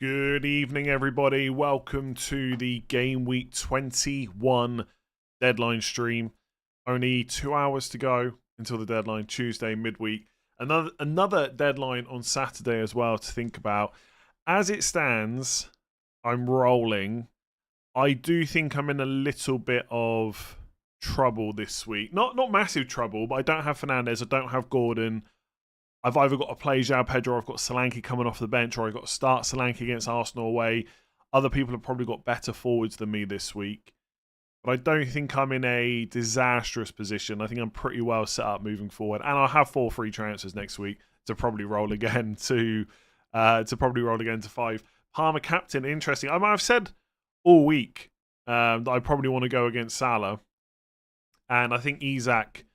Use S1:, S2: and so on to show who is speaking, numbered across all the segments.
S1: Good evening, everybody. Welcome to the Game Week 21 deadline stream. Only 2 hours to go until the deadline, Tuesday, midweek. Another deadline on Saturday as well to think about. As it stands, I'm rolling. I do think I'm in a little bit of trouble this week. Not massive trouble, but I don't have Fernandes, I don't have Gordon. I've either got to play João Pedro, or I've got Solanke coming off the bench, or I've got to start Solanke against Arsenal away. Other people have probably got better forwards than me this week. But I don't think I'm in a disastrous position. I think I'm pretty well set up moving forward. And I'll have 4 free transfers next week to probably roll again to 5. Palmer captain, interesting. I've said all week that I probably want to go against Salah. And I think Isak,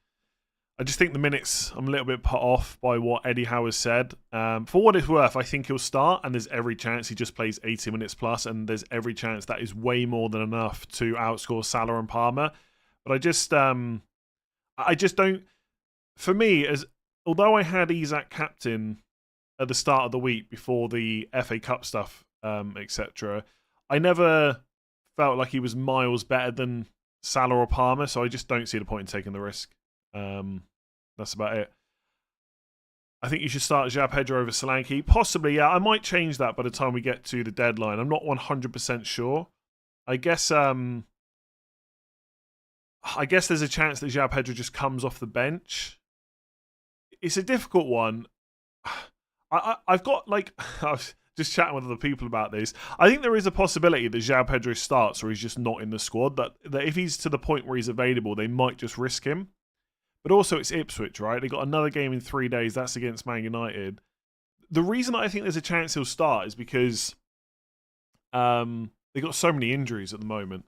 S1: I just think the minutes, I'm a little bit put off by what Eddie Howe has said. For what it's worth, I think he'll start, and there's every chance he just plays 80 minutes plus, and there's every chance that is way more than enough to outscore Salah and Palmer. But I just don't. For me, although I had Isak captain at the start of the week before the FA Cup stuff, etc., I never felt like he was miles better than Salah or Palmer, so I just don't see the point in taking the risk. That's about it. I think you should start João Pedro over Solanke. Possibly, yeah. I might change that by the time we get to the deadline. I'm not 100% sure. I guess there's a chance that João Pedro just comes off the bench. It's a difficult one. I've got, I was just chatting with other people about this. I think there is a possibility that João Pedro starts or he's just not in the squad. That if he's to the point where he's available, they might just risk him. But also, it's Ipswich, right? They got another game in 3 days. That's against Man United. The reason I think there's a chance he'll start is because they got so many injuries at the moment.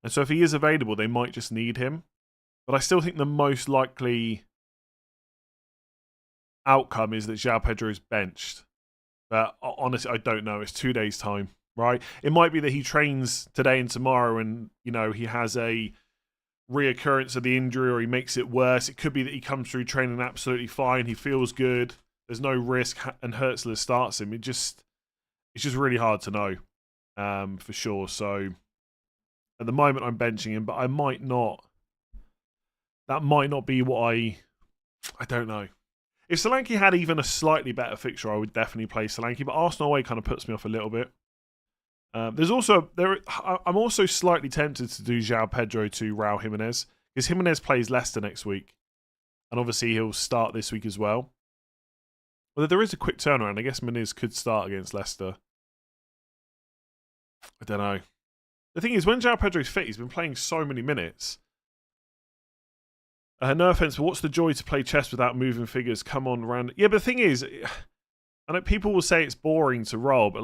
S1: And so if he is available, they might just need him. But I still think the most likely outcome is that João Pedro is benched. But honestly, I don't know. It's 2 days' time, right? It might be that he trains today and tomorrow and, he has a reoccurrence of the injury or he makes it worse. It could be that he comes through training absolutely fine. He feels good. There's no risk and Hertzler starts him. It's just really hard to know for sure. So at the moment I'm benching him, but I might not. That might not be what I don't know. If Solanke had even a slightly better fixture, I would definitely play Solanke, but Arsenal away kind of puts me off a little bit. I'm also slightly tempted to do João Pedro to Raul Jimenez because Jimenez plays Leicester next week, and obviously he'll start this week as well. Although there is a quick turnaround, I guess Jimenez could start against Leicester. I don't know. The thing is, when João Pedro's fit, he's been playing so many minutes. No offense, but what's the joy to play chess without moving figures? Come on, random. Yeah, but the thing is, I know people will say it's boring to roll, but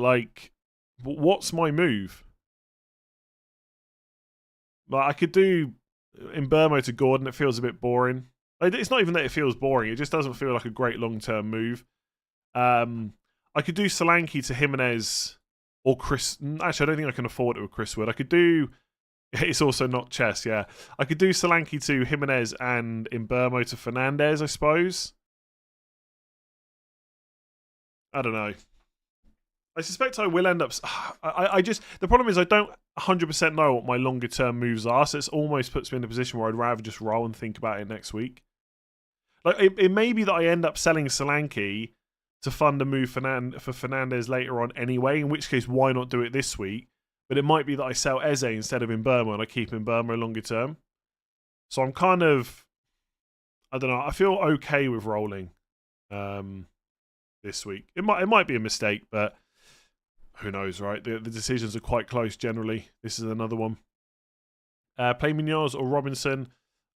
S1: what's my move? I could do Mbeumo to Gordon. It feels a bit boring. It's not even that it feels boring. It just doesn't feel like a great long-term move. I could do Solanke to Jimenez or Chris. Actually, I don't think I can afford it with Chris Wood. I could do. It's also not chess, yeah. I could do Solanke to Jimenez and Mbeumo to Fernandes, I suppose. I don't know. I suspect I will end up. The problem is I don't 100% know what my longer term moves are, so it almost puts me in a position where I'd rather just roll and think about it next week. It may be that I end up selling Solanke to fund a move for Fernandes later on anyway, in which case why not do it this week? But it might be that I sell Eze instead of Mbeumo and I keep Mbeumo longer term. So I'm kind of, I don't know, I feel okay with rolling this week. It might be a mistake, but who knows, right? The decisions are quite close generally. This is another one. Play Munoz or Robinson.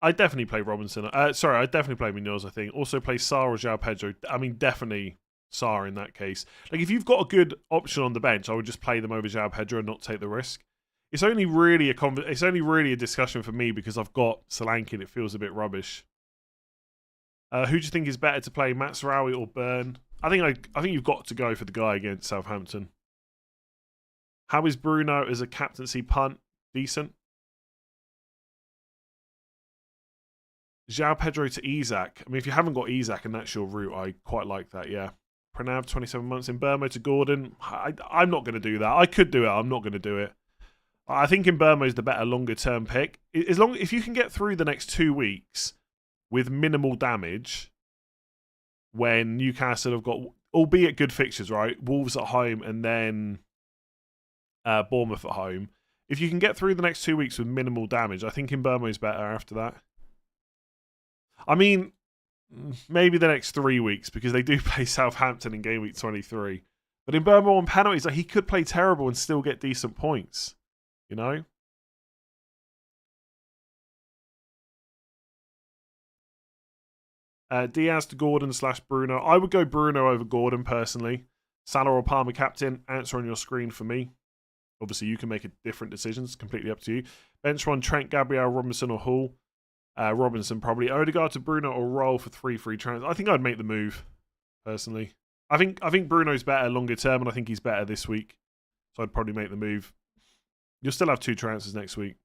S1: I definitely play Robinson. I definitely play Munoz, I think. Also play Sarr or João Pedro. I mean, definitely Sarr in that case. If you've got a good option on the bench, I would just play them over João Pedro and not take the risk. It's only really a discussion for me because I've got Solanke and it feels a bit rubbish. Who do you think is better to play, Mazraoui or Burn? I think you've got to go for the guy against Southampton. How is Bruno as a captaincy punt? Decent. João Pedro to Isak. I mean, if you haven't got Isak and that's your route, I quite like that, yeah. Pranav, 27 months. In Burmo to Gordon. I'm not going to do that. I could do it. I'm not going to do it. I think in Burmo is the better longer-term pick. If you can get through the next 2 weeks with minimal damage, when Newcastle have got, albeit good fixtures, right? Wolves at home and then Bournemouth at home. If you can get through the next 2 weeks with minimal damage, I think in Burmo is better after that. I mean, maybe the next 3 weeks because they do play Southampton in game week 23. But in Burmo on penalties, he could play terrible and still get decent points. You know? Diaz to Gordon / Bruno. I would go Bruno over Gordon personally. Salah or Palmer captain. Answer on your screen for me. Obviously, you can make a different decision. It's completely up to you. Bench one, Trent, Gabriel, Robinson or Hull. Robinson probably. Odegaard to Bruno or Roll for 3 free transfers. I think I'd make the move, personally. I think Bruno's better longer term, and I think he's better this week. So I'd probably make the move. You'll still have 2 transfers next week.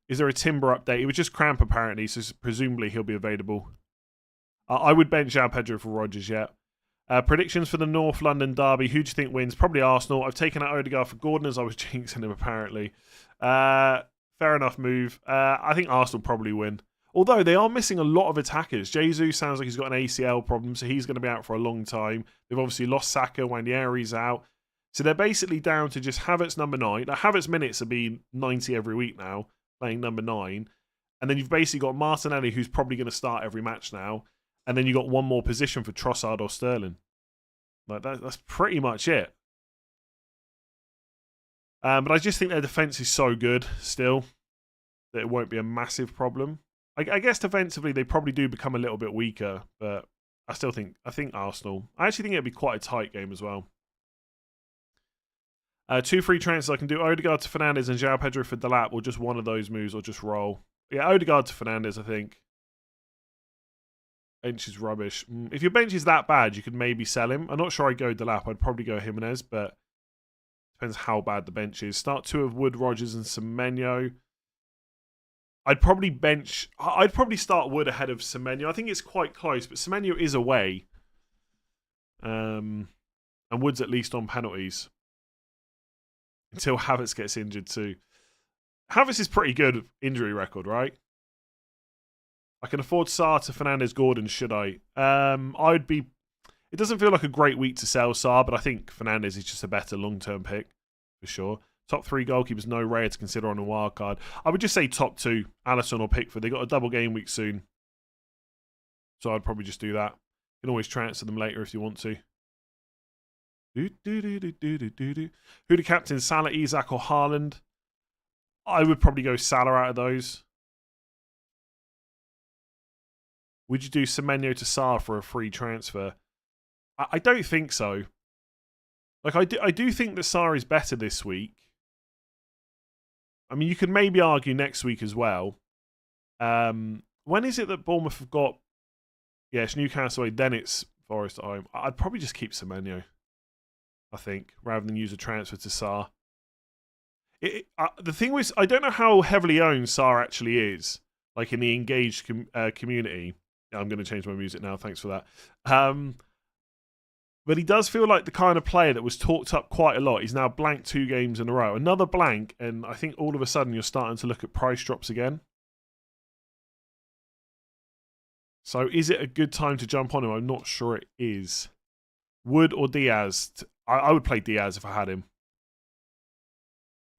S1: Is there a Timber update? It was just cramp, apparently, so presumably he'll be available. I would bench João Pedro for Rodgers, yeah. Predictions for the North London derby. Who do you think wins? Probably Arsenal. I've taken out Odegaard for Gordon as I was jinxing him, apparently. Fair enough move. I think Arsenal probably win. Although they are missing a lot of attackers. Jesus sounds like he's got an ACL problem, so he's going to be out for a long time. They've obviously lost Saka, Wanyeri's out. So they're basically down to just Havertz number 9. Now, Havertz minutes have been 90 every week now, playing number 9. And then you've basically got Martinelli, who's probably going to start every match now. And then you've got one more position for Trossard or Sterling. Like that's pretty much it. But I just think their defence is so good still that it won't be a massive problem. I guess defensively they probably do become a little bit weaker, but I think Arsenal. I actually think it'd be quite a tight game as well. 2 free transfers I can do. Odegaard to Fernandes and João Pedro for Delap, or just one of those moves, or just roll. Yeah, Odegaard to Fernandes, I think. Bench is rubbish. If your bench is that bad, you could maybe sell him. I'm not sure I'd go Delap. I'd probably go Jimenez, but depends how bad the bench is. Start 2 of Wood, Rodgers, and Semenyo. I'd probably start Wood ahead of Semenyo. I think it's quite close, but Semenyo is away. And Wood's at least on penalties. Until Havertz gets injured too. Havertz is pretty good injury record, right? I can afford Sarr to Fernandes Gordon, should I? It doesn't feel like a great week to sell Sarr, but I think Fernandes is just a better long-term pick, for sure. Top 3 goalkeepers, no rare to consider on a wild card. I would just say top 2, Alisson or Pickford. They got a double game week soon. So I'd probably just do that. You can always transfer them later if you want to. Who the captain? Salah, Isak or Haaland? I would probably go Salah out of those. Would you do Semenyo to Sarr for a free transfer? I don't think so. Like I do think that Sarr is better this week. I mean, you could maybe argue next week as well. When is it that Bournemouth have got? Yeah, it's Newcastle away, then it's Forest at home. I'd probably just keep Semenyo, I think, rather than use a transfer to Sarr. The thing was, I don't know how heavily owned Sarr actually is, like in the engaged community. Yeah, I'm going to change my music now, thanks for that. But he does feel like the kind of player that was talked up quite a lot. He's now blanked 2 games in a row. Another blank, and I think all of a sudden you're starting to look at price drops again. So is it a good time to jump on him? I'm not sure it is. Wood or Diaz? I would play Diaz if I had him.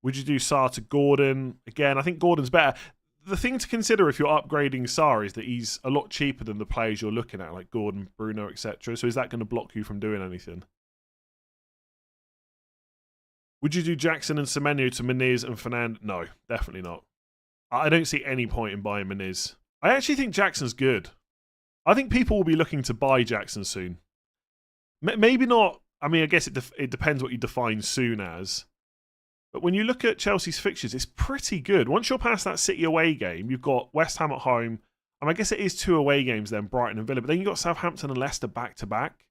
S1: Would you do Sarr to Gordon? Again, I think Gordon's better. The thing to consider if you're upgrading Sarr is that he's a lot cheaper than the players you're looking at, like Gordon, Bruno, etc. So is that going to block you from doing anything? Would you do Jackson and Semenyo to Meniz and Fernand? No, definitely not. I don't see any point in buying Meniz. I actually think Jackson's good. I think people will be looking to buy Jackson soon. Maybe not. I mean, I guess it depends what you define soon as. But when you look at Chelsea's fixtures, it's pretty good. Once you're past that City away game, you've got West Ham at home. And I guess it is 2 away games then, Brighton and Villa. But then you've got Southampton and Leicester back-to-back.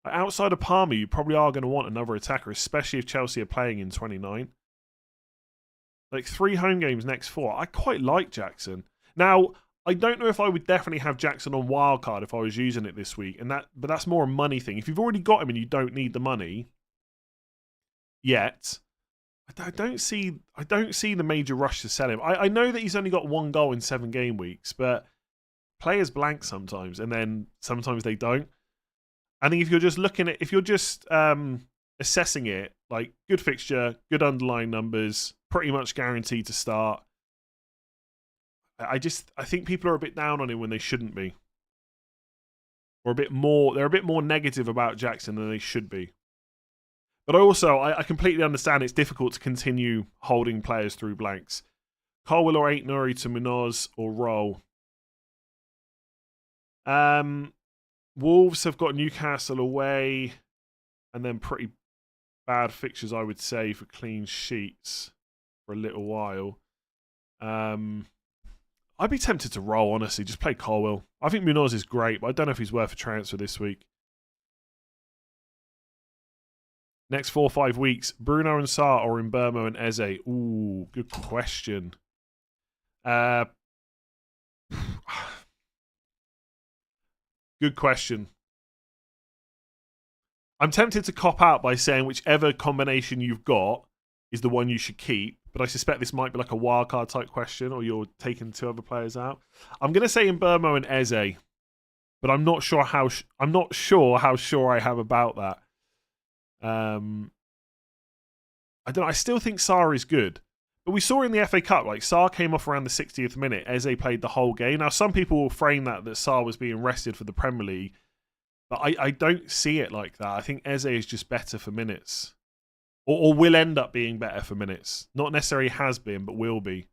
S1: Like outside of Palmer, you probably are going to want another attacker, especially if Chelsea are playing in 29. Like 3 home games next 4. I quite like Jackson. Now, I don't know if I would definitely have Jackson on wildcard if I was using it this week, but that's more a money thing. If you've already got him and you don't need the money yet, I don't see the major rush to sell him. I know that he's only got 1 goal in 7 game weeks, but players blank sometimes, and then sometimes they don't. I think if you're just assessing it, like good fixture, good underlying numbers, pretty much guaranteed to start. I think people are a bit down on him when they shouldn't be. Or they're a bit more negative about Jackson than they should be. But I completely understand it's difficult to continue holding players through blanks. Colwill or Ait Nouri to Munoz or Roll. Wolves have got Newcastle away, and then pretty bad fixtures, I would say, for clean sheets for a little while. I'd be tempted to roll, honestly. Just play Colwill. I think Munoz is great, but I don't know if he's worth a transfer this week. Next 4 or 5 weeks, Bruno and Sarr or Mbeumo and Eze? Ooh, good question. Good question. I'm tempted to cop out by saying whichever combination you've got is the one you should keep, but I suspect this might be like a wildcard type question, or you're taking 2 other players out. I'm going to say Mbeumo and Eze, but I'm not sure how sure I am about that. I don't know. I still think Sarr is good. But we saw in the FA Cup, like, Sarr came off around the 60th minute. Eze played the whole game. Now, some people will frame that Sarr was being rested for the Premier League. But I don't see it like that. I think Eze is just better for minutes. Or will end up being better for minutes. Not necessarily has been, but will be.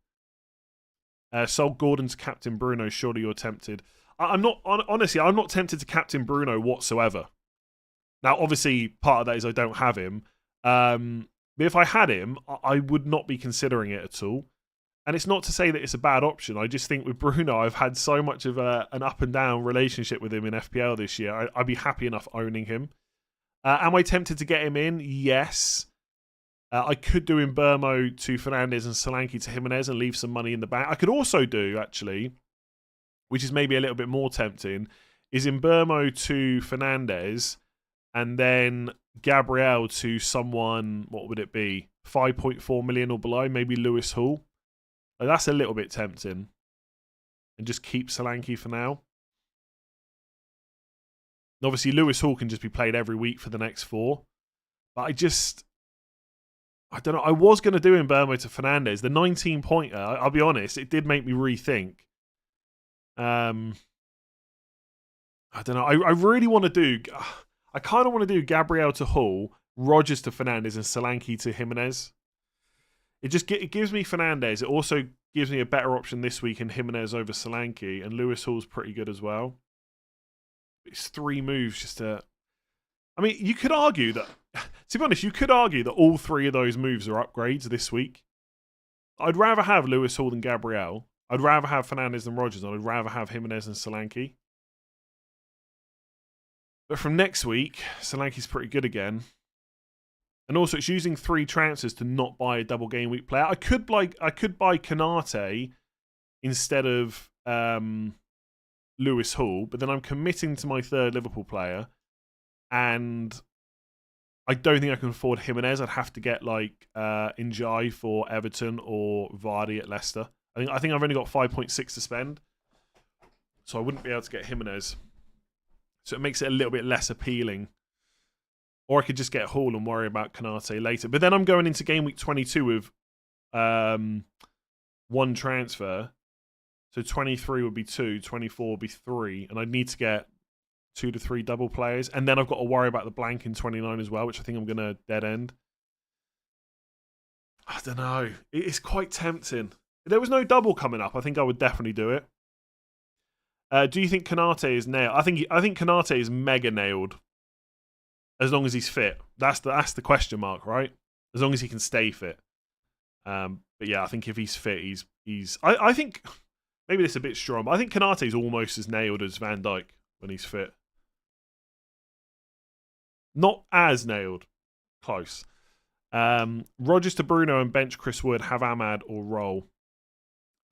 S1: Sold Gordon to captain Bruno. Surely you're tempted. Honestly, I'm not tempted to captain Bruno whatsoever. Now, obviously, part of that is I don't have him. But if I had him, I would not be considering it at all. And it's not to say that it's a bad option. I just think with Bruno, I've had so much of an up and down relationship with him in FPL this year. I'd be happy enough owning him. Am I tempted to get him in? Yes. I could do Mbeumo to Fernandes and Solanke to Jimenez and leave some money in the bank. I could also do, actually, which is maybe a little bit more tempting, is Mbeumo to Fernandes and then Gabriel to someone, what would it be? 5.4 million or below, maybe Lewis Hall. That's a little bit tempting. And just keep Solanke for now. And obviously, Lewis Hall can just be played every week for the next 4. But I don't know. I was going to do Mbeumo to Fernandes. The 19-pointer, I'll be honest, it did make me rethink. I don't know. I really want to do... I kind of want to do Gabriel to Hall, Rodgers to Fernandes, and Solanke to Jimenez. It gives me Fernandes. It also gives me a better option this week in Jimenez over Solanke, and Lewis Hall's pretty good as well. It's 3 moves just to... I mean, you could argue that... To be honest, you could argue that all 3 of those moves are upgrades this week. I'd rather have Lewis Hall than Gabriel. I'd rather have Fernandes than Rodgers, and I'd rather have Jimenez than Solanke. But from next week, Solanke's pretty good again. And also, it's using 3 transfers to not buy a double game week player. I could buy Konate instead of Lewis Hall, but then I'm committing to my 3rd Liverpool player, and I don't think I can afford Jimenez. I'd have to get like Njai for Everton or Vardy at Leicester. I think I've only got 5.6 to spend, so I wouldn't be able to get Jimenez. So it makes it a little bit less appealing. Or I could just get Hall and worry about Konate later. But then I'm going into game week 22 with 1 transfer. So 23 would be 2, 24 would be 3. And I'd need to get 2 to 3 double players. And then I've got to worry about the blank in 29 as well, which I think I'm going to dead end. I don't know. It's quite tempting. If there was no double coming up, I think I would definitely do it. Do you think Konate is nailed? I think Konate is mega nailed. As long as he's fit. That's the question mark, right? As long as he can stay fit. But yeah, I think if he's fit, he's. I think maybe this is a bit strong, but I think Konate is almost as nailed as Van Dijk when he's fit. Not as nailed. Close. Rodgers to Bruno and bench Chris Wood, have Ahmad or roll.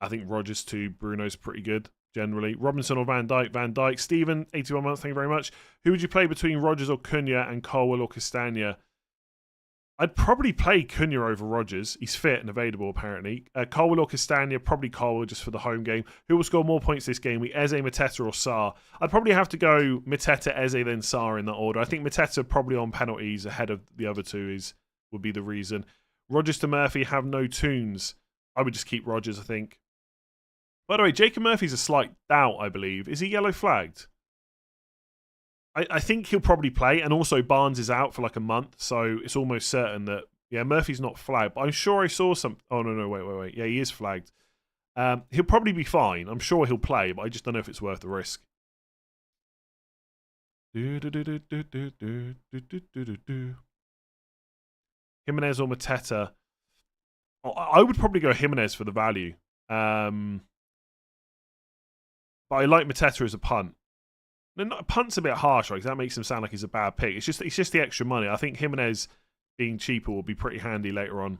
S1: I think Rodgers to Bruno's pretty good. generally. Robinson or Van Dijk? Van Dijk. Stephen, 81 months, thank you very much. Who would you play between Rodgers or Cunha and Colwell or Castagna? I'd probably play Cunha over Rodgers. He's fit and available, apparently. Colwell or Castagna? Probably Colwell just for the home game. Who will score more points this game week? Eze, Mateta or Sarr? I'd probably have to go Mateta, Eze, then Sarr in that order. I think Mateta probably on penalties ahead of the other two would be the reason. Rodgers to Murphy have no tunes. I would just keep Rodgers, I think. By the way, Jacob Murphy's a slight doubt, I believe. Is he yellow flagged? I think he'll probably play, and also Barnes is out for like a month, so it's almost certain that, yeah, Murphy's not flagged. But I'm sure I saw some... Oh, no, wait. Yeah, he is flagged. He'll probably be fine. I'm sure he'll play, but I just don't know if it's worth the risk. Jimenez or Mateta? I would probably go Jimenez for the value. But I like Mateta as a punt. No, punt's a bit harsh, right? Because that makes him sound like he's a bad pick. It's just the extra money. I think Jimenez being cheaper will be pretty handy later on.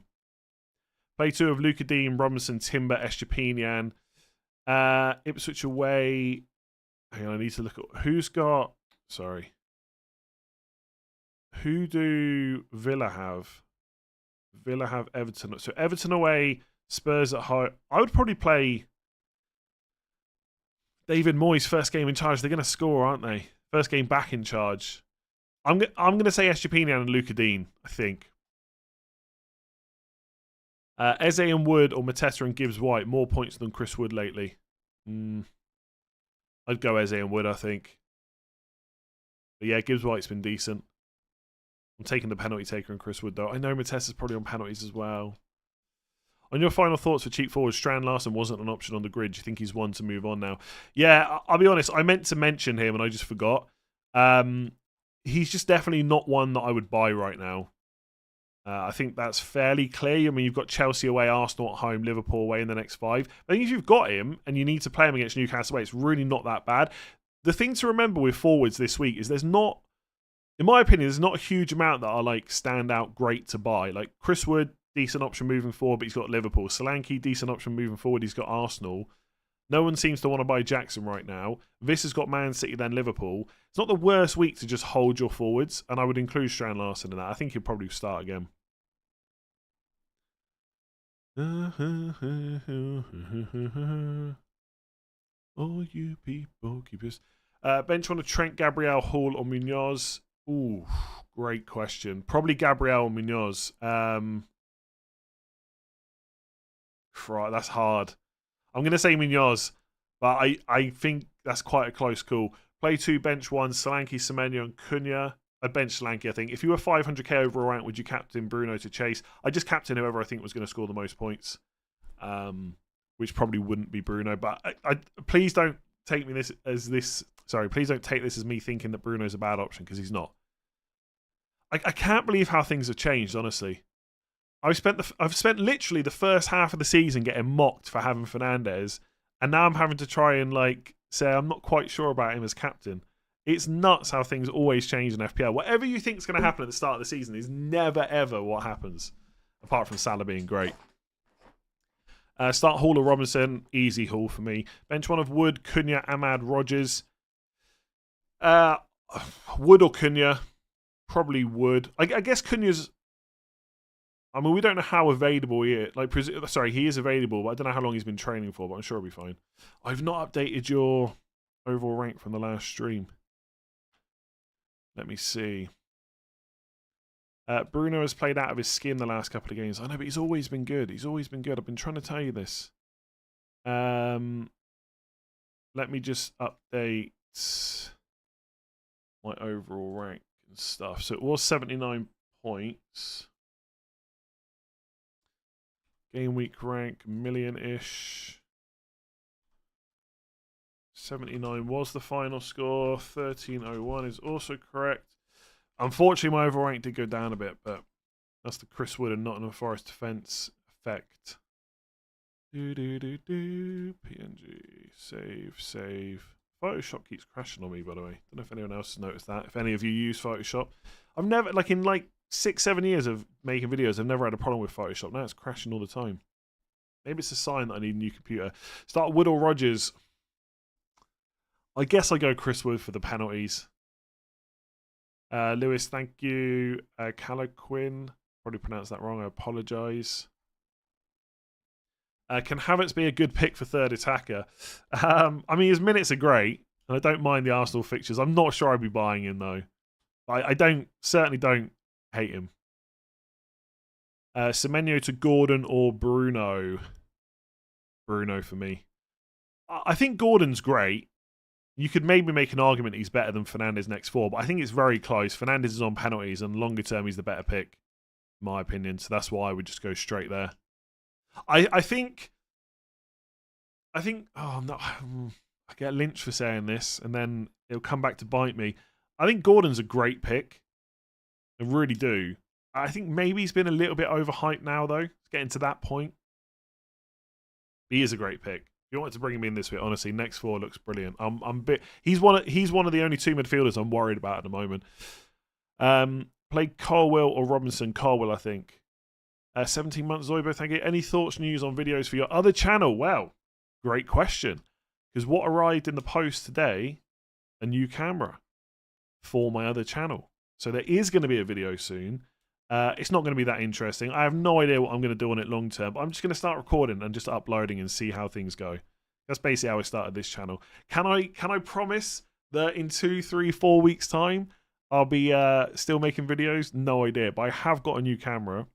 S1: Play 2 of Luka Dean, Robinson, Timber, Estepinian. Ipswich away. Hang on, I need to look at who's got... Sorry. Who do Villa have? Villa have Everton. So Everton away, Spurs at home. I would probably play... David Moyes, first game in charge. They're going to score, aren't they? First game back in charge. I'm going to say Estepinian and Luka Dean, I think. Eze and Wood or Mateta and Gibbs White. More points than Chris Wood lately. I'd go Eze and Wood, I think. But yeah, Gibbs White's been decent. I'm taking the penalty taker and Chris Wood, though. I know Mateta's probably on penalties as well. On your final thoughts for cheap forwards, Strand Larsen wasn't an option on the grid. Do you think he's one to move on now? Yeah, I'll be honest. I meant to mention him and I just forgot. He's just definitely not one that I would buy right now. I think that's fairly clear. I mean, you've got Chelsea away, Arsenal at home, Liverpool away in the next 5. I think if you've got him and you need to play him against Newcastle away, it's really not that bad. The thing to remember with forwards this week is there's not, in my opinion, there's not a huge amount that are like stand out great to buy. Like Chris Wood, decent option moving forward, but he's got Liverpool. Solanke, decent option moving forward, he's got Arsenal. No one seems to want to buy Jackson right now. This has got Man City, then Liverpool. It's not the worst week to just hold your forwards, and I would include Strand Larsen in that. I think he'll probably start again. Oh, you people keep us. Bench on a Trent, Gabriel, Hall, or Munoz? Ooh, great question. Probably Gabriel or Munoz. Right, that's hard. I'm going to say Munoz, but I think that's quite a close call. Play 2, bench 1, Solanke, Semenyo, and Cunha. I'd bench Solanke, I think. If you were 500k overall rank, would you captain Bruno to chase? I just captain whoever I think was going to score the most points, which probably wouldn't be Bruno. But please don't take me as this. Sorry, please don't take this as me thinking that Bruno's a bad option, because he's not. I can't believe how things have changed, honestly. I've spent literally the first half of the season getting mocked for having Fernandes, and now I'm having to try and say I'm not quite sure about him as captain. It's nuts how things always change in FPL. Whatever you think is going to happen at the start of the season is never ever what happens, apart from Salah being great. Start Hall or Robinson, easy Hall for me. Bench 1 of Wood, Cunha, Ahmad, Rodgers. Wood or Cunha, probably Wood. I guess Cunha's. I mean, we don't know how available he is. He is available, but I don't know how long he's been training for, but I'm sure he'll be fine. I've not updated your overall rank from the last stream. Let me see. Bruno has played out of his skin the last couple of games. I know, but he's always been good. He's always been good. I've been trying to tell you this. Let me just update my overall rank and stuff. So it was 79 points. Game week rank, million-ish. 79 was the final score. 1301 is also correct. Unfortunately, my overall rank did go down a bit, but that's the Chris Wood and Nottingham Forest defence effect. PNG, save. Photoshop keeps crashing on me, by the way. Don't know if anyone else has noticed that. If any of you use Photoshop. I've never, in 6-7 years of making videos, I've never had a problem with Photoshop. Now it's crashing all the time. Maybe it's a sign that I need a new computer. Start Wood or Rodgers. I guess I go Chris Wood for the penalties. Lewis, thank you. Calaquin, probably pronounced that wrong. I apologise. Can Havertz be a good pick for third attacker? I mean, his minutes are great, and I don't mind the Arsenal fixtures. I'm not sure I'd be buying him though. I certainly don't hate him. Semenyo to Gordon or Bruno? Bruno for me. I think Gordon's great. You could maybe make an argument he's better than Fernandes next 4, but I think it's very close. Fernandes is on penalties, and longer term, he's the better pick, in my opinion. So that's why I would just go straight there. I think. Oh, I'm not. I get lynched for saying this, and then it'll come back to bite me. I think Gordon's a great pick. I really do. I think maybe he's been a little bit overhyped now, though. It's getting to that point. He is a great pick. If you wanted to bring him in this week, honestly, next 4 looks brilliant. I'm a bit. He's one of the only 2 midfielders I'm worried about at the moment. Play Colwell or Robinson? Colwell, I think. 17 months, Zoibo, thank you. Any thoughts, news on videos for your other channel? Well, great question. Because what arrived in the post today, a new camera for my other channel. So there is going to be a video soon. It's not going to be that interesting. I have no idea what I'm going to do on it long term, but I'm just going to start recording and just uploading and see how things go. That's basically how I started this channel. Can I promise that in 2, 3, 4 weeks' time, I'll be still making videos? No idea, but I have got a new camera.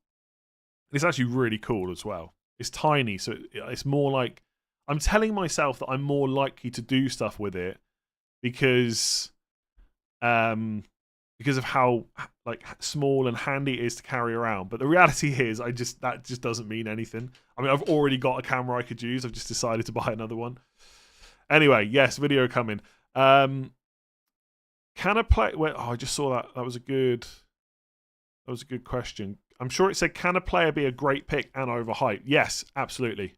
S1: It's actually really cool as well. It's tiny, so it's more like... I'm telling myself that I'm more likely to do stuff with it because of how like small and handy it is to carry around. But the reality is, that just doesn't mean anything. I mean, I've already got a camera I could use. I've just decided to buy another one. Anyway, yes, video coming. Can I play? Wait, I just saw that. That was a good question. I'm sure it said, can a player be a great pick and overhyped? Yes, absolutely.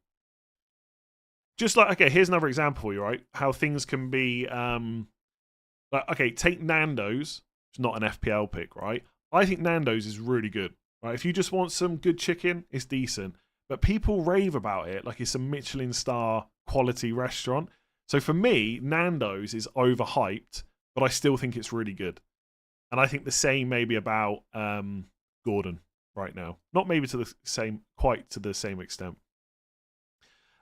S1: Just like, okay, here's another example for you, right? How things can be, like, okay, take Nando's. It's not an FPL pick, right? I think Nando's is really good, right? If you just want some good chicken, it's decent. But people rave about it like it's a Michelin star quality restaurant. So for me, Nando's is overhyped, but I still think it's really good. And I think the same maybe about Gordon right now. Not maybe quite to the same extent.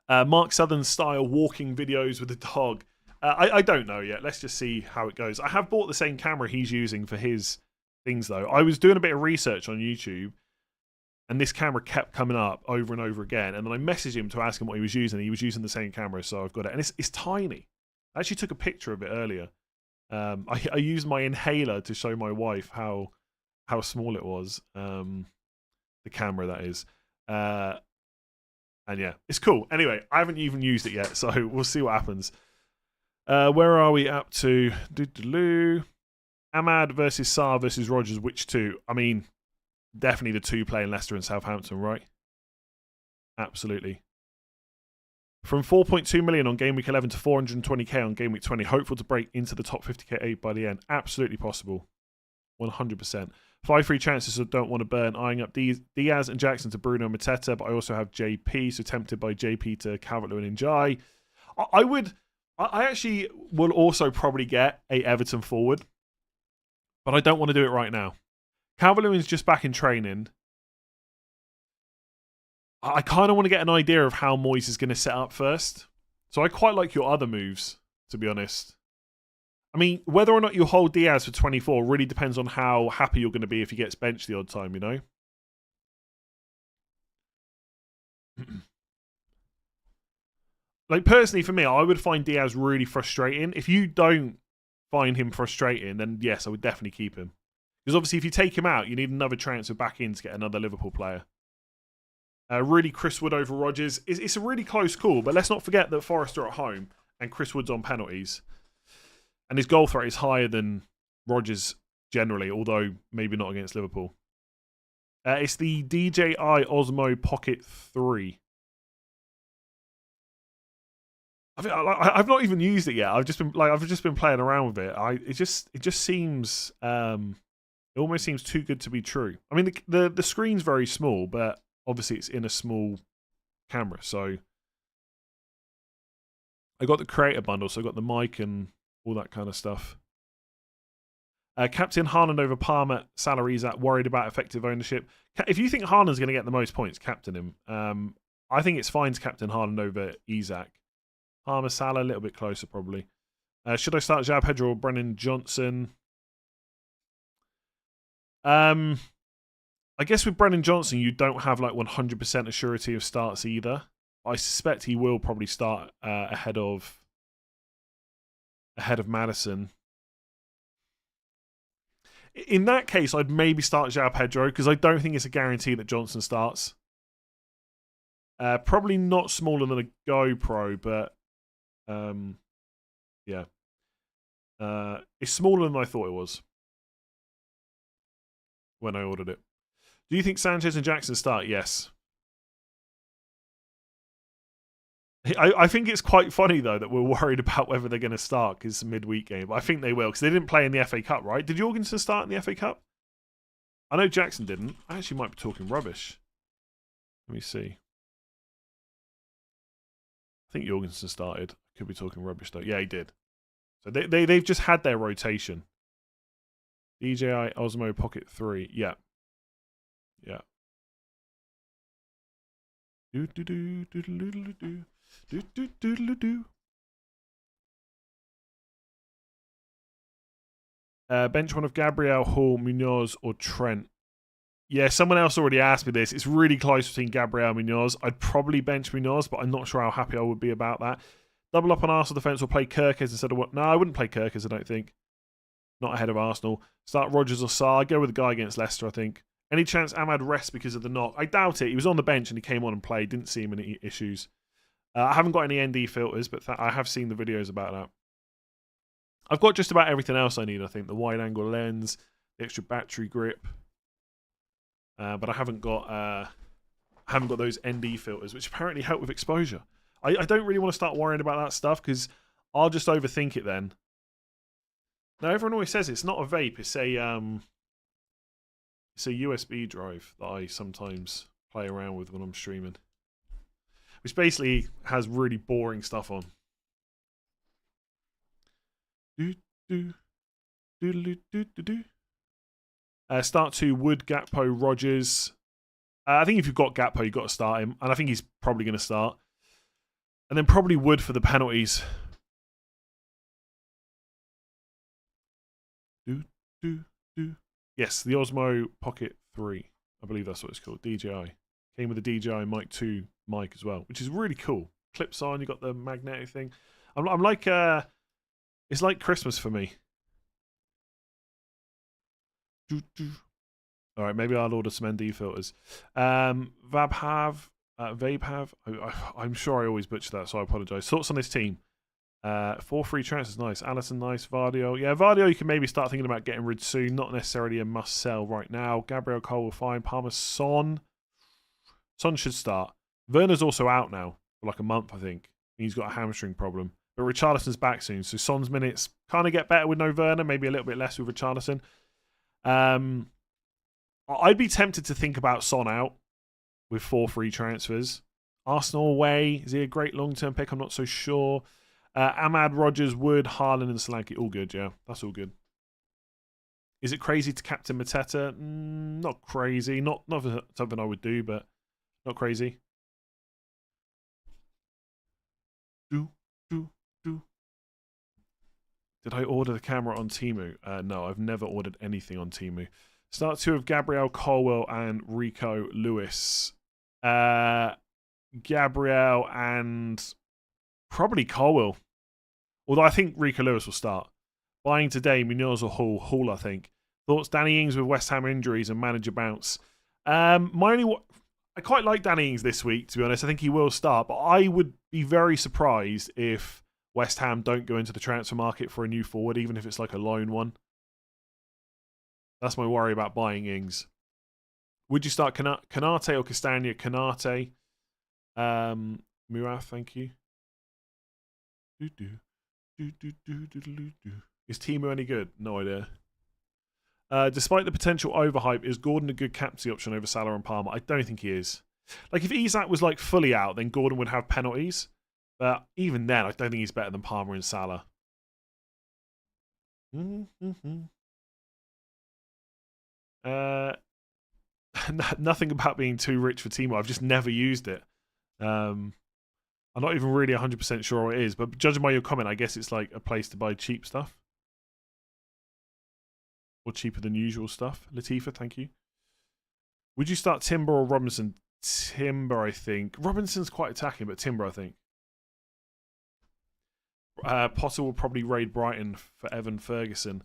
S1: Mark Southern style walking videos with a dog. I don't know yet. Let's just see how it goes. I have bought the same camera he's using for his things, though. I was doing a bit of research on YouTube, and this camera kept coming up over and over again. And then I messaged him to ask him what he was using. He was using the same camera, so I've got it. And it's tiny. I actually took a picture of it earlier. I used my inhaler to show my wife how small it was. The camera, that is. And yeah, it's cool. Anyway, I haven't even used it yet, so we'll see what happens. Where are we up to? Ahmad versus Sarr versus Rodgers. Which 2? I mean, definitely the 2 playing Leicester and Southampton, right? Absolutely. From 4.2 million on game week 11 to 420k on game week 20. Hopeful to break into the top 50k by the end. Absolutely possible. 100%. 5 free chances, so don't want to burn. Eyeing up Diaz and Jackson to Bruno and Mateta, but I also have JP, so tempted by JP to Calvert-Lewin and Njai. I actually will also probably get a Everton forward, but I don't want to do it right now. Calvert-Lewin's just back in training. I kind of want to get an idea of how Moyes is going to set up first. So I quite like your other moves, to be honest. I mean, whether or not you hold Diaz for 24 really depends on how happy you're going to be if he gets benched the odd time, you know? Like, personally, for me, I would find Diaz really frustrating. If you don't find him frustrating, then yes, I would definitely keep him. Because obviously, if you take him out, you need another transfer back in to get another Liverpool player. Really, Chris Wood over Rodgers. It's a really close call, but let's not forget that Forest are at home and Chris Wood's on penalties. And his goal threat is higher than Rodgers generally, although maybe not against Liverpool. It's the DJI Osmo Pocket 3. I've not even used it yet. I've just been playing around with it. It just seems it almost seems too good to be true. I mean, the screen's very small, but obviously it's in a small camera. So I got the creator bundle, so I got the mic and all that kind of stuff. Captain Haaland over Palmer, salaries at worried about effective ownership. If you think Haaland's going to get the most points, captain him. I think it's fine to captain Haaland over Isak. Palmer, Salah, a little bit closer probably. Should I start João Pedro or Brennan Johnson? I guess with Brennan Johnson, you don't have like 100% assurity of starts either. I suspect he will probably start ahead of Maddison. In that case, I'd maybe start João Pedro because I don't think it's a guarantee that Johnson starts. Probably not smaller than a GoPro, but yeah. It's smaller than I thought it was when I ordered it. Do you think Sanchez and Jackson start? Yes. I think it's quite funny, though, that we're worried about whether they're going to start because it's a midweek game. But I think they will because they didn't play in the FA Cup, right? Did Jorgensen start in the FA Cup? I know Jackson didn't. I actually might be talking rubbish. Let me see. I think Jorgensen started. Could be talking rubbish, though. Yeah, he did. So they've just had their rotation. DJI Osmo Pocket 3. Yeah. Yeah. Bench one of Gabriel, Hall, Munoz, or Trent. Yeah, someone else already asked me this. It's really close between Gabriel and Munoz. I'd probably bench Munoz, but I'm not sure how happy I would be about that. Double up on Arsenal defence or play Kirkes instead of what? No, I wouldn't play Kirkes, I don't think. Not ahead of Arsenal. Start Rodgers or Sarr. I'd go with the guy against Leicester, I think. Any chance Ahmad rests because of the knock? I doubt it. He was on the bench and he came on and played. Didn't see him any issues. I haven't got any ND filters, but I have seen the videos about that. I've got just about everything else I need, I think. The wide-angle lens, the extra battery grip. But I haven't got those ND filters, which apparently help with exposure. I don't really want to start worrying about that stuff because I'll just overthink it then. Now, everyone always says it's not a vape. It's a USB drive that I sometimes play around with when I'm streaming, which basically has really boring stuff on. Start 2, Wood, Gakpo, Rodgers. I think if you've got Gakpo, you've got to start him. And I think he's probably going to start. And then probably Wood for the penalties. Yes, the Osmo Pocket 3. I believe that's what it's called. DJI. Came with a DJI Mic 2 mic as well, which is really cool. Clips on, you got the magnetic thing. I'm like, it's like Christmas for me. All right, maybe I'll order some ND filters. Vape have. I'm sure I always butcher that, so I apologise. Thoughts on this team? 4 free transfers, nice. Allison, nice. Vardio. Yeah, Vardio you can maybe start thinking about getting rid soon. Not necessarily a must-sell right now. Gabriel Cole will fine. Palmer, Son. Son should start. Werner's also out now for like a month, I think. He's got a hamstring problem. But Richarlison's back soon, so Son's minutes kind of get better with no Werner, maybe a little bit less with Richarlison. I'd be tempted to think about Son out with 4 free transfers. Arsenal away. Is he a great long-term pick? I'm not so sure. Ahmad, Rodgers, Wood, Haaland, and Solanke. All good, yeah. That's all good. Is it crazy to captain Mateta? Not crazy. Not something I would do, but not crazy. Did I order the camera on Temu? No, I've never ordered anything on Temu. Start 2 of Gabriel Colwell and Rico Lewis. Gabriel and probably Colwell. Although I think Rico Lewis will start. Buying today, Munoz or Hall? Hall, I think. Thoughts, Danny Ings with West Ham injuries and manager bounce. I quite like Danny Ings this week, to be honest. I think he will start, but I would be very surprised if West Ham don't go into the transfer market for a new forward, even if it's like a loan one. That's my worry about buying Ings. Would you start Kanate or Castagna? Kanate. Murat, thank you. Is Timo any good? No idea. Despite the potential overhype, is Gordon a good captaincy option over Salah and Palmer? I don't think he is. Like, if Isak was like fully out, then Gordon would have penalties. But even then, I don't think he's better than Palmer and Salah. Nothing about being too rich for Timo. I've just never used it. I'm not even really 100% sure what it is, but judging by your comment, I guess it's like a place to buy cheap stuff. Or cheaper than usual stuff. Latifa, thank you. Would you start Timber or Robinson? Timber, I think. Robinson's quite attacking, but Timber, I think. Potter will probably raid Brighton for Evan Ferguson.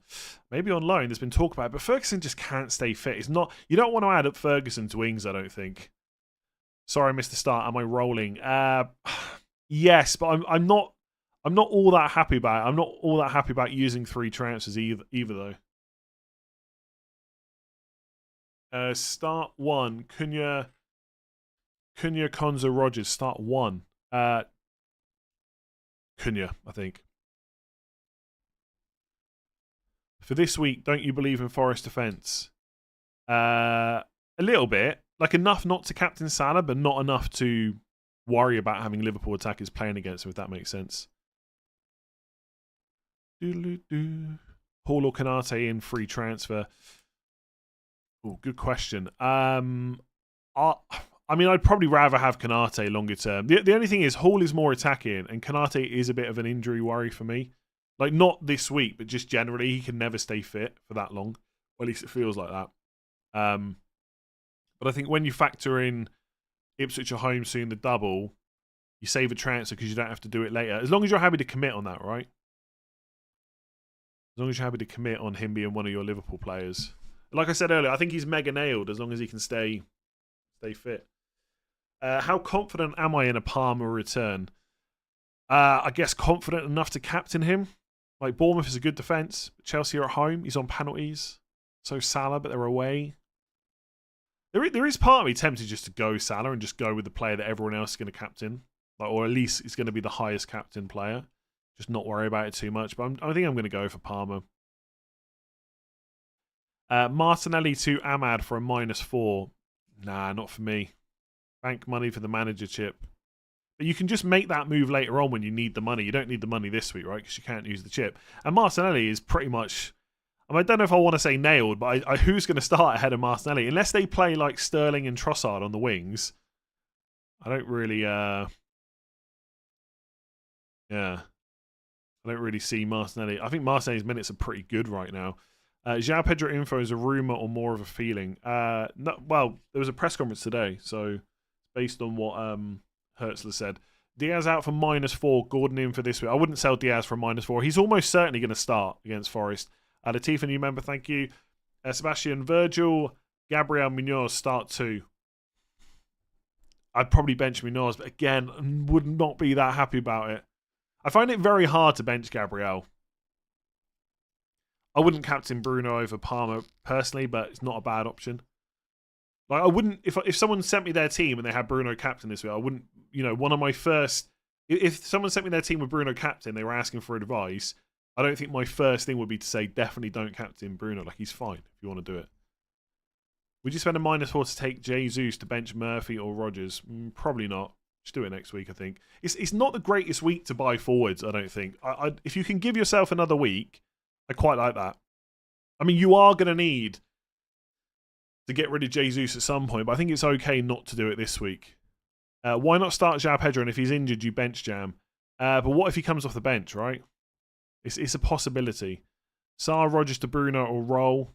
S1: Maybe on loan. There's been talk about it, but Ferguson just can't stay fit. It's not. You don't want to add up Ferguson's wings, I don't think. Sorry, I missed the start. Am I rolling? Yes, but I'm not. I'm not all that happy about it. I'm not all that happy about using 3 transfers either though. Start 1. Cunha, Konza, Rogers. Start 1. Cunha, I think. For this week, don't you believe in Forest defence? A little bit. Like enough not to captain Salah, but not enough to worry about having Liverpool attackers playing against him, if that makes sense. Paul or Kanate in free transfer? Oh, good question. I mean, I'd probably rather have Kanate longer term. The only thing is, Hall is more attacking, and Kanate is a bit of an injury worry for me. Like, not this week, but just generally, he can never stay fit for that long. Or at least it feels like that. But I think when you factor in Ipswich at home soon, the double, you save a transfer because you don't have to do it later. As long as you're happy to commit on that, right? As long as you're happy to commit on him being one of your Liverpool players. Like I said earlier, I think he's mega nailed as long as he can stay fit. How confident am I in a Palmer return? I guess confident enough to captain him. Like, Bournemouth is a good defence. Chelsea are at home. He's on penalties. So Salah, but they're away. There is part of me tempted just to go Salah and just go with the player that everyone else is going to captain. Like, or at least it's going to be the highest captain player. Just not worry about it too much. But I think I'm going to go for Palmer. Martinelli to Ahmad for a -4. Nah, not for me. Bank money for the manager chip. But you can just make that move later on when you need the money. You don't need the money this week, right? Because you can't use the chip. And Martinelli is pretty much... I don't know if I want to say nailed, but who's going to start ahead of Martinelli? Unless they play like Sterling and Trossard on the wings, I don't really... I don't really see Martinelli. I think Martinelli's minutes are pretty good right now. João Pedro info is a rumour or more of a feeling? Well, there was a press conference today, so based on what Hertzler said. Diaz out for -4, Gordon in for this week. I wouldn't sell Diaz for a -4. He's almost certainly going to start against Forest. Latif, a new member, thank you. Sebastian, Virgil, Gabriel, Munoz, start 2. I'd probably bench Munoz, but again, would not be that happy about it. I find it very hard to bench Gabriel. I wouldn't captain Bruno over Palmer personally, but it's not a bad option. Like, I wouldn't, if someone sent me their team and they had Bruno captain this week, I wouldn't, one of my first, if someone sent me their team with Bruno captain, they were asking for advice, I don't think my first thing would be to say, definitely don't captain Bruno. Like, he's fine if you want to do it. Would you spend a -4 to take Jesus to bench Murphy or Rogers? Probably not. Just do it next week, I think. It's not the greatest week to buy forwards, I don't think. If you can give yourself another week, I quite like that. I mean, you are going to need to get rid of Jesus at some point, but I think it's okay not to do it this week. Why not start João Pedro, and if he's injured, you bench Jam? But what if he comes off the bench, right? It's a possibility. Sarr, Rogers to Bruno or roll.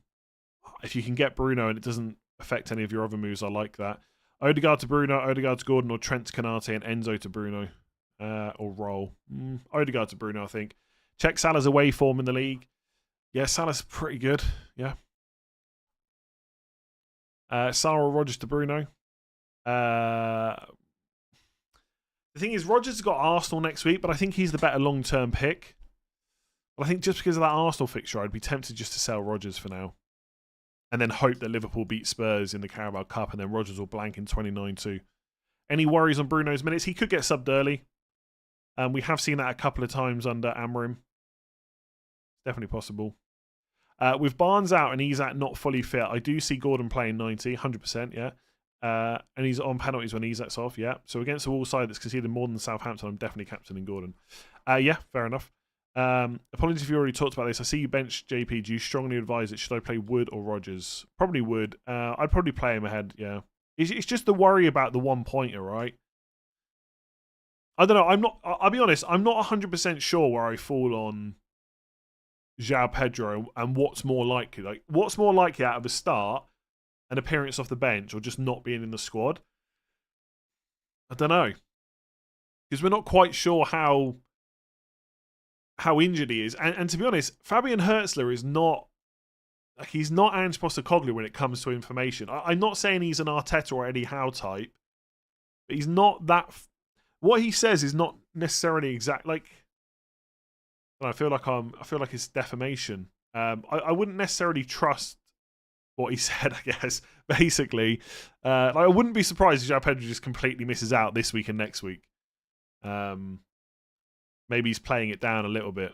S1: If you can get Bruno and it doesn't affect any of your other moves, I like that. Odegaard to Bruno, Odegaard to Gordon, or Trent to Kanate and Enzo to Bruno. Or roll. Odegaard to Bruno, I think. Check Salah's away form in the league. Yeah, Salah's pretty good. Yeah. Sarr or Rogers to Bruno. The thing is, Rogers has got Arsenal next week, but I think he's the better long-term pick. But I think just because of that Arsenal fixture, I'd be tempted just to sell Rogers for now. And then hope that Liverpool beat Spurs in the Carabao Cup, and then Rogers will blank in 29 too. Any worries on Bruno's minutes? He could get subbed early. We have seen that a couple of times under Amorim. Definitely possible. With Barnes out and he's at not fully fit, I do see Gordon playing 90, 100%, yeah. And he's on penalties when Isak's off, yeah. So against a Wall side that's conceded more than Southampton, I'm definitely captaining Gordon. Yeah, fair enough. Apologies if you already talked about this. I see you bench JP. Do you strongly advise it? Should I play Wood or Rogers? Probably Wood. I'd probably play him ahead, yeah. It's just the worry about the 1-pointer, right? I don't know. I'll be honest, I'm not 100% sure where I fall on João Pedro and what's more likely. Like, what's more likely out of a start, an appearance off the bench, or just not being in the squad? I don't know. Because we're not quite sure how injured he is. And to be honest, Fabian Hertzler is not... He's not Ange Postecoglou when it comes to information. I'm not saying he's an Arteta or Eddie Howe type, but he's not that... What he says is not necessarily exact. Like, I feel like it's defamation. I wouldn't necessarily trust what he said, I guess, basically. Like, I wouldn't be surprised if João Pedro just completely misses out this week and next week. Maybe he's playing it down a little bit.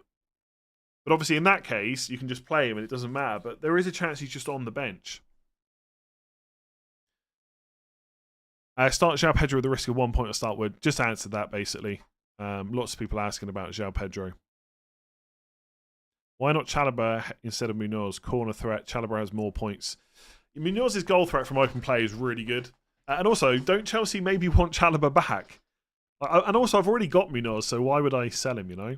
S1: But obviously, in that case, you can just play him and it doesn't matter. But there is a chance he's just on the bench. Start João Pedro with the risk of 1 point to start with. Just answered that, basically. Lots of people asking about João Pedro. Why not Chalobah instead of Munoz? Corner threat. Chalobah has more points. Munoz's goal threat from open play is really good. And also, don't Chelsea maybe want Chalobah back? And also, I've already got Munoz, so why would I sell him, you know?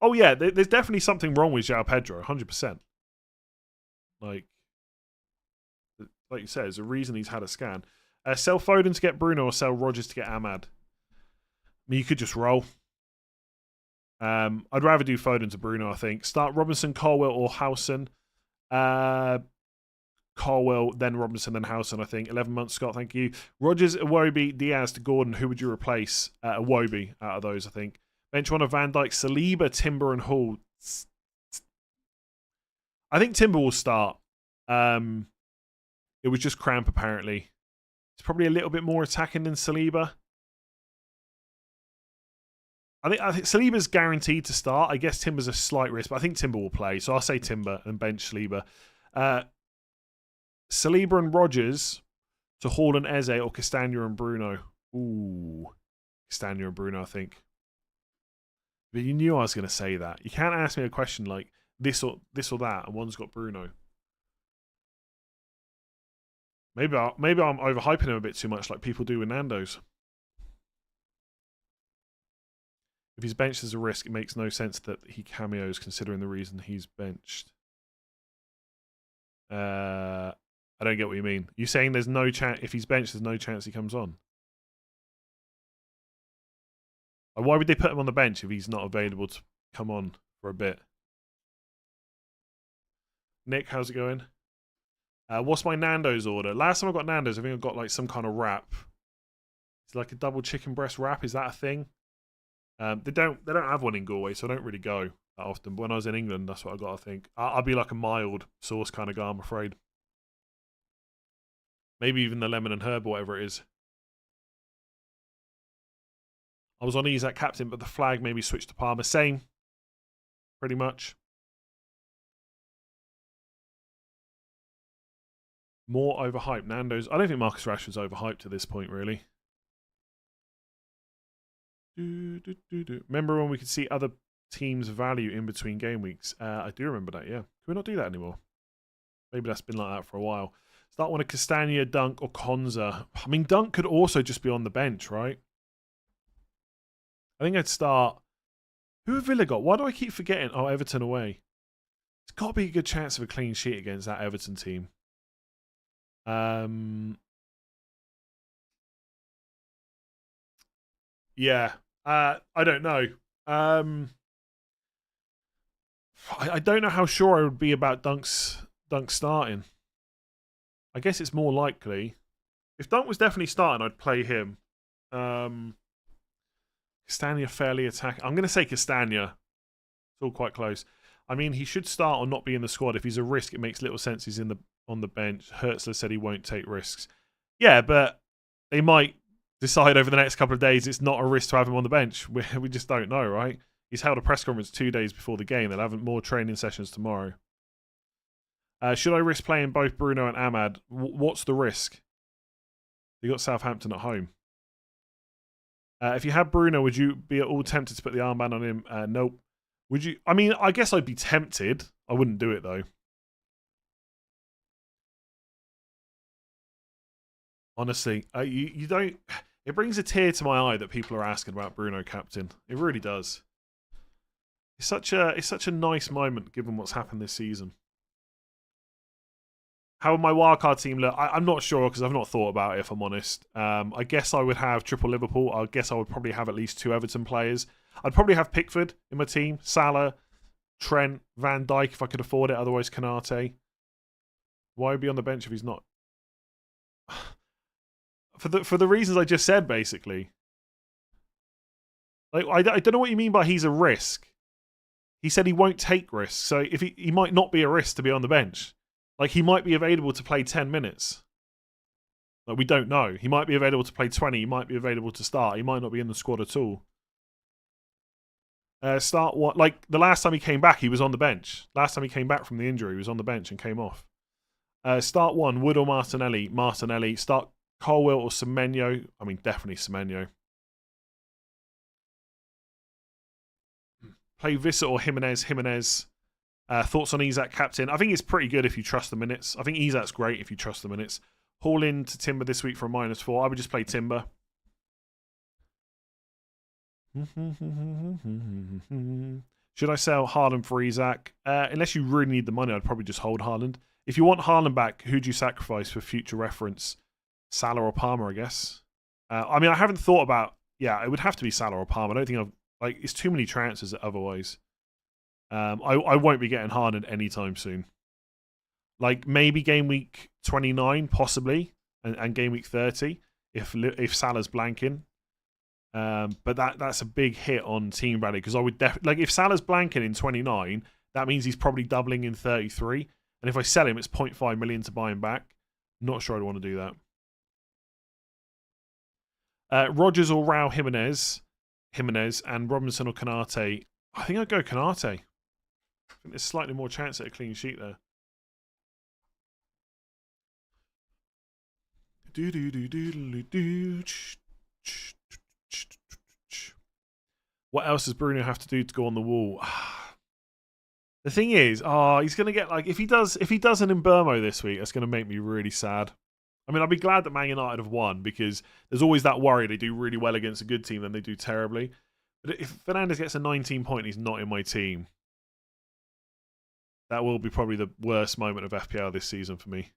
S1: Oh, yeah, there's definitely something wrong with João Pedro, 100%. Like you said, there's a reason he's had a scan. Sell Foden to get Bruno or sell Rogers to get Ahmad? I mean, you could just roll. I'd rather do Foden to Bruno, I think. Start Robinson, Colwell, or Howson. Colwell, then Robinson, then Howson, I think. 11 months, Scott, thank you. Rogers, Iwobi, Diaz to Gordon. Who would you replace? Iwobi out of those, I think. Bench one of Van Dijk, Saliba, Timber, and Hall. I think Timber will start. It was just cramp, apparently. It's probably a little bit more attacking than Saliba. I think Saliba's guaranteed to start. I guess Timber's a slight risk, but I think Timber will play. So I'll say Timber and bench Saliba. Saliba and Rogers to Hall and Eze, or Castagna and Bruno. Ooh. Castagna and Bruno, I think. But you knew I was going to say that. You can't ask me a question like this or that, and one's got Bruno. Maybe I'm overhyping him a bit too much, like people do with Nando's. If he's benched as a risk, it makes no sense that he cameos, considering the reason he's benched. I don't get what you mean. You're saying there's no chance if he's benched, there's no chance he comes on. Why would they put him on the bench if he's not available to come on for a bit? Nick, how's it going? What's my Nando's order? Last time I got Nando's, I think I got like some kind of wrap. It's like a double chicken breast wrap. Is that a thing? They don't have one in Galway, so I don't really go that often. But when I was in England, that's what I got, I think. I'll be like a mild sauce kind of guy, I'm afraid. Maybe even the lemon and herb or whatever it is. I was on Isak captain, but the flag maybe switched to Palmer. Same. Pretty much. More overhyped. Nando's. I don't think Marcus Rashford's overhyped at this point, really. Remember when we could see other teams' value in between game weeks? I do remember that, yeah. Can we not do that anymore? Maybe that's been like that for a while. Start one of Castagna, Dunk, or Konza. I mean, Dunk could also just be on the bench, right? I think I'd start... Who have Villa got? Why do I keep forgetting? Oh, Everton away. It's got to be a good chance of a clean sheet against that Everton team. Yeah. I don't know. I don't know how sure I would be about Dunk starting. I guess it's more likely. If Dunk was definitely starting, I'd play him. Castagna fairly attack. I'm going to say Castagna. It's all quite close. I mean, he should start or not be in the squad. If he's a risk, it makes little sense he's on the bench. Hertzler said he won't take risks. Yeah, but they might decide over the next couple of days it's not a risk to have him on the bench. We just don't know, right? He's held a press conference 2 days before the game. They'll have more training sessions tomorrow. Should I risk playing both Bruno and Ahmad? What's the risk? You got Southampton at home. If you had Bruno, would you be at all tempted to put the armband on him? Nope. Would you? I mean, I guess I'd be tempted. I wouldn't do it though. Honestly, you don't. It brings a tear to my eye that people are asking about Bruno captain. It really does. It's such a nice moment given what's happened this season. How would my wildcard team look? I'm not sure because I've not thought about it, if I'm honest. I guess I would have triple Liverpool. I guess I would probably have at least 2 Everton players. I'd probably have Pickford in my team, Salah, Trent, Van Dijk if I could afford it. Otherwise, Kanate. Why would he be on the bench if he's not? For the reasons I just said, basically. Like I don't know what you mean by he's a risk. He said he won't take risks, so if he might not be a risk to be on the bench. Like, he might be available to play 10 minutes. Like, we don't know. He might be available to play 20. He might be available to start. He might not be in the squad at all. Start what? Like, the last time he came back, he was on the bench. Last time he came back from the injury, he was on the bench and came off. Start 1, Wood or Martinelli? Martinelli. Start Colwill or Semenyo? I mean, definitely Semenyo. Play Vissa or Jimenez? Jimenez. Thoughts on Isak captain? I think it's pretty good if you trust the minutes. I think Isak's great if you trust the minutes. Haul in to Timber this week for a -4. I would just play Timber. Should I sell Haaland for Isak? Unless you really need the money, I'd probably just hold Haaland. If you want Haaland back, who do you sacrifice for future reference? Salah or Palmer, I guess. I mean, I haven't thought about... Yeah, it would have to be Salah or Palmer. I don't think I've... Like, it's too many transfers otherwise. I won't be getting Haaland anytime soon. Like, maybe game week 29, possibly, and game week 30, if Salah's blanking. But that's a big hit on team value, because I would definitely... Like, if Salah's blanking in 29, that means he's probably doubling in 33. And if I sell him, it's 0.5 million to buy him back. Not sure I'd want to do that. Rodgers or Raul Jimenez, and Robinson or Kanate. I think I'd go Kanate. I think there's slightly more chance at a clean sheet there. What else does Bruno have to do to go on the wall? The thing is, he's going to get, like, if he does an Mbermo this week, that's going to make me really sad. I mean, I'll be glad that Man United have won, because there's always that worry they do really well against a good team, then they do terribly. But if Fernandes gets a 19 point, he's not in my team. That will be probably the worst moment of FPL this season for me.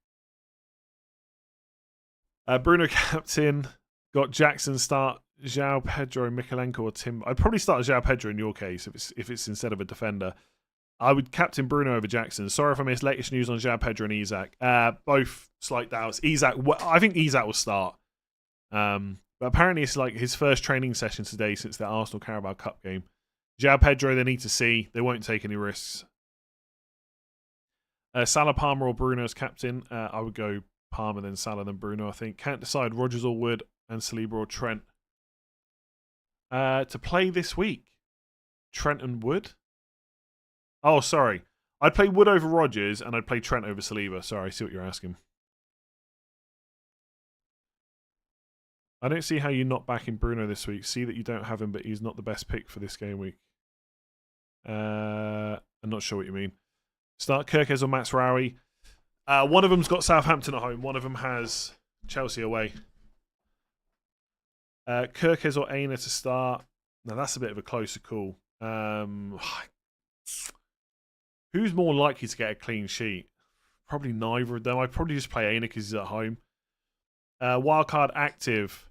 S1: Bruno captain, got Jackson start, João Pedro, Mikalenko or Tim. I'd probably start João Pedro in your case if it's instead of a defender. I would captain Bruno over Jackson. Sorry if I missed latest news on João Pedro and Isak. Both slight doubts. Isak, I think Isak will start. But apparently it's like his first training session today since the Arsenal Carabao Cup game. João Pedro, they need to see. They won't take any risks. Salah, Palmer or Bruno as captain. I would go Palmer, then Salah, then Bruno, I think. Can't decide Rodgers or Wood and Saliba or Trent. To play this week. Trent and Wood? Oh, sorry. I'd play Wood over Rodgers and I'd play Trent over Saliba. Sorry, I see what you're asking. I don't see how you're not backing Bruno this week. See that you don't have him, but he's not the best pick for this game week. I'm not sure what you mean. Start Kirkes or Matsraoui. One of them's got Southampton at home. One of them has Chelsea away. Kirkes or Aina to start. Now, that's a bit of a closer call. Who's more likely to get a clean sheet? Probably neither of them. I'd probably just play Aina because he's at home. Wildcard active.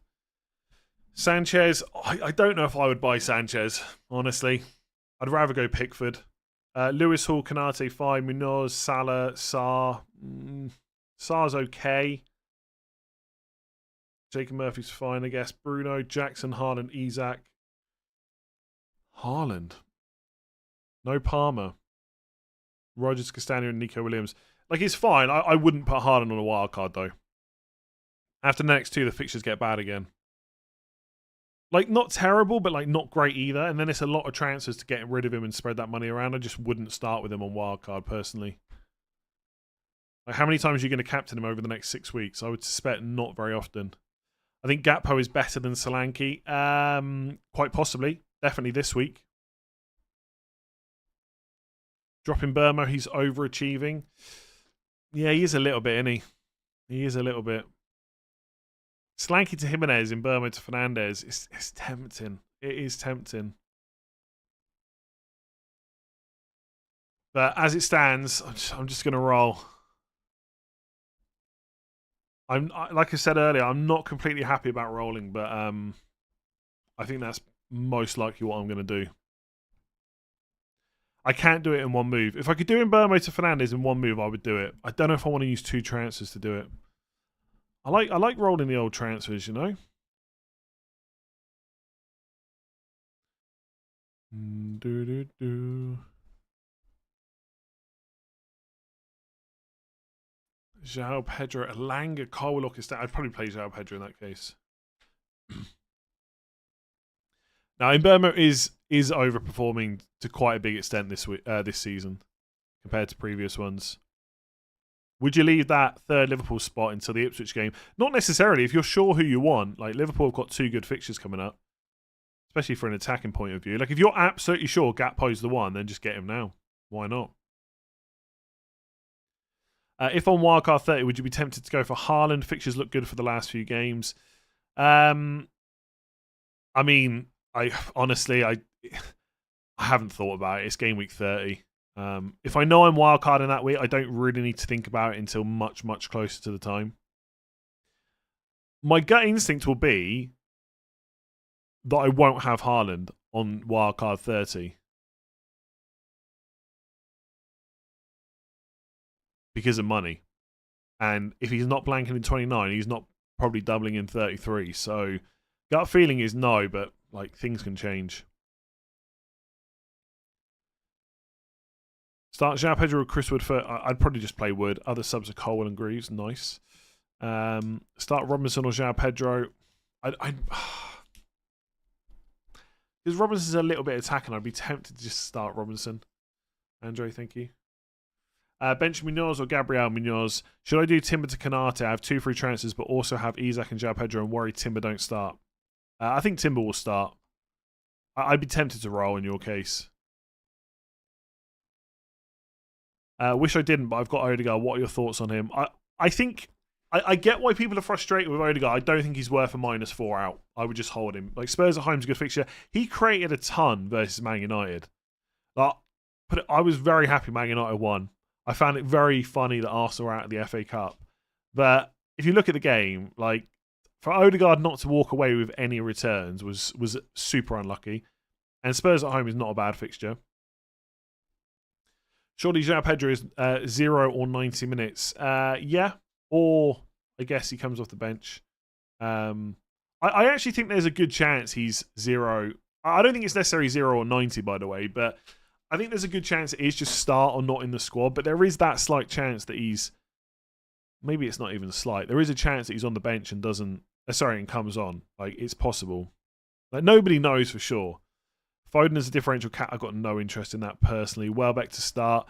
S1: Sanchez. I don't know if I would buy Sanchez, honestly. I'd rather go Pickford. Lewis Hall, Kanate, fine. Munoz, Salah, Sarr. Sarr's okay. Jacob Murphy's fine, I guess. Bruno, Jackson, Haaland, Isak. Haaland. No Palmer. Rodgers, Castagna, and Nico Williams. Like, it's fine. I wouldn't put Haaland on a wild card, though. After the next two, the fixtures get bad again. Like, not terrible, but, like, not great either. And then it's a lot of transfers to get rid of him and spread that money around. I just wouldn't start with him on wildcard, personally. Like, how many times are you going to captain him over the next 6 weeks? I would suspect not very often. I think Gakpo is better than Solanke. Quite possibly. Definitely this week. Dropping Burma, he's overachieving. Yeah, he is a little bit, isn't he? He is a little bit. Solanke to Jimenez in Burma to Fernandez. It's tempting. It is tempting. But as it stands, I'm just going to roll. Like I said earlier, I'm not completely happy about rolling, but I think that's most likely what I'm going to do. I can't do it in one move. If I could do in Burma to Fernandez in one move, I would do it. I don't know if I want to use 2 transfers to do it. I like rolling the old transfers, you know? João Pedro, Elanga, Kowalok is down. I'd probably play João Pedro in that case. Now, Burma is overperforming to quite a big extent this season compared to previous ones. Would you leave that third Liverpool spot until the Ipswich game? Not necessarily. If you're sure who you want, like Liverpool have got 2 good fixtures coming up, especially for an attacking point of view. Like if you're absolutely sure Gakpo's the one, then just get him now. Why not? If on wildcard 30, would you be tempted to go for Haaland? Fixtures look good for the last few games. I mean, I honestly haven't thought about it. It's game week 30. If I know I'm wildcarding that week, I don't really need to think about it until much, much closer to the time. My gut instinct will be that I won't have Haaland on wildcard 30. Because of money. And if he's not blanking in 29, he's not probably doubling in 33. So gut feeling is no, but like things can change. Start João Pedro or Chris Wood for. I'd probably just play Wood. Other subs are Colwell and Greaves. Nice. Start Robinson or João Pedro. Because Robinson's a little bit attacking, I'd be tempted to just start Robinson. Andre, thank you. Bench Munoz or Gabriel Munoz. Should I do Timber to Kanate? I have 2 free transfers, but also have Isak and João Pedro and worry Timber don't start. I think Timber will start. I'd be tempted to roll in your case. Wish I didn't, but I've got Odegaard. What are your thoughts on him? I think I get why people are frustrated with Odegaard. I don't think he's worth a -4 out. I would just hold him. Like Spurs at home's a good fixture. He created a ton versus Man United. But I was very happy Man United won. I found it very funny that Arsenal were out of the FA Cup. But if you look at the game, like for Odegaard not to walk away with any returns was super unlucky. And Spurs at home is not a bad fixture. Surely João Pedro is 0 or 90 minutes. Yeah. Or I guess he comes off the bench. I actually think there's a good chance he's 0. I don't think it's necessarily 0 or 90, by the way, but I think there's a good chance it is just start or not in the squad. But there is that slight chance that he's... Maybe it's not even slight. There is a chance that he's on the bench and doesn't... and comes on. Like, it's possible. Like, nobody knows for sure. Foden as a differential cat, I've got no interest in that personally. Welbeck to start.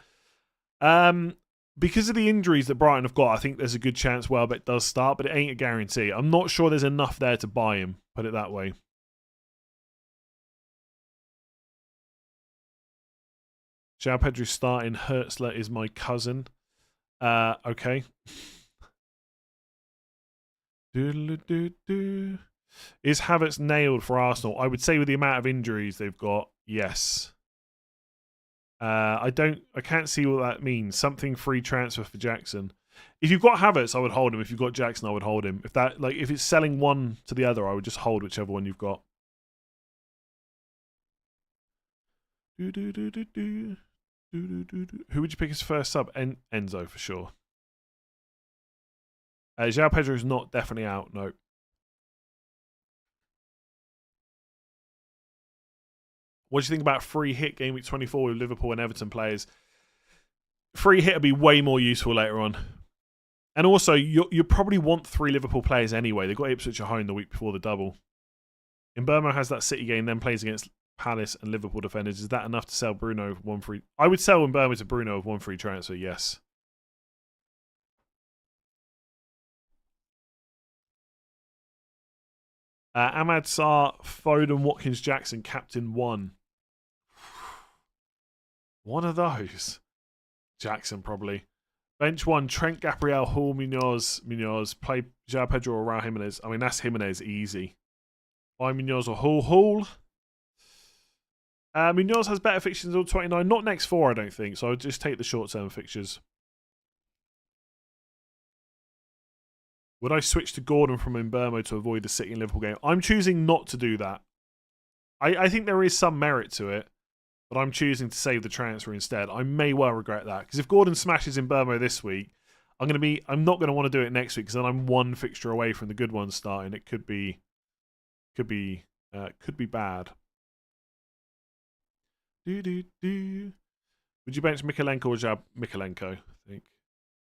S1: Because of the injuries that Brighton have got, I think there's a good chance Welbeck does start, but it ain't a guarantee. I'm not sure there's enough there to buy him, put it that way. João Pedro starting. Hertzler is my cousin. Okay. Is Havertz nailed for Arsenal? I would say with the amount of injuries they've got, yes. I can't see what that means. Something free transfer for Jackson. If you've got Havertz, I would hold him. If you've got Jackson, I would hold him. If it's selling one to the other, I would just hold whichever one you've got. Who would you pick as first sub? Enzo for sure. João Pedro is not definitely out. No. What do you think about free hit game week 24 with Liverpool and Everton players? Free hit will be way more useful later on. And also, you probably want 3 Liverpool players anyway. They've got Ipswich at home the week before the double. Mbeumo has that City game, then plays against Palace and Liverpool defenders. Is that enough to sell Bruno with 1 free? I would sell Mbeumo to Bruno with 1 free transfer, yes. Ahmad Sarr, Foden, Watkins, Jackson, captain 1. One of those. Jackson, probably. Bench 1, Trent, Gabriel, Hall, Munoz. Play João Pedro or Raul Jimenez. I mean, that's Jimenez, easy. Buy Munoz or Hall. Munoz has better fixtures until 29. Not next 4, I don't think. So I'll just take the short-term fixtures. Would I switch to Gordon from Mbeumo to avoid the City and Liverpool game? I'm choosing not to do that. I think there is some merit to it, but I'm choosing to save the transfer instead. I may well regret that, because if Gordon smashes Mbeumo this week, I'm not going to want to do it next week, because then I'm one fixture away from the good ones starting. It could be bad. Would you bench Mikalenko or Jab Mikalenko? I think.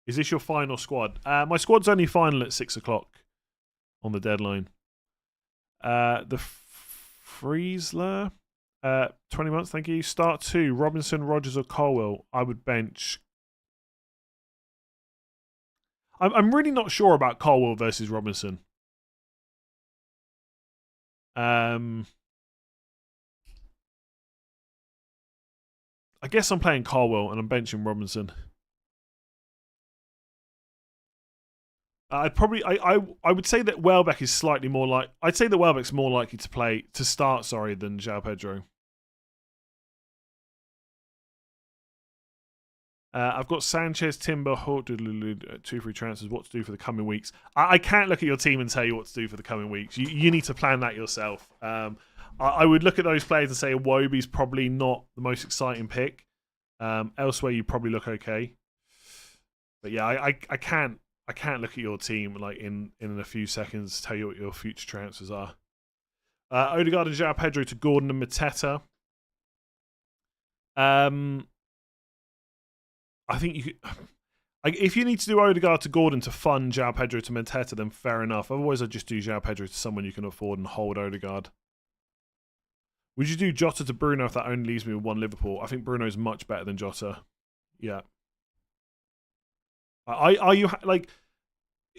S1: Is this your final squad? My squad's only final at 6 o'clock on the deadline. The Friesler, 20 months, thank you. Start 2, Robinson, Rogers, or Colwell. I would bench. I'm really not sure about Colwell versus Robinson. I guess I'm playing Colwell and I'm benching Robinson. I would say that Welbeck is slightly more like. I'd say that Welbeck's more likely to start than João Pedro. I've got Sanchez, Timber, 2 free transfers. What to do for the coming weeks? I can't look at your team and tell you what to do for the coming weeks. You need to plan that yourself. I would look at those players and say Iwobi's probably not the most exciting pick. Elsewhere, you probably look okay. But yeah, I can't look at your team like in a few seconds to tell you what your future transfers are. Odegaard and João Pedro to Gordon and Mateta. I think you could. If you need to do Odegaard to Gordon to fund João Pedro to Mateta, then fair enough. Otherwise, I'd just do João Pedro to someone you can afford and hold Odegaard. Would you do Jota to Bruno if that only leaves me with 1 Liverpool? I think Bruno's much better than Jota. Yeah. Are you like?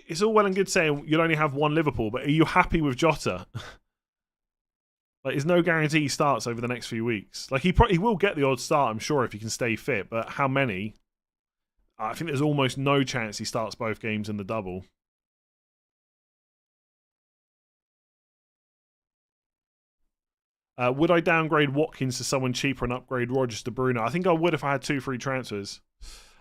S1: It's all well and good saying you'll only have 1 Liverpool, but are you happy with Jota? Like, there's no guarantee he starts over the next few weeks. Like, he will get the odd start, I'm sure, if he can stay fit. But how many? I think there's almost no chance he starts both games in the double. Would I downgrade Watkins to someone cheaper and upgrade Rogers to Bruno? I think I would if I had 2 free transfers.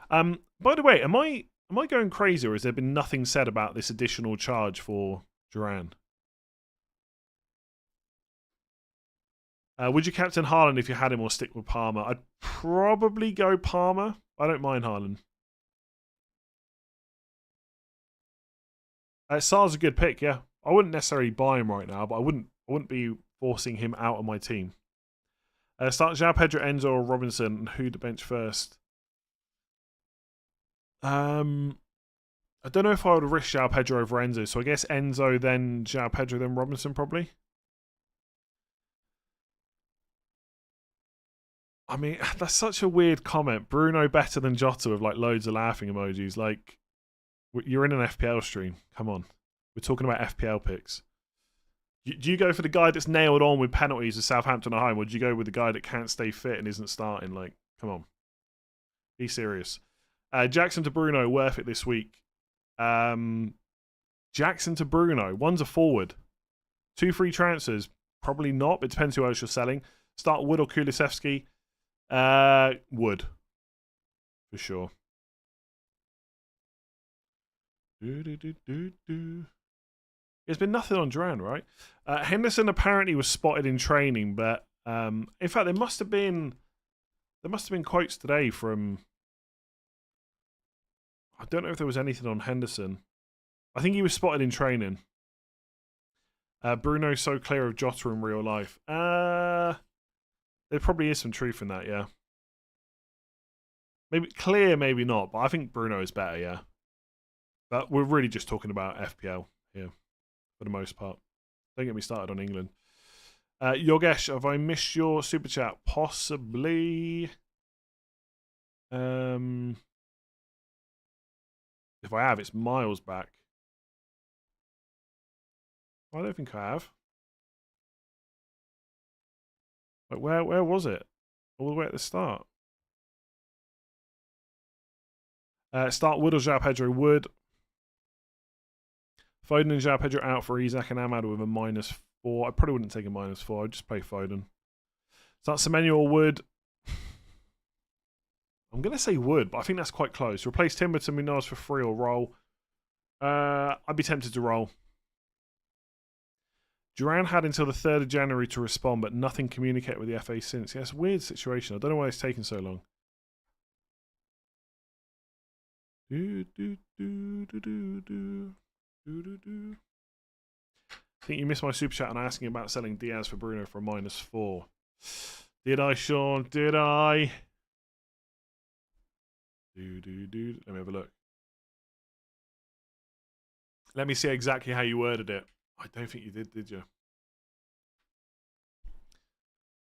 S1: By the way, am I going crazy, or has there been nothing said about this additional charge for Duran? Would you captain Haaland if you had him, or stick with Palmer? I'd probably go Palmer. I don't mind Haaland. Sar's a good pick, yeah. I wouldn't necessarily buy him right now, but I wouldn't be forcing him out of my team. Start João Pedro, Enzo, or Robinson. Who to bench first? I don't know if I would risk João Pedro over Enzo, so I guess Enzo, then João Pedro, then Robinson, probably. I mean, that's such a weird comment. Bruno better than Jota with like loads of laughing emojis. Like, you're in an FPL stream. Come on. We're talking about FPL picks. Do you go for the guy that's nailed on with penalties with Southampton at home, or do you go with the guy that can't stay fit and isn't starting? Like, come on. Be serious. Jackson to Bruno, worth it this week. Jackson to Bruno. One's a forward. 2 free transfers. Probably not, but it depends who else you're selling. Start Wood or Kulusevski. Wood. For sure. There's been nothing on Duran, right? Henderson apparently was spotted in training, but in fact there must have been quotes today from. I don't know if there was anything on Henderson. I think he was spotted in training. Bruno's so clear of Jota in real life. There probably is some truth in that, yeah. Maybe clear, maybe not, but I think Bruno is better, yeah. But we're really just talking about FPL here, for the most part. Don't get me started on England. Yogesh, have I missed your super chat? Possibly. If I have, it's miles back. I don't think I have. Like where was it? All the way at the start. Start Wood or João Pedro? Wood. Foden and João Pedro out for Isak and Ahmad with a -4. I probably wouldn't take a -4. I'd just play Foden. Start Semenyo or Wood. I'm going to say Wood, but I think that's quite close. Replace Timber to Munoz for free or roll. I'd be tempted to roll. Duran had until the 3rd of January to respond, but nothing communicated with the FA since. Yeah, it's a weird situation. I don't know why it's taking so long. I think you missed my super chat on asking about selling Diaz for Bruno for a -4. Did I, Sean? Did I? Let me have a look. Let me see exactly how you worded it. I don't think you did you?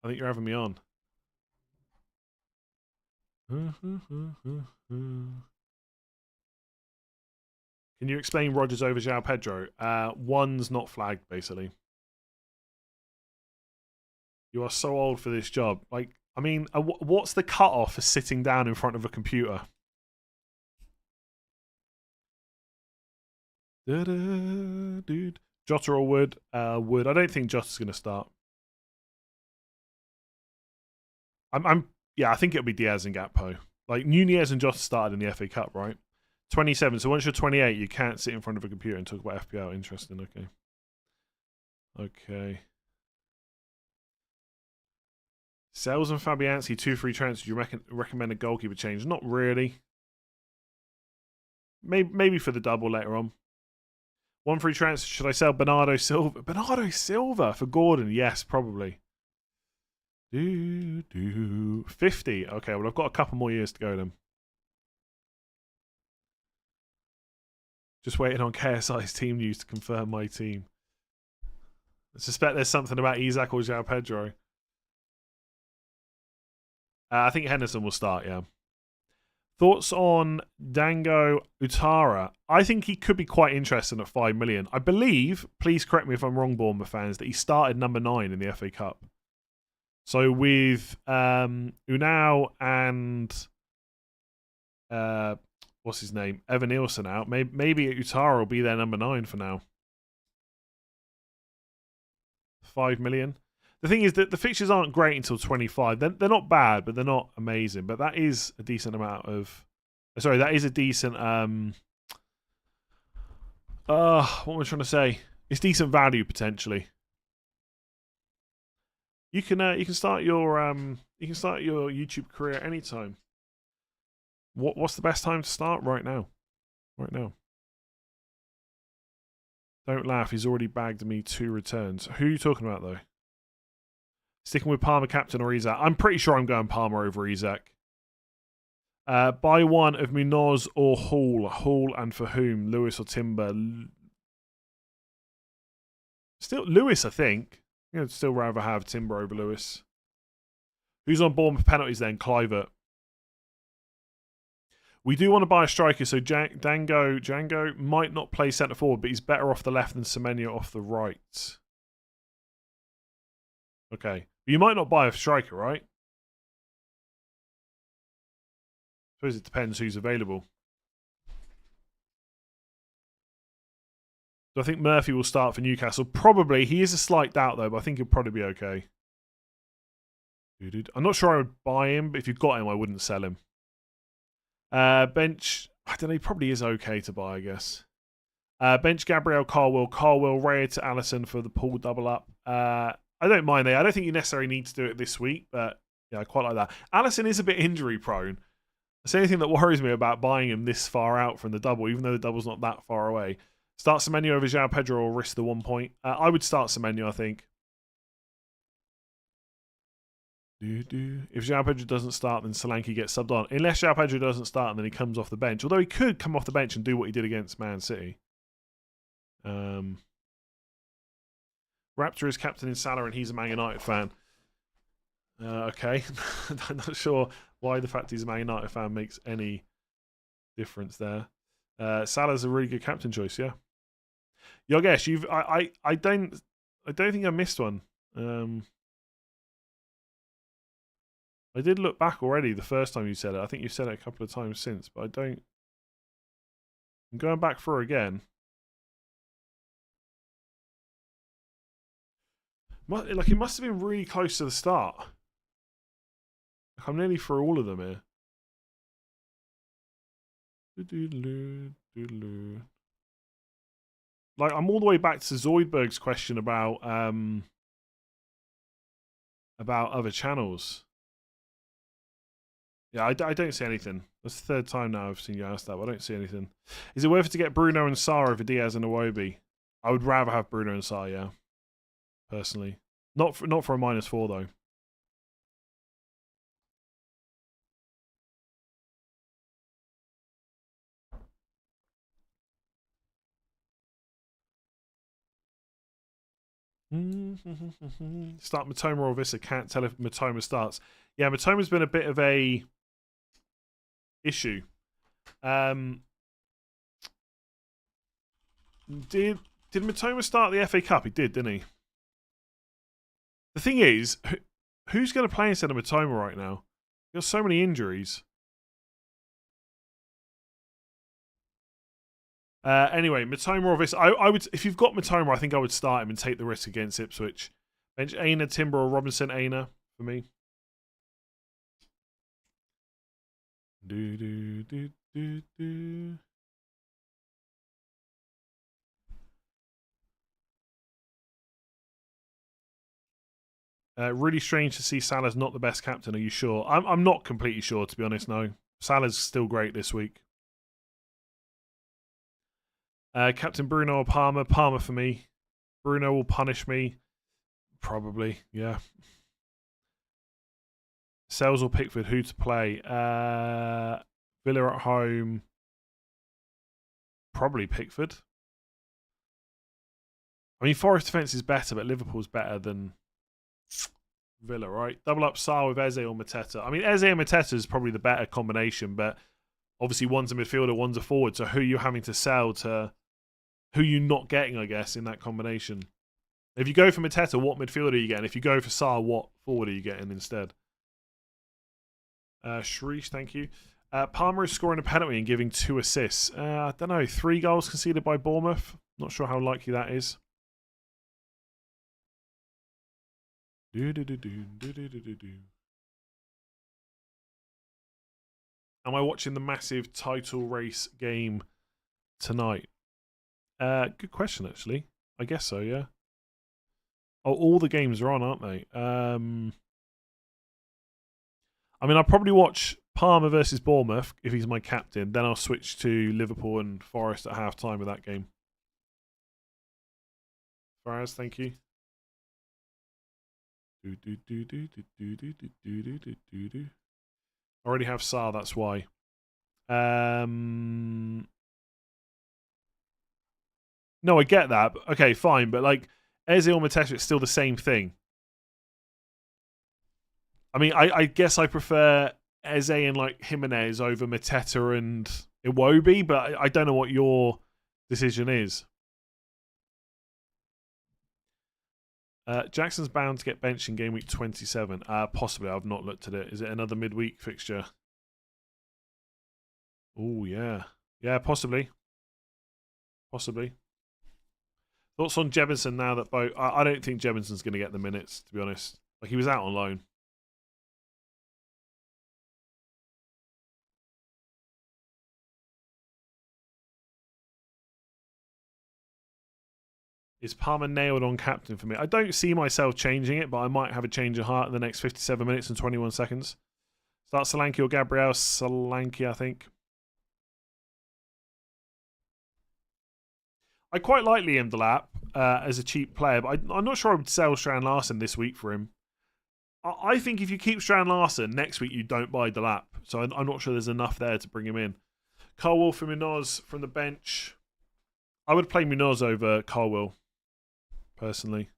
S1: I think you're having me on. Can you explain Rodgers over João Pedro? One's not flagged, basically. You are so old for this job. Like, I mean, what's the cutoff for sitting down in front of a computer? Dude. Jota or Wood? Wood. I don't think Jota's going to start. Yeah, I think it'll be Diaz and Gakpo. Like, Nunez and Jota started in the FA Cup, right? 27. So once you're 28, you can't sit in front of a computer and talk about FPL. Interesting. Okay. Okay. Sales and Fabianski, 2 free transfers. Do you recommend a goalkeeper change? Not really. Maybe for the double later on. 1 free transfer. Should I sell Bernardo Silva? Bernardo Silva for Gordon? Yes, probably. 50. Okay, well, I've got a couple more years to go then. Just waiting on KSI's team news to confirm my team. I suspect there's something about Isak or João Pedro. I think Henderson will start, yeah. Thoughts on Dango Utara? I think he could be quite interesting at 5 million. I believe, please correct me if I'm wrong, Bournemouth fans, that he started number 9 in the FA Cup. So with Unau and what's his name? Evan Nielsen out. Maybe Utara will be their number 9 for now. 5 million. The thing is that the fixtures aren't great until 25. They're not bad, but they're not amazing. But that is a decent amount of... Sorry, that is a decent... what am I trying to say? It's decent value, potentially. You can start your YouTube career anytime. What's the best time to start? Right now. Right now. Don't laugh. He's already bagged me 2 returns. Who are you talking about, though? Sticking with Palmer, captain, or Isak? I'm pretty sure I'm going Palmer over Isak. Buy one of Munoz or Hall. Hall and for whom? Lewis or Timber? Still Lewis, I think. I'd still rather have Timber over Lewis. Who's on Bournemouth penalties then? Clivert. We do want to buy a striker, so Django might not play centre forward, but he's better off the left than Semenyo off the right. Okay. But you might not buy a striker, right? I suppose it depends who's available. So I think Murphy will start for Newcastle. Probably. He is a slight doubt, though, but I think he'll probably be okay. I'm not sure I would buy him, but if you got him, I wouldn't sell him. Bench, I don't know, he probably is okay to buy, I guess. Bench Gabriel, Carwell, Raya to Allison for the pool double up. I don't mind that. I don't think you necessarily need to do it this week, but yeah, I quite like that. Allison is a bit injury prone. That's the only thing that worries me about buying him this far out from the double, even though the double's not that far away. Start Semenyo over João Pedro or risk the 1 point. I would start Semenyo, I think. If João Pedro doesn't start, then Solanke gets subbed on. Unless João Pedro doesn't start and then he comes off the bench. Although he could come off the bench and do what he did against Man City. Raptor is captain in Salah and he's a Man United fan. Okay. I'm not sure why the fact he's a Man United fan makes any difference there. Salah's a really good captain choice, yeah. Yogesh, I don't think I missed one. I did look back already the first time you said it. I think you've said it a couple of times since, but I don't. I'm going back through again. Like, it must have been really close to the start. Like, I'm nearly through all of them here. Like, I'm all the way back to Zoidberg's question about other channels. Yeah, I don't see anything. That's the third time now I've seen you ask that, but I don't see anything. Is it worth it to get Bruno and Sarr over Diaz and Iwobi? I would rather have Bruno and Sarr, yeah. Personally. Not for a -4, though. Start Matoma or Vissa. Can't tell if Matoma starts. Yeah, Matoma's been a bit of a issue. Did Matoma start the FA Cup? He did, didn't he? The thing is, who's going to play instead of Matoma right now? He got so many injuries. Anyway, Matoma or Vissa. I would, if you've got Matoma, I think I would start him and take the risk against Ipswich. Bench Aina, Timber, or Robinson. Aina for me. Really strange to see Salah's not the best captain. Are you sure? I'm not completely sure, to be honest. No, Salah's still great this week. Captain Bruno or Palmer? Palmer for me. Bruno will punish me. Probably, yeah. Sells or Pickford, who to play? Villa at home. Probably Pickford. I mean, Forest defence is better, but Liverpool's better than Villa, right? Double up Sarr with Eze or Mateta. I mean, Eze and Mateta is probably the better combination, but obviously one's a midfielder, one's a forward, so who are you having to sell to... Who are you not getting, I guess, in that combination? If you go for Mateta, what midfielder are you getting? If you go for Sarr, what forward are you getting instead? Shreesh, thank you. Palmer is scoring a penalty and giving 2 assists. I don't know, 3 goals conceded by Bournemouth. Not sure how likely that is. Am I watching the massive title race game tonight? Good question, actually. I guess so, yeah. Oh, all the games are on, aren't they? I mean, I'll probably watch Palmer versus Bournemouth if he's my captain. Then I'll switch to Liverpool and Forest at half-time with that game. Faraz, thank you. I already have Sarr, that's why. No, I get that. Okay, fine, but like Eze or Mateta, it's still the same thing. I mean, I guess I prefer Eze and like Jimenez over Mateta and Iwobi, but I don't know what your decision is. Jackson's bound to get benched in game week 27. Possibly. I've not looked at it. Is it another midweek fixture? Oh, yeah. Yeah, possibly. Possibly. Thoughts on Jebinson now that both... I don't think Jebinson's going to get the minutes, to be honest. Like, he was out on loan. Is Palmer nailed on captain for me? I don't see myself changing it, but I might have a change of heart in the next 57 minutes and 21 seconds. Start Solanke or Gabriel? Solanke, I think. I quite like Liam Delap as a cheap player, but I'm not sure I would sell Strand Larsen this week for him. I think if you keep Strand Larsen, next week you don't buy Delap. So I'm not sure there's enough there to bring him in. Colwill for Munoz from the bench. I would play Munoz over Colwill, personally.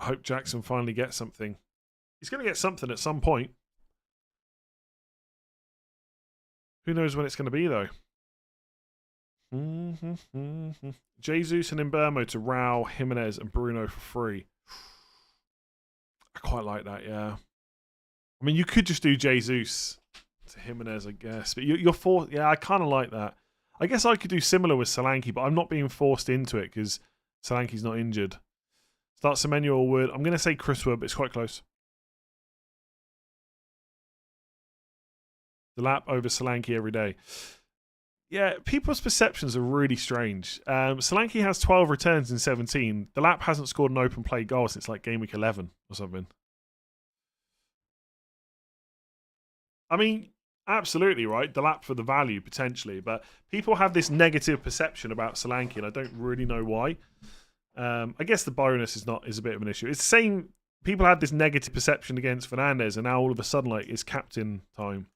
S1: I hope Jackson finally gets something. He's going to get something at some point. Who knows when it's going to be, though? Jesus and Mbermo to Rao, Jimenez, and Bruno for free. I quite like that, yeah. I mean, you could just do Jesus to Jimenez, I guess. But you're forced. Yeah, I kind of like that. I guess I could do similar with Solanke, but I'm not being forced into it because Solanke's not injured. Start Semenyo or Wood. I'm going to say Chris Wood, but it's quite close. The lap over Solanke every day. Yeah, people's perceptions are really strange. Solanke has 12 returns in 17. The lap hasn't scored an open play goal since like game week 11 or something. I mean, absolutely, right? The lap for the value, potentially. But people have this negative perception about Solanke, and I don't really know why. I guess the bonus is a bit of an issue. It's the same. People had this negative perception against Fernandes, and now all of a sudden, like, it's captain time.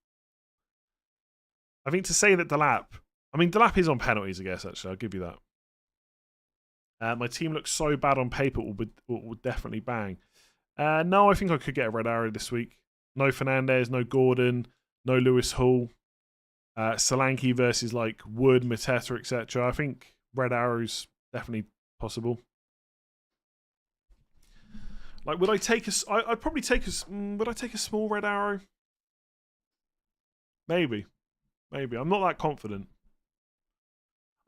S1: I think to say that Delap is on penalties, I guess, actually. I'll give you that. My team looks so bad on paper, it would definitely bang. No, I think I could get a red arrow this week. No Fernandes, no Gordon, no Lewis Hall. Solanke versus like Wood, Mateta, etc. I think red arrows definitely possible. Like, would I take I'd probably take would I take a small red arrow? Maybe. I'm not that confident.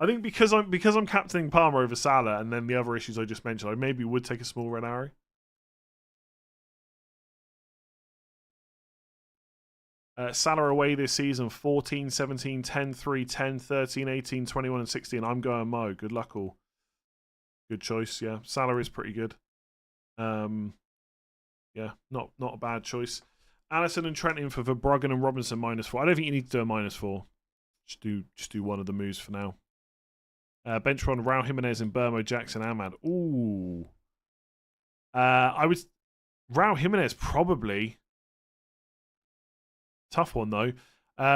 S1: I think because I'm captaining Palmer over Salah and then the other issues I just mentioned, I maybe would take a small red arrow. Salah away this season 14, 17, 10, 3, 10, 13, 18, 21 and 16. I'm going Mo. Good luck all. Good choice, yeah. Salah is pretty good. Yeah, not a bad choice. Allison and Trent in for Verbruggen and Robinson -4. I don't think you need to do a -4. Just do one of the moves for now. Bench run, Raul Jimenez and Burmo, Jackson, Ahmad. Ooh. Raul Jimenez probably. Tough one though.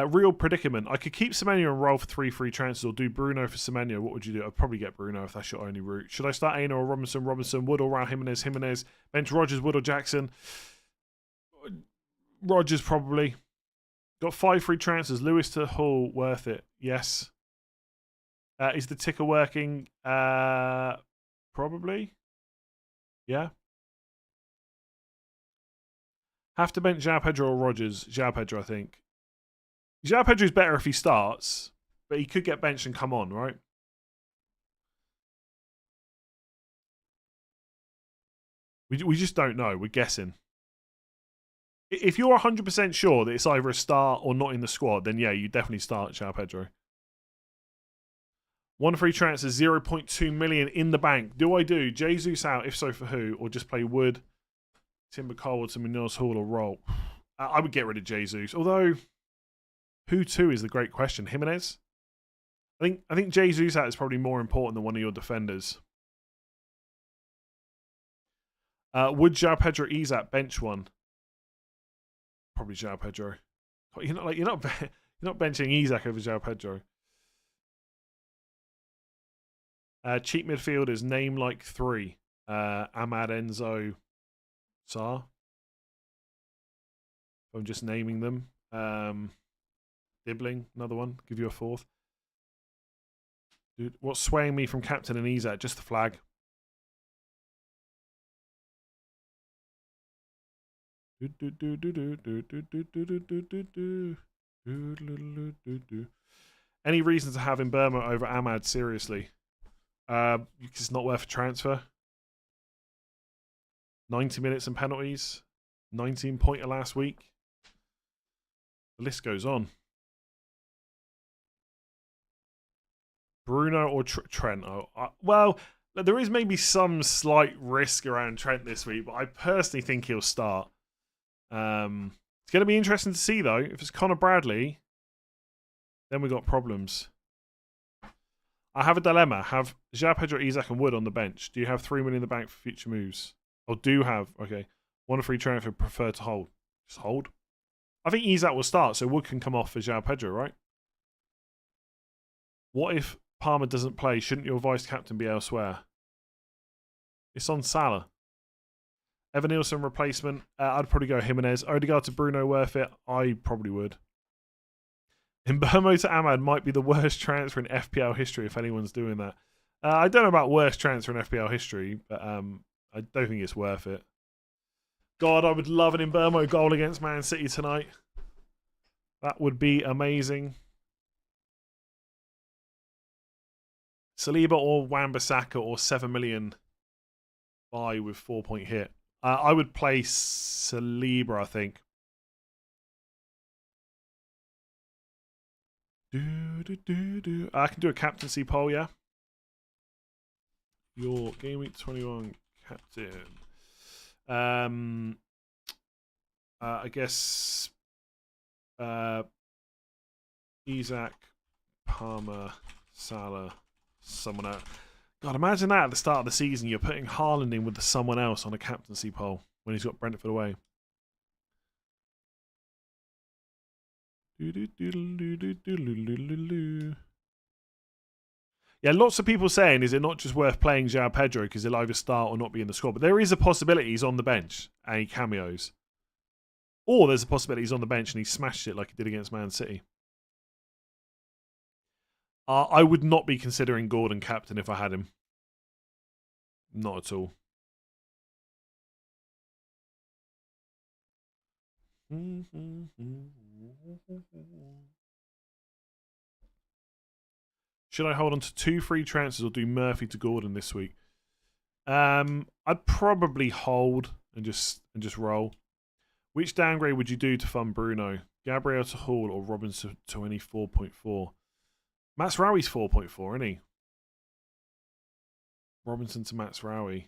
S1: Real predicament. I could keep Semenyo and roll for 3 free transfers or do Bruno for Semenyo. What would you do? I'd probably get Bruno if that's your only route. Should I start Aina or Robinson, Wood or Raul Jimenez, bench Rogers, Wood or Jackson? Rogers probably. Got 5 free transfers. Lewis to Hull, worth it. Yes. Is the ticker working? Probably. Yeah. Have to bench João Pedro or Rogers. João Pedro, I think. João Pedro's better if he starts, but he could get benched and come on, right? We just don't know. We're guessing. If you're 100% sure that it's either a start or not in the squad, then yeah, you definitely start João Pedro. 1 free transfer, 0.2 million in the bank. Do I do Jesus out? If so, for who? Or just play Wood, Timber Cole, to Munoz Hall, or Roll? I would get rid of Jesus. Although, who to is the great question. Jimenez? I think Jesus out is probably more important than one of your defenders. Would João Pedro ease at bench one? Probably João Pedro. You're not benching Isak over João Pedro. Cheap midfielders, name like 3. Ahmad, Enzo, Sarr. I'm just naming them. Dibbling, another one. Give you a 4th. Dude, what's swaying me from captain and Isak? Just the flag. Any reason to have Burma over Ahmad? Seriously, it's not worth a transfer. 90 minutes and penalties, 19-pointer last week. The list goes on. Bruno or Trent? Well, there is maybe some slight risk around Trent this week, but I personally think he'll start. It's going to be interesting to see, though. If it's Connor Bradley, then we got problems. I have a dilemma. Have João Pedro, Isak, and Wood on the bench. Do you have 3 million in the bank for future moves? Or do have, okay. 1 free transfer, prefer to hold. Just hold. I think Isak will start, so Wood can come off for João Pedro, right? What if Palmer doesn't play? Shouldn't your vice captain be elsewhere? It's on Salah. Evan Nielsen replacement. I'd probably go Jimenez. Odegaard to Bruno, worth it? I probably would. Mbeumo to Ahmad might be the worst transfer in FPL history if anyone's doing that. I don't know about worst transfer in FPL history, but I don't think it's worth it. God, I would love an Mbeumo goal against Man City tonight. That would be amazing. Saliba or Wan-Bissaka or 7 million buy with 4-point hit. I would play Saliba, I think. I can do a captaincy poll, yeah. Your Game Week 21 captain. I guess Isaac, Palmer, Salah, someone else. God, imagine that at the start of the season, you're putting Haaland in with someone else on a captaincy poll when he's got Brentford away. Yeah, lots of people saying, is it not just worth playing João Pedro because he'll either start or not be in the squad? But there is a possibility he's on the bench and he cameos. Or there's a possibility he's on the bench and he smashed it like he did against Man City. I would not be considering Gordon captain if I had him. Not at all. Should I hold on to 2 free transfers or do Murphy to Gordon this week? I'd probably hold and just roll. Which downgrade would you do to fund Bruno? Gabriel to Hall or Robinson to any 4.4? Mazraoui's 4.4, isn't he? Robinson to Mazraoui.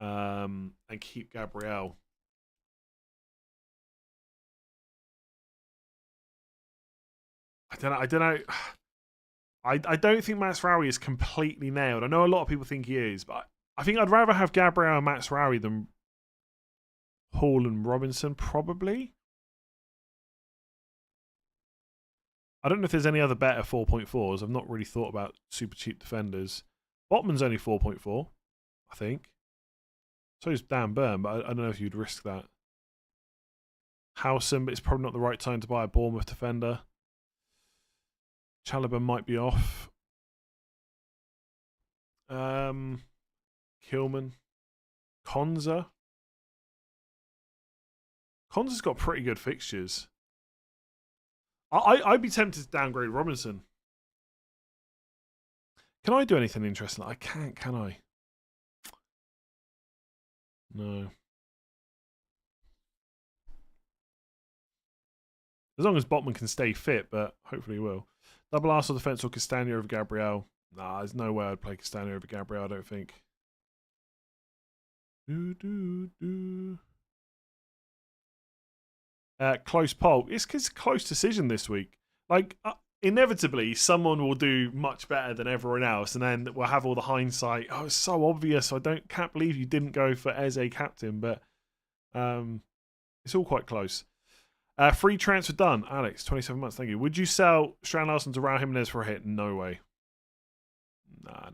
S1: And keep Gabriel. I don't know. I don't think Mazraoui is completely nailed. I know a lot of people think he is, but I think I'd rather have Gabriel and Mazraoui than Hall and Robinson, probably. I don't know if there's any other better 4.4s. I've not really thought about super cheap defenders. Botman's only 4.4, I think. So is Dan Burn, but I don't know if you'd risk that. Howson, but it's probably not the right time to buy a Bournemouth defender. Chalobah might be off. Kilman. Konza. Konza's got pretty good fixtures. I'd be tempted to downgrade Robinson. Can I do anything interesting? I can't, can I? No. As long as Botman can stay fit, but hopefully he will. Double Arsenal defence or Castagna over Gabriel? Nah, there's no way I'd play Castagna over Gabriel, I don't think. Close poll. It's a close decision this week. Like, inevitably, someone will do much better than everyone else, and then we'll have all the hindsight. Oh, it's so obvious. Can't believe you didn't go for Eze captain, but it's all quite close. Free transfer done. Alex, 27 months, thank you. Would you sell Strand Larson to Raul Jimenez for a hit? No way. Nah.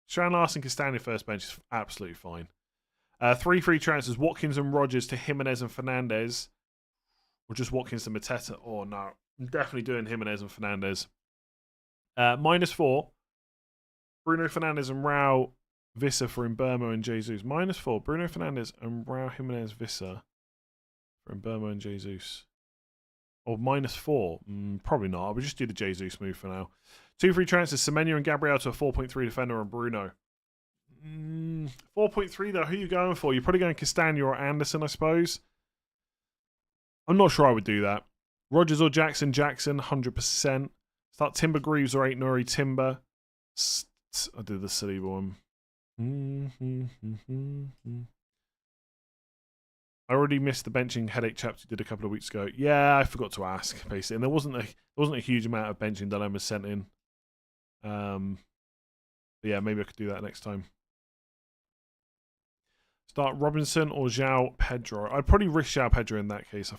S1: Strand Larson, Castagna first bench is absolutely fine. 3 free transfers, Watkins and Rogers to Jimenez and Fernandez. Or just Watkins to Mateta. Oh, no. I'm definitely doing Jimenez and Fernandez. -4. Bruno Fernandes and Raul Vissa for Mbeumo and Jesus. -4. Bruno Fernandes and Raul Jimenez Vissa for Mbeumo and Jesus. Or -4. Probably not. I would just do the Jesus move for now. 2 free transfers, Semenyo and Gabriel to a 4.3 defender and Bruno. 4.3 though, who are you going for? You're probably going Castagna or Anderson, I suppose. I'm not sure I would do that. Rogers or Jackson, 100%. Start Timber Greaves or 8 Nuri Timber. I did the silly one. I already missed the benching headache chapter you did a couple of weeks ago. Yeah, I forgot to ask, basically. And there wasn't a huge amount of benching dilemmas sent in. But yeah, maybe I could do that next time. Start Robinson or João Pedro. I'd probably risk João Pedro in that case, I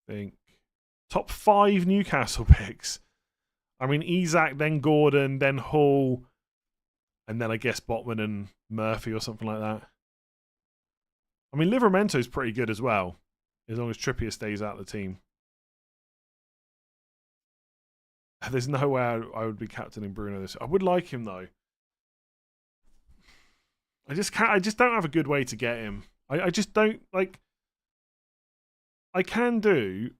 S1: think. Top 5 Newcastle picks. I mean, Isak, then Gordon, then Hall, and then I guess Botman and Murphy or something like that. I mean, Livramento's pretty good as well, as long as Trippier stays out of the team. There's no way I would be captaining Bruno this. I would like him though. I just can't. I just don't have a good way to get him. I just don't like. I can do.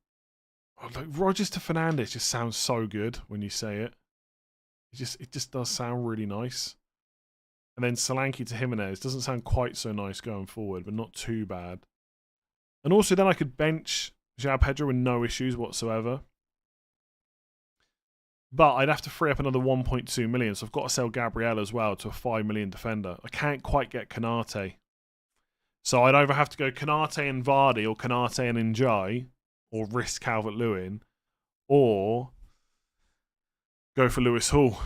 S1: Oh, like Rodgers to Fernandes just sounds so good when you say it. It just does sound really nice. And then Solanke to Jimenez doesn't sound quite so nice going forward, but not too bad. And also then I could bench João Pedro with no issues whatsoever. But I'd have to free up another 1.2 million, so I've got to sell Gabriel as well to a 5 million defender. I can't quite get Konate. So I'd either have to go Konate and Vardy or Konate and Njai, or risk Calvert-Lewin, or go for Lewis Hall.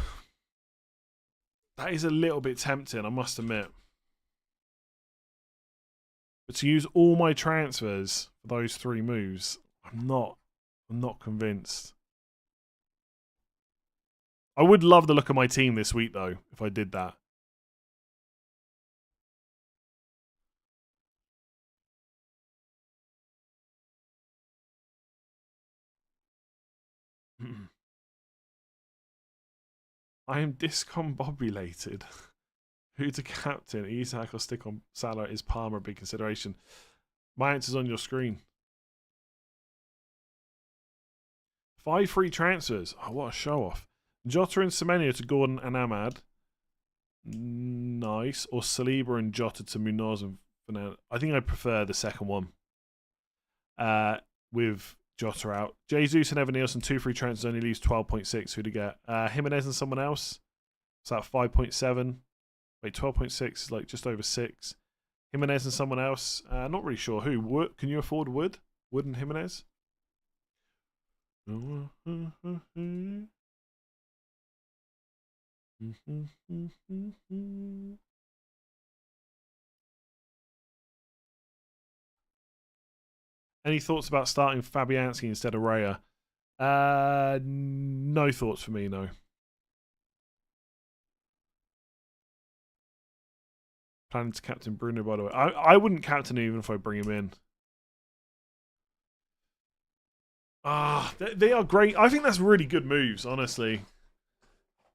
S1: That is a little bit tempting, I must admit. But to use all my transfers for those 3 moves, I'm not convinced. I would love the look of my team this week, though, if I did that. I am discombobulated. Who to captain? Isak or stick on Salah? Is Palmer a big consideration? My answer's on your screen. 5 free transfers. Oh, what a show off. Jota and Semenyo to Gordon and Ahmad. Nice. Or Saliba and Jota to Munoz and Fernandez. I think I prefer the second one. With Jota out. Jesus and Evan Nielsen, 2 free transfers, only leaves 12.6. Who to get? Jimenez and someone else. It's at 5.7. Wait, 12.6 is like just over 6. Jimenez and someone else. Not really sure who. Wood? Can you afford Wood? Wood and Jimenez? Any thoughts about starting Fabianski instead of Raya? No thoughts for me, no. Planning to captain Bruno, by the way. I wouldn't captain him even if I bring him in. They are great. I think that's really good moves, honestly.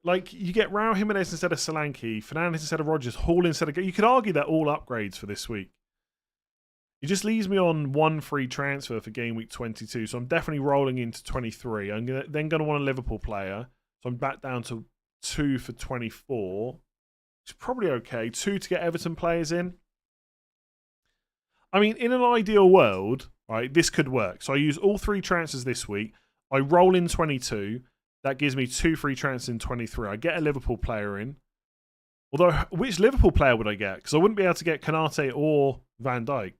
S1: Like, you get Raul Jimenez instead of Solanke, Fernandes instead of Rodgers, Hall instead of... You could argue they're all upgrades for this week. It just leaves me on 1 free transfer for game week 22, so I'm definitely rolling into 23. I'm then going to want a Liverpool player, so I'm back down to 2 for 24, which is probably okay. 2 to get Everton players in. I mean, in an ideal world, right, this could work. So I use all 3 transfers this week. I roll in 22. That gives me 2 free transfers in 23. I get a Liverpool player in. Although, which Liverpool player would I get? Because I wouldn't be able to get Konate or Van Dijk.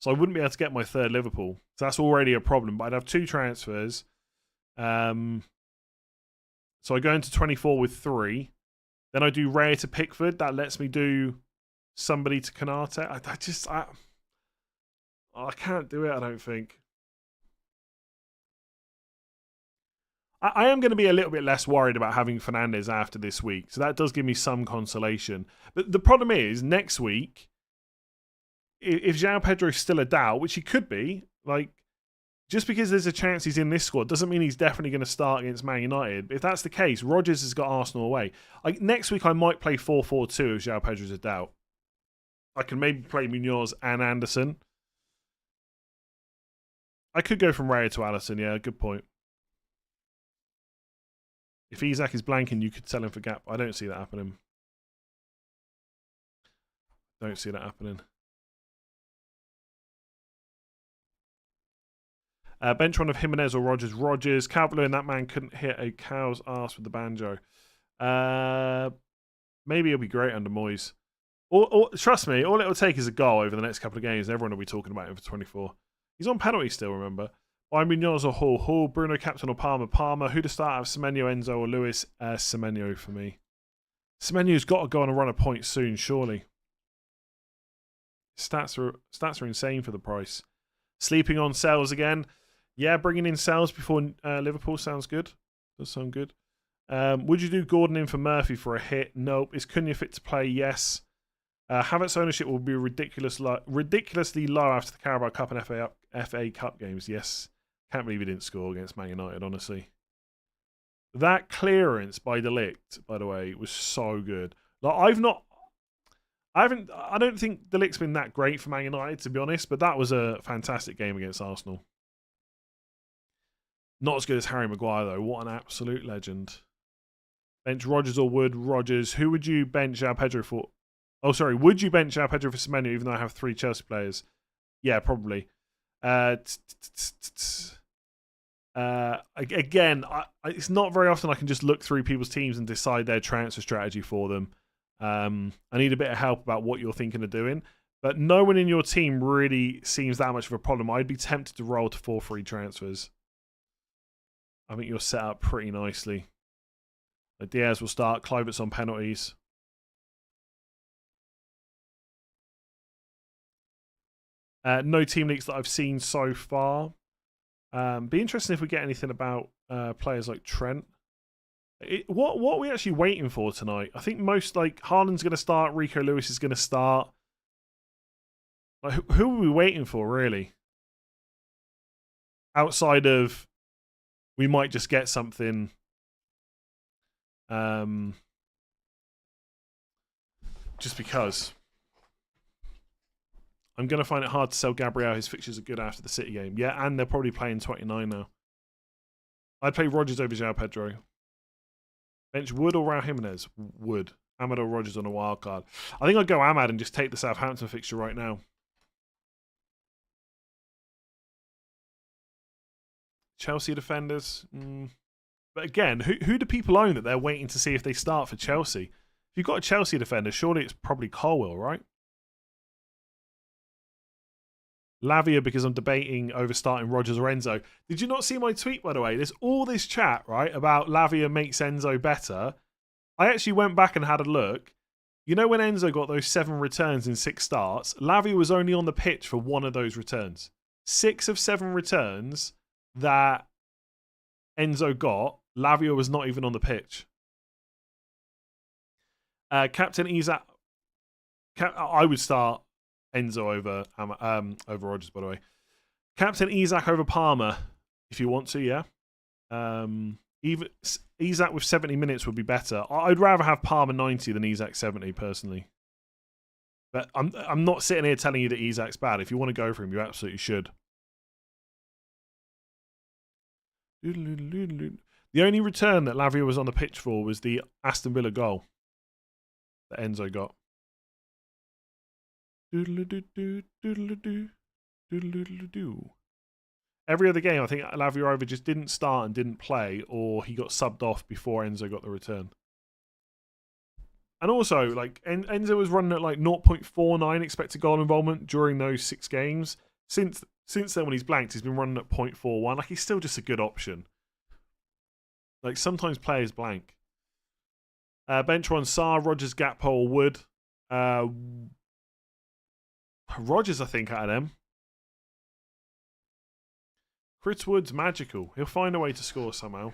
S1: So I wouldn't be able to get my 3rd Liverpool. So that's already a problem. But I'd have 2 transfers. So I go into 24 with 3. Then I do Raya to Pickford. That lets me do somebody to Konate. I can't do it, I don't think. I am going to be a little bit less worried about having Fernandes after this week. So that does give me some consolation. But the problem is, next week, if João Pedro is still a doubt, which he could be, like, just because there's a chance he's in this squad doesn't mean he's definitely going to start against Man United. But if that's the case, Rodgers has got Arsenal away. Like, next week, I might play 4-4-2 if João Pedro's a doubt. I can maybe play Munoz and Anderson. I could go from Raya to Alisson, yeah, good point. If Isak is blanking, you could sell him for gap. I don't see that happening. Don't see that happening. Bench one of Jimenez or Rodgers. Rodgers. Calvert-Lewin, that man couldn't hit a cow's ass with the banjo. Maybe he'll be great under Moyes. Trust me, all it'll take is a goal over the next couple of games. Everyone will be talking about him for 24. He's on penalty still, remember. Munoz or Hall. Hall, Bruno, captain or Palmer. Palmer. Who to start out of Semenyo, Enzo or Lewis? Semenyo for me. Semenyo's got to go on a run of points soon, surely. Stats are insane for the price. Sleeping on Sells again. Yeah, bringing in Sells before Liverpool sounds good. Does sound good. Would you do Gordon in for Murphy for a hit? Nope. Is Cunha fit to play? Yes. Havertz ownership will be ridiculously low after the Carabao Cup and FA Cup games. Yes. Can't believe he didn't score against Man United, honestly. That clearance by De Ligt, by the way, was so good. Like I don't think De Ligt's been that great for Man United, to be honest, but that was a fantastic game against Arsenal. Not as good as Harry Maguire, though. What an absolute legend. Bench Rodgers or Wood? Rodgers. Who would you bench João Pedro for? Oh, sorry. Would you bench João Pedro for Semenyo, even though I have 3 Chelsea players? Yeah, probably. Again, it's not very often I can just look through people's teams and decide their transfer strategy for them. I need a bit of help about what you're thinking of doing. But no one in your team really seems that much of a problem. I'd be tempted to roll to 4 free transfers. I think you're set up pretty nicely. Diaz will start. Kluivert's on penalties. No team leaks that I've seen so far. Be interesting if we get anything about players like Trent. What are we actually waiting for tonight? I think most, like, Haaland's going to start. Rico Lewis is going to start. Like, who are we waiting for, really? Outside of, we might just get something. Just because. I'm going to find it hard to sell Gabriel. His fixtures are good after the City game. Yeah, and they're probably playing 29 now. I'd play Rodgers over João Pedro. Bench Wood or Raul Jimenez? Wood. Ahmad or Rodgers on a wild card. I think I'd go Ahmad and just take the Southampton fixture right now. Chelsea defenders. But again, who do people own that they're waiting to see if they start for Chelsea? If you've got a Chelsea defender, surely it's probably Colwill, right? Lavia, because I'm debating over starting Rodgers or Enzo. Did you not see my tweet, by the way? There's all this chat, right, about Lavia makes Enzo better. I actually went back and had a look. You know when Enzo got those 7 returns in 6 starts, Lavia was only on the pitch for 1 of those returns. 6 of 7 returns that Enzo got, Lavia was not even on the pitch. Captain Isak. I would start Enzo over Rodgers, by the way. Captain Isak over Palmer, if you want to, yeah. Even Isak with 70 minutes would be better. I'd rather have Palmer 90 than Isak 70, personally. But I'm not sitting here telling you that Isak's bad. If you want to go for him, you absolutely should. The only return that Lavia was on the pitch for was the Aston Villa goal that Enzo got. Every other game, I think Lavia either just didn't start and didn't play, or he got subbed off before Enzo got the return. And also, like, Enzo was running at like 0.49 expected goal involvement during those 6 games. Since then, when he's blanked, he's been running at 0.41. Like, he's still just a good option. Like, sometimes players blank. Bench 1, Sarr, Rodgers, Gakpo, Wood. Rodgers, I think, out of them. Chris Wood's magical. He'll find a way to score somehow.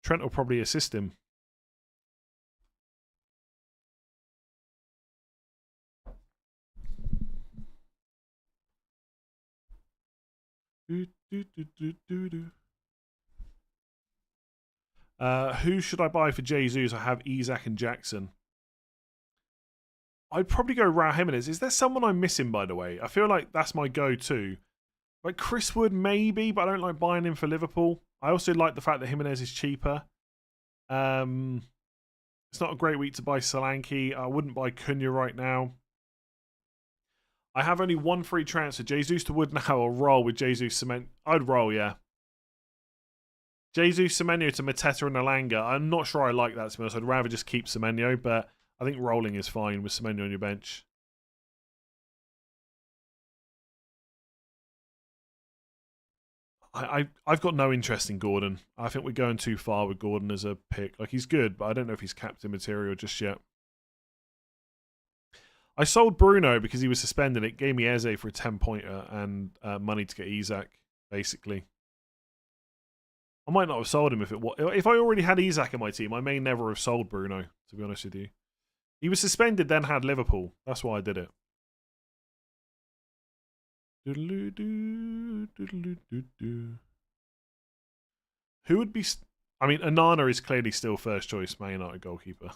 S1: Trent will probably assist him. Who should I buy for Jesus? I have Isak and Jackson. I'd probably go Raul Jimenez. Is there someone I'm missing, by the way? I feel like that's my go-to. Like Chris Wood, maybe, but I don't like buying him for Liverpool. I also like the fact that Jimenez is cheaper. It's not a great week to buy Solanke. I wouldn't buy Cunha right now. I have only 1 free transfer. Jesus to Wood now. I'll roll with Jesus Semenyo. I'd roll, yeah. Jesus Semenyo to Mateta and Alanga. I'm not sure I like that, to be honest. I'd rather just keep Semenyo, but I think rolling is fine with Semenyo on your bench. I've got no interest in Gordon. I think we're going too far with Gordon as a pick. Like, he's good, but I don't know if he's captain material just yet. I sold Bruno because he was suspended. It gave me Eze for a 10-pointer and money to get Isak, basically. I might not have sold him if I already had Isak in my team. I may never have sold Bruno, to be honest with you. He was suspended, then had Liverpool. That's why I did it. Who would be... I mean, Onana is clearly still first choice Man United goalkeeper.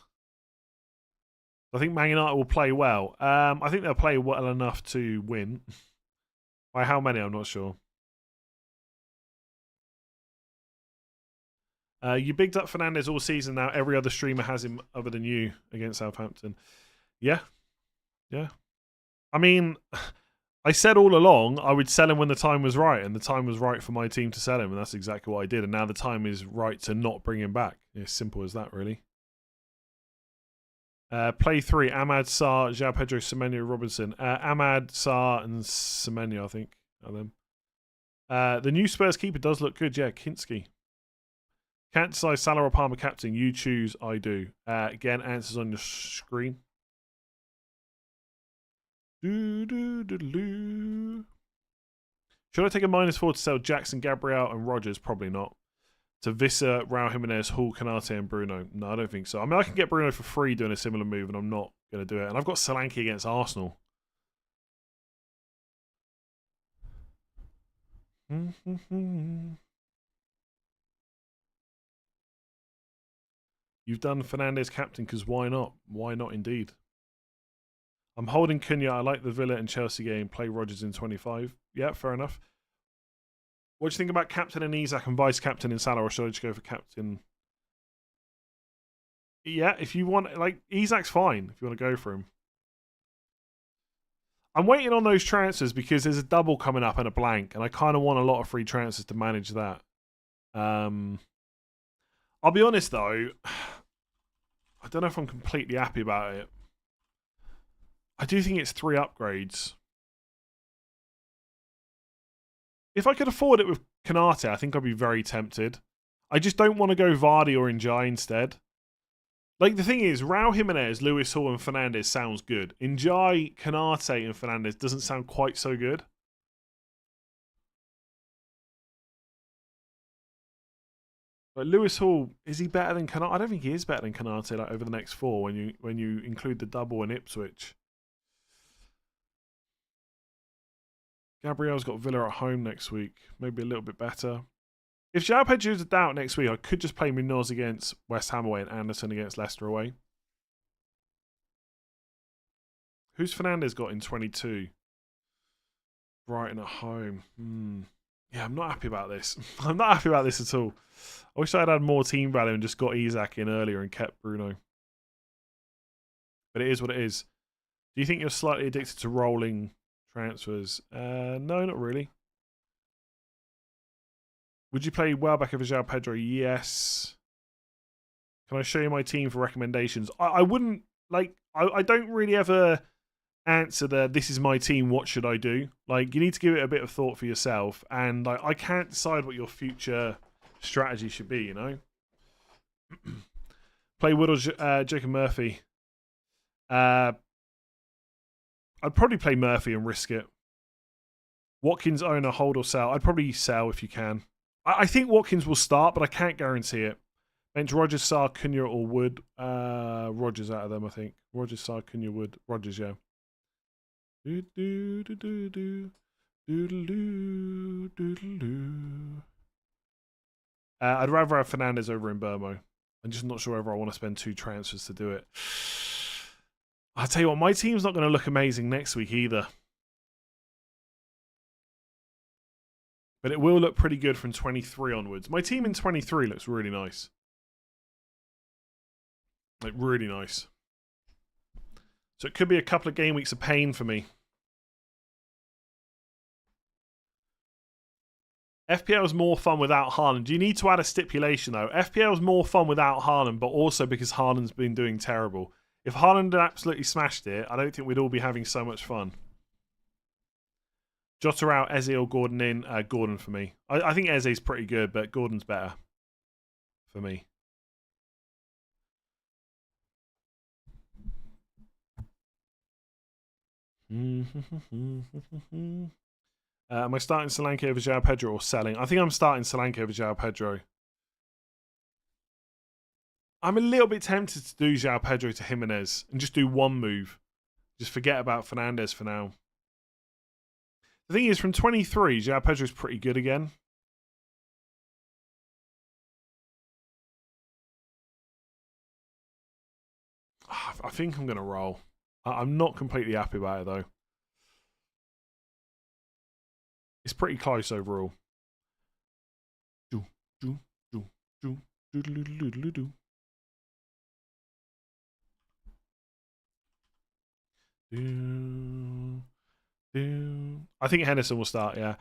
S1: I think Man United will play well. I think they'll play well enough to win. By how many, I'm not sure. You bigged up Fernandes all season now. Every other streamer has him other than you against Southampton. Yeah. Yeah. I mean, I said all along I would sell him when the time was right, and the time was right for my team to sell him, and that's exactly what I did. And now the time is right to not bring him back. It's simple as that, really. Play 3, Ahmad, Sarr, João Pedro, Semenyo, Robinson. Ahmad, Sarr, and Semenyo, I think, are them. The new Spurs keeper does look good, yeah, Kinski. Can't decide Salah or Palmer captain. You choose, I do. Again, answers on your screen. Should I take a -4 to sell Jackson, Gabriel, and Rogers? Probably not. To Visser, Raul Jimenez, Hall, Canate, and Bruno. No, I don't think so. I mean, I can get Bruno for free doing a similar move, and I'm not going to do it. And I've got Solanke against Arsenal. You've done Fernandes captain because why not? Why not indeed? I'm holding Cunha. I like the Villa and Chelsea game. Play Rodgers in 25. Yeah, fair enough. What do you think about captain and Isak and vice captain in Salah, or should I just go for captain? Yeah, if you want, like, Isak's fine if you want to go for him. I'm waiting on those transfers because there's a double coming up and a blank, and I kind of want a lot of free transfers to manage that. I'll be honest though, I don't know if I'm completely happy about it. I do think it's 3 upgrades. If I could afford it with Canate, I think I'd be very tempted. I just don't want to go Vardy or Njai instead. Like, the thing is, Raul Jimenez, Lewis Hall, and Fernandes sounds good. Njai, Canate, and Fernandes doesn't sound quite so good. But Lewis Hall, is he better than Canate? I don't think he is better than Canate, like, over the next 4 when you include the double in Ipswich. Gabriel's got Villa at home next week. Maybe a little bit better. If João Pedro's a doubt next week, I could just play Munoz against West Ham away and Anderson against Leicester away. Who's Fernandes got in 22? Brighton at home. Yeah, I'm not happy about this. I'm not happy about this at all. I wish I'd had more team value and just got Isak in earlier and kept Bruno. But it is what it is. Do you think you're slightly addicted to rolling transfers? No, not really. Would you play Welbeck over João Pedro? Yes. Can I show you my team for recommendations? I wouldn't, like, I don't really ever answer this is my team, what should I do? Like, you need to give it a bit of thought for yourself, and I can't decide what your future strategy should be, you know? Play Wood or Jacob Murphy? I'd probably play Murphy and risk it. Watkins, owner, hold or sell? I'd probably sell if you can. I think Watkins will start, but I can't guarantee it. Bench Rogers, Sarr, Cunha or Wood. Rogers out of them, I think. Rogers, Sarr, Cunha, Wood. Rogers, yeah. I'd rather have Fernandes over in Burmo. I'm just not sure whether I want to spend 2 transfers to do it. I'll tell you what, my team's not going to look amazing next week either. But it will look pretty good from 23 onwards. My team in 23 looks really nice. Like, really nice. So it could be a couple of game weeks of pain for me. FPL is more fun without Haaland. Do you need to add a stipulation, though? FPL is more fun without Haaland, but also because Haaland's been doing terrible. If Haaland had absolutely smashed it, I don't think we'd all be having so much fun. Jota out, Eze or Gordon in. Gordon for me. I think Eze's pretty good, but Gordon's better for me. Am I starting Solanke over João Pedro or selling? I think I'm starting Solanke over João Pedro. I'm a little bit tempted to do João Pedro to Jimenez and just do one move. Just forget about Fernandes for now. The thing is, from 23, João Pedro is pretty good again. I think I'm going to roll. I'm not completely happy about it, though. It's pretty close overall. I think Henderson will start, yeah.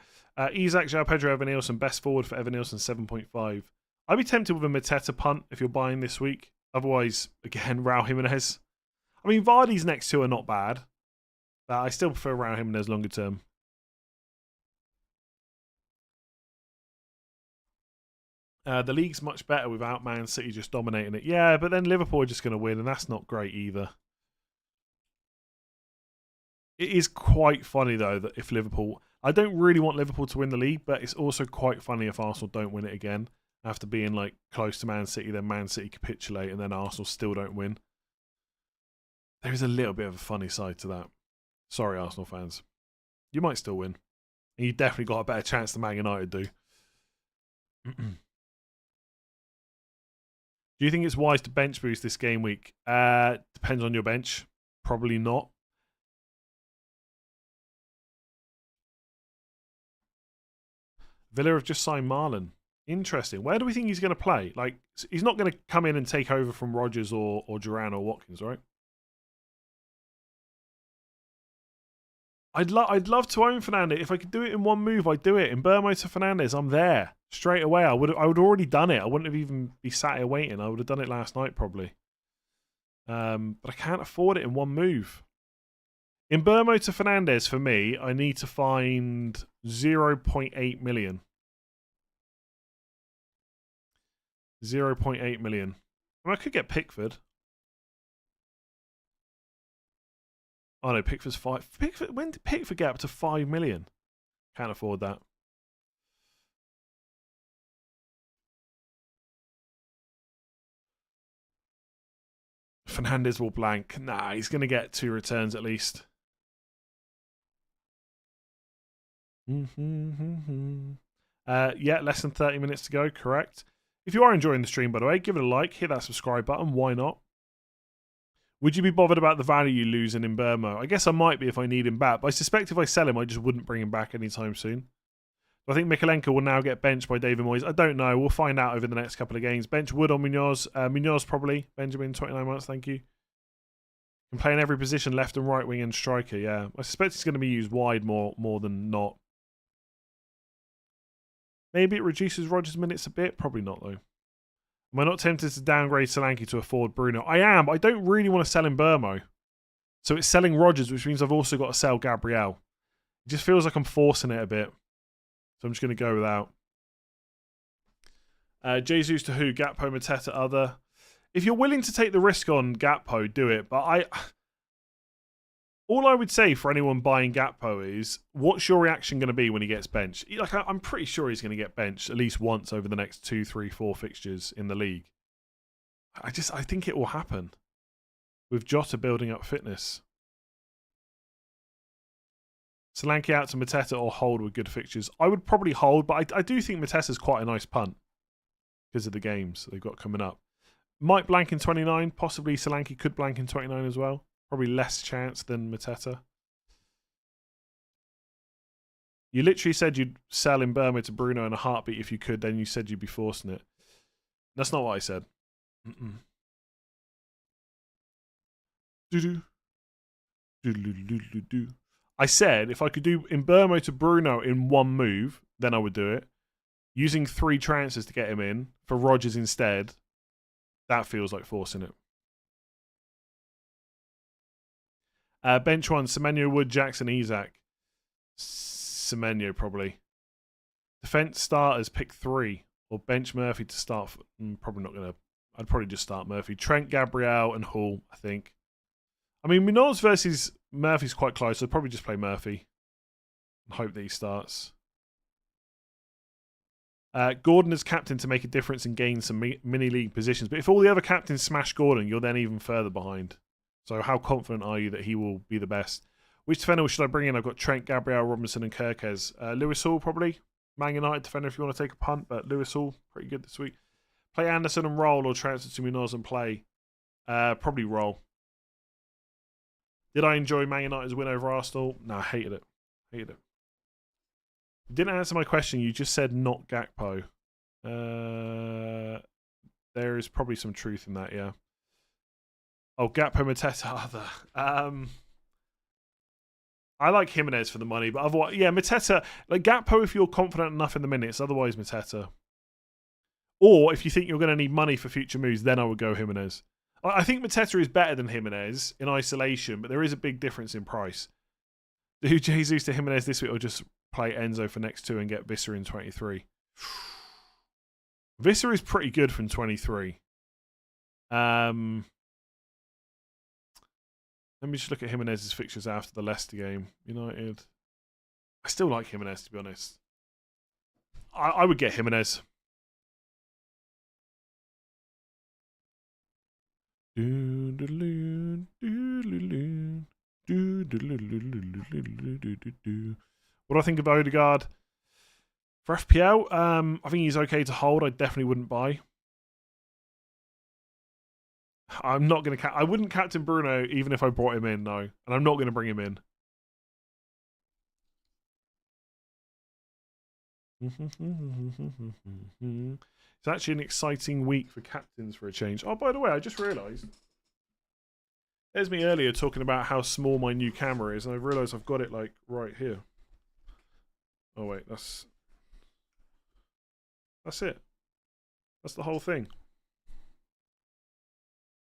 S1: Isak, João Pedro, Evan Nielsen, best forward for Evan Nielsen, 7.5. I'd be tempted with a Mateta punt if you're buying this week. Otherwise, again, Raul Jimenez. I mean, Vardy's next two are not bad. But I still prefer Raul Jimenez longer term. The league's much better without Man City just dominating it. Yeah, but then Liverpool are just going to win, and that's not great either. It is quite funny, though, that if Liverpool... I don't really want Liverpool to win the league, but it's also quite funny if Arsenal don't win it again. After being like close to Man City, then Man City capitulate, and then Arsenal still don't win. There is a little bit of a funny side to that. Sorry, Arsenal fans. You might still win. And you definitely got a better chance than Man United do. Do you think it's wise to bench boost this game week? Depends on your bench. Probably not. Villa have just signed Marlon. Interesting. Where do we think he's going to play? Like, he's not going to come in and take over from Rodgers or Duran or Watkins, right? I'd love to own Fernandes. If I could do it in one move, I'd do it. In Burmo to Fernandes, I'm there straight away. I would already done it. I wouldn't have even be sat here waiting. I would have done it last night probably. But I can't afford it in one move. In Burmo to Fernandes, for me, I need to find 0.8 million. 0.8 million. I mean, I could get Pickford. Oh no, Pickford's 5. Pickford, when did Pickford get up to 5 million? Can't afford that. Fernandes will blank. Nah, he's going to get 2 returns at least. Yeah, less than 30 minutes to go, correct. If you are enjoying the stream, by the way, give it a like, hit that subscribe button, why not? Would you be bothered about the value you lose in Burmo? I guess I might be if I need him back, but I suspect if I sell him, I just wouldn't bring him back anytime soon. I think Mikalenko will now get benched by David Moyes. I don't know. We'll find out over the next couple of games. Bench Wood on Munoz. Munoz probably. Benjamin, 29 months, thank you. Can play in every position, left and right wing and striker, yeah. I suspect he's going to be used wide more than not. Maybe it reduces Rodgers' minutes a bit. Probably not, though. Am I not tempted to downgrade Solanke to afford Bruno? I am, but I don't really want to sell in Burmo. So it's selling Rodgers, which means I've also got to sell Gabriel. It just feels like I'm forcing it a bit. So I'm just going to go without. Jesus to who? Gakpo, Mateta, other. If you're willing to take the risk on Gakpo, do it. But all I would say for anyone buying Gakpo is, what's your reaction going to be when he gets benched? Like, I'm pretty sure he's going to get benched at least once over the next 2, 3, 4 fixtures in the league. I think it will happen with Jota building up fitness. Solanke out to Mateta or hold with good fixtures. I would probably hold, but I do think Mateta's quite a nice punt because of the games they've got coming up. Might blank in 29. Possibly Solanke could blank in 29 as well. Probably less chance than Mateta. You literally said you'd sell in Burma to Bruno in a heartbeat if you could. Then you said you'd be forcing it. That's not what I said. I said if I could do in Burma to Bruno in one move, then I would do it. Using 3 transfers to get him in for Rodgers instead, that feels like forcing it. Bench 1, Semenyo, Wood, Jackson, Isak. Semenyo probably. Defense starters, pick 3. Or bench Murphy to start. Probably not going to. I'd probably just start Murphy. Trent, Gabriel, and Hall, I think. I mean, Munoz versus Murphy's quite close. So I'd probably just play Murphy. And hope that he starts. Gordon is captain to make a difference and gain some mini-league positions. But if all the other captains smash Gordon, you're then even further behind. So how confident are you that he will be the best? Which defender should I bring in? I've got Trent, Gabriel, Robinson, and Kirkes. Lewis Hall, probably. Man United defender if you want to take a punt, but Lewis Hall, pretty good this week. Play Anderson and roll, or transfer to Munoz and play. Probably roll. Did I enjoy Man United's win over Arsenal? No, I hated it. Hated it. You didn't answer my question. You just said not Gakpo. There is probably some truth in that, yeah. Oh, Gakpo, Mateta, other. I like Jimenez for the money, but otherwise, yeah, Mateta, like Gakpo if you're confident enough in the minutes, otherwise Mateta. Or if you think you're going to need money for future moves, then I would go Jimenez. I think Mateta is better than Jimenez in isolation, but there is a big difference in price. Do Jesus to Jimenez this week or just play Enzo for next 2 and get Visser in 23? Visser is pretty good from 23. Let me just look at Jimenez's fixtures after the Leicester game. United. I still like Jimenez, to be honest. I would get Jimenez. What do I think of Odegaard? For FPL, I think he's okay to hold. I definitely wouldn't buy. I'm not going to... I wouldn't captain Bruno even if I brought him in, no. And I'm not going to bring him in. It's actually an exciting week for captains for a change. Oh, by the way, I just realised. There's me earlier talking about how small my new camera is, and I've realised I've got it, like, right here. Oh, wait, that's it. That's the whole thing.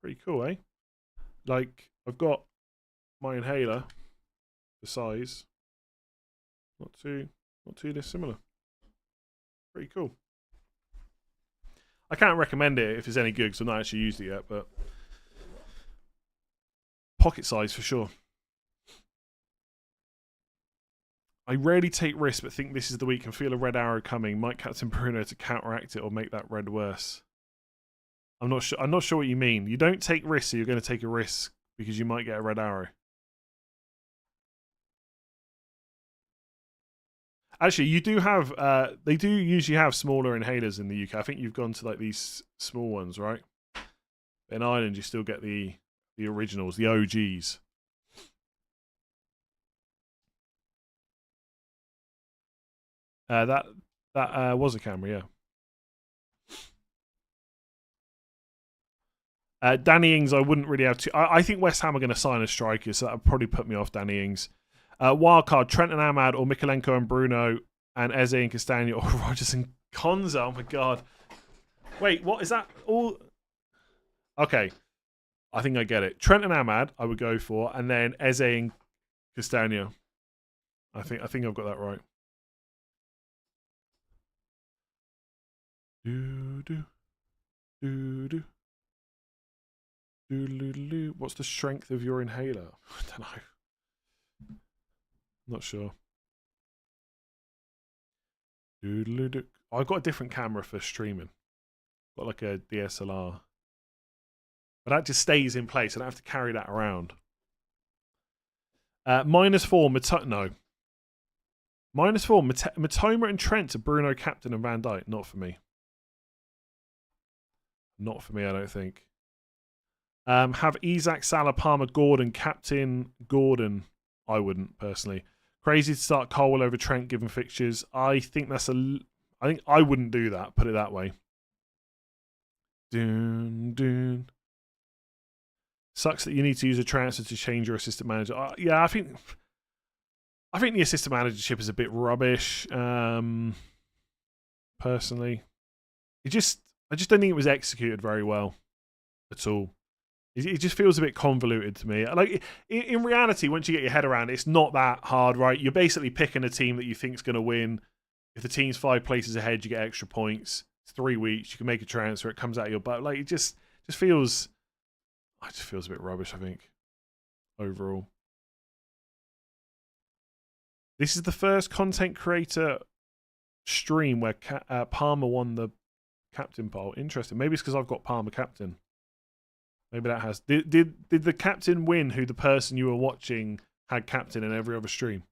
S1: Pretty cool, eh? Like, I've got my inhaler, the size, not too dissimilar. Pretty cool. I can't recommend it if it's any good because I've not actually used it yet, but pocket size for sure. I rarely take risks, but think this is the week and feel a red arrow coming. Might captain Bruno to counteract it or make that red worse. I'm not sure what you mean. You don't take risks, so you're going to take a risk because you might get a red arrow. Actually, you do have. They do usually have smaller inhalers in the UK. I think you've gone to like these small ones, right? In Ireland, you still get the originals, the OGs. That was a camera, yeah. Danny Ings, I wouldn't really have to. I think West Ham are going to sign a striker, so that would probably put me off Danny Ings. Wildcard, Trent and Ahmad, or Mikalenko and Bruno, and Eze and Castagna, or Rodgers and Konza. Oh my god. Wait, what is that? All. Okay. I think I get it. Trent and Ahmad, I would go for, and then Eze and Castagna. I think I've got that right. What's the strength of your inhaler? I don't know. Not sure. I've got a different camera for streaming. Got like a DSLR. But that just stays in place. I don't have to carry that around. -4, no. -4, Matoma and Trent to Bruno, captain, and Van Dijk. Not for me. Not for me, I don't think. Have Isak, Salah, Palmer, Gordon, captain Gordon. I wouldn't, personally. Crazy to start Colwell over Trent given fixtures. I think I think I wouldn't do that, put it that way. Sucks that you need to use a transfer to change your assistant manager. Yeah, I think the assistant managership is a bit rubbish. Personally. I just don't think it was executed very well at all. It just feels a bit convoluted to me. Like in reality, once you get your head around it, it's not that hard, right? You're basically picking a team that you think is going to win. If the team's 5 places ahead, you get extra points. It's 3 weeks. You can make a transfer. It comes out of your butt. Like it just feels. It just feels a bit rubbish, I think. Overall, this is the first content creator stream where Palmer won the captain poll. Interesting. Maybe it's because I've got Palmer captain. Maybe that has. Did the captain win who the person you were watching had captain in every other stream.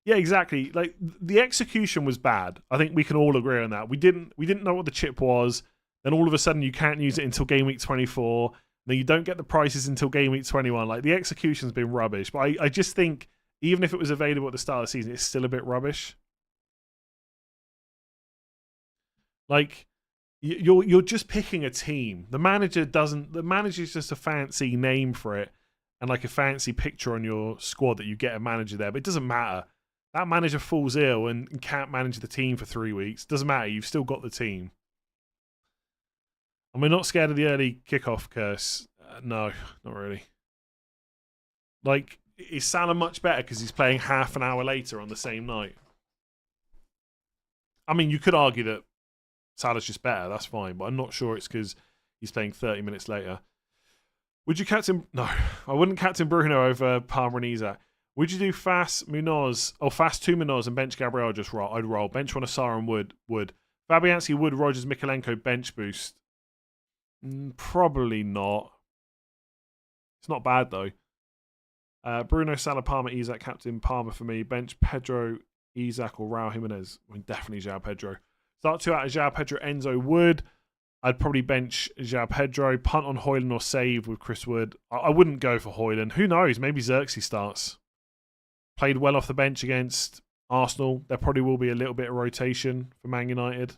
S1: Yeah, exactly. Like the execution was bad. I think we can all agree on that. We didn't know what the chip was. Then all of a sudden you can't use it until game week 24. Then you don't get the prices until game week 21. Like the execution's been rubbish. But I just think even if it was available at the start of the season, it's still a bit rubbish. Like you're just picking a team. The manager's just a fancy name for it and like a fancy picture on your squad that you get a manager there, but it doesn't matter. That manager falls ill and can't manage the team for 3 weeks. Doesn't matter. You've still got the team. And we're not scared of the early kickoff curse. No, not really. Like, is Salah much better because he's playing half an hour later on the same night? I mean, you could argue that Salah's just better. That's fine. But I'm not sure it's because he's playing 30 minutes later. Would you captain... No, I wouldn't captain Bruno over Palmer and Isak. Would you do Fast Munoz, or Fast 2 Munoz and bench Gabriel? Just roll. I'd roll. Bench one Asar and Wood. Fabianski, Wood, Rogers, Mikolenko, bench boost. Probably not. It's not bad though. Bruno, Salah, Palmer, Isak, captain Palmer for me. Bench Pedro, Isak, or Raul Jimenez. I mean, definitely João Pedro. Start 2 out of João Pedro, Enzo, Wood. I'd probably bench João Pedro. Punt on Højlund or save with Chris Wood. I wouldn't go for Højlund. Who knows? Maybe Xerxes starts. Played well off the bench against Arsenal. There probably will be a little bit of rotation for Man United.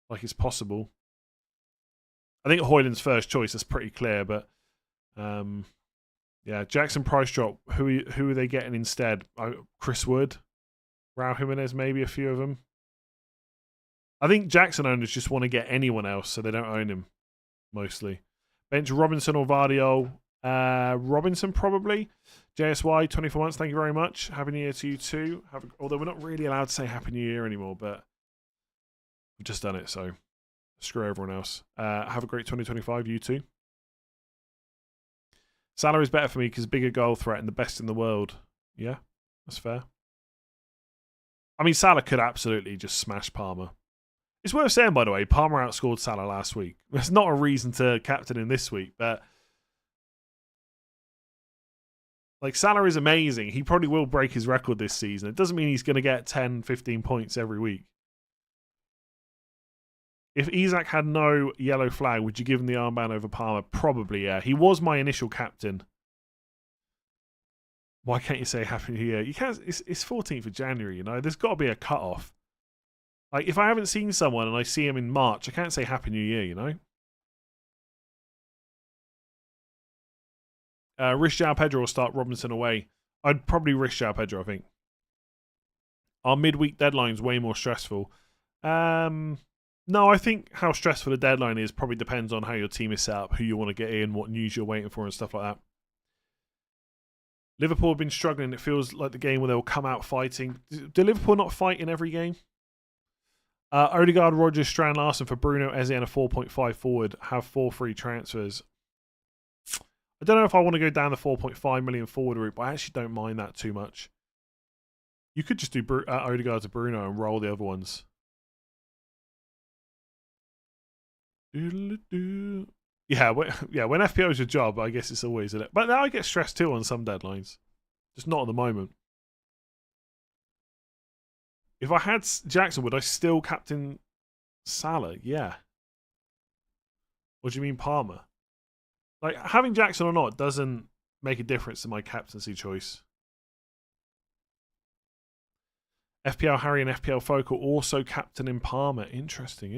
S1: Like it's possible. I think Højlund's first choice is pretty clear, but yeah, Jackson price drop. Who are they getting instead? Chris Wood, Raul Jimenez, maybe a few of them. I think Jackson owners just want to get anyone else, so they don't own him mostly. Bench Robinson or Vardio. Robinson probably. JSY 24 months. Thank you very much. Happy New Year to you too. Although we're not really allowed to say Happy New Year anymore, but we've just done it, so screw everyone else. Have a great 2025, you too. Salah is better for me because bigger goal threat and the best in the world. Yeah, that's fair. I mean, Salah could absolutely just smash Palmer. It's worth saying, by the way, Palmer outscored Salah last week. There's not a reason to captain him this week, but like Salah is amazing. He probably will break his record this season. It doesn't mean he's going to get 10, 15 points every week. If Isak had no yellow flag, would you give him the armband over Palmer? Probably, yeah. He was my initial captain. Why can't you say Happy New Year? You can't. It's 14th of January, you know. There's got to be a cut-off. Like, if I haven't seen someone and I see him in March, I can't say Happy New Year, you know. Rish João Pedro will start Robinson away. I'd probably risk João Pedro, I think. Our midweek deadline's way more stressful. No, I think how stressful the deadline is probably depends on how your team is set up, who you want to get in, what news you're waiting for, and stuff like that. Liverpool have been struggling. It feels like the game where they'll come out fighting. Do Liverpool not fight in every game? Odegaard, Rogers, Strand, Larson for Bruno, Eze, and a 4.5 forward. Have 4 free transfers. I don't know if I want to go down the 4.5 million forward route, but I actually don't mind that too much. You could just do Odegaard to Bruno and roll the other ones. Yeah, when FPL is your job, I guess it's always in it. But now I get stressed too on some deadlines. Just not at the moment. If I had Jackson, would I still captain Salah? Yeah. What do you mean Palmer? Like, having Jackson or not doesn't make a difference to my captaincy choice. FPL Harry and FPL Folk are also captaining Palmer. Interesting.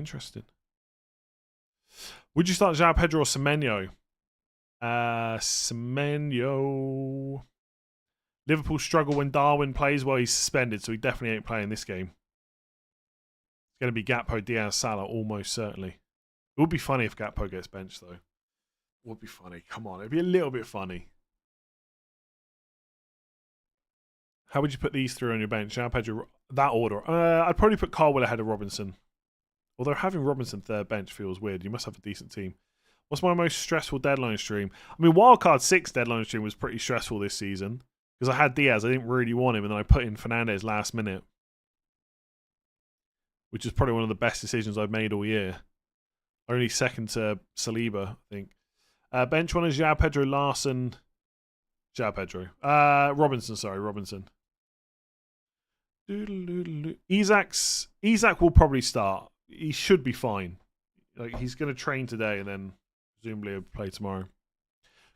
S1: Would you start João Pedro or Semenyo? Semenyo. Liverpool struggle when Darwin plays. Well, he's suspended, so he definitely ain't playing this game. It's going to be Gakpo, Diaz, Salah, almost certainly. It would be funny if Gakpo gets benched, though. It would be funny. Come on, it'd be a little bit funny. How would you put these three on your bench? João Pedro, that order. I'd probably put Carwell ahead of Robinson. Although having Robinson third bench feels weird. You must have a decent team. What's my most stressful deadline stream? I mean, Wildcard 6 deadline stream was pretty stressful this season. Because I had Diaz. I didn't really want him. And then I put in Fernandes last minute. Which is probably one of the best decisions I've made all year. Only second to Saliba, I think. Bench one is João Pedro, Larson, João Pedro. Robinson, sorry, Robinson. Isak will probably start. He should be fine. Like, he's going to train today and then presumably he'll play tomorrow.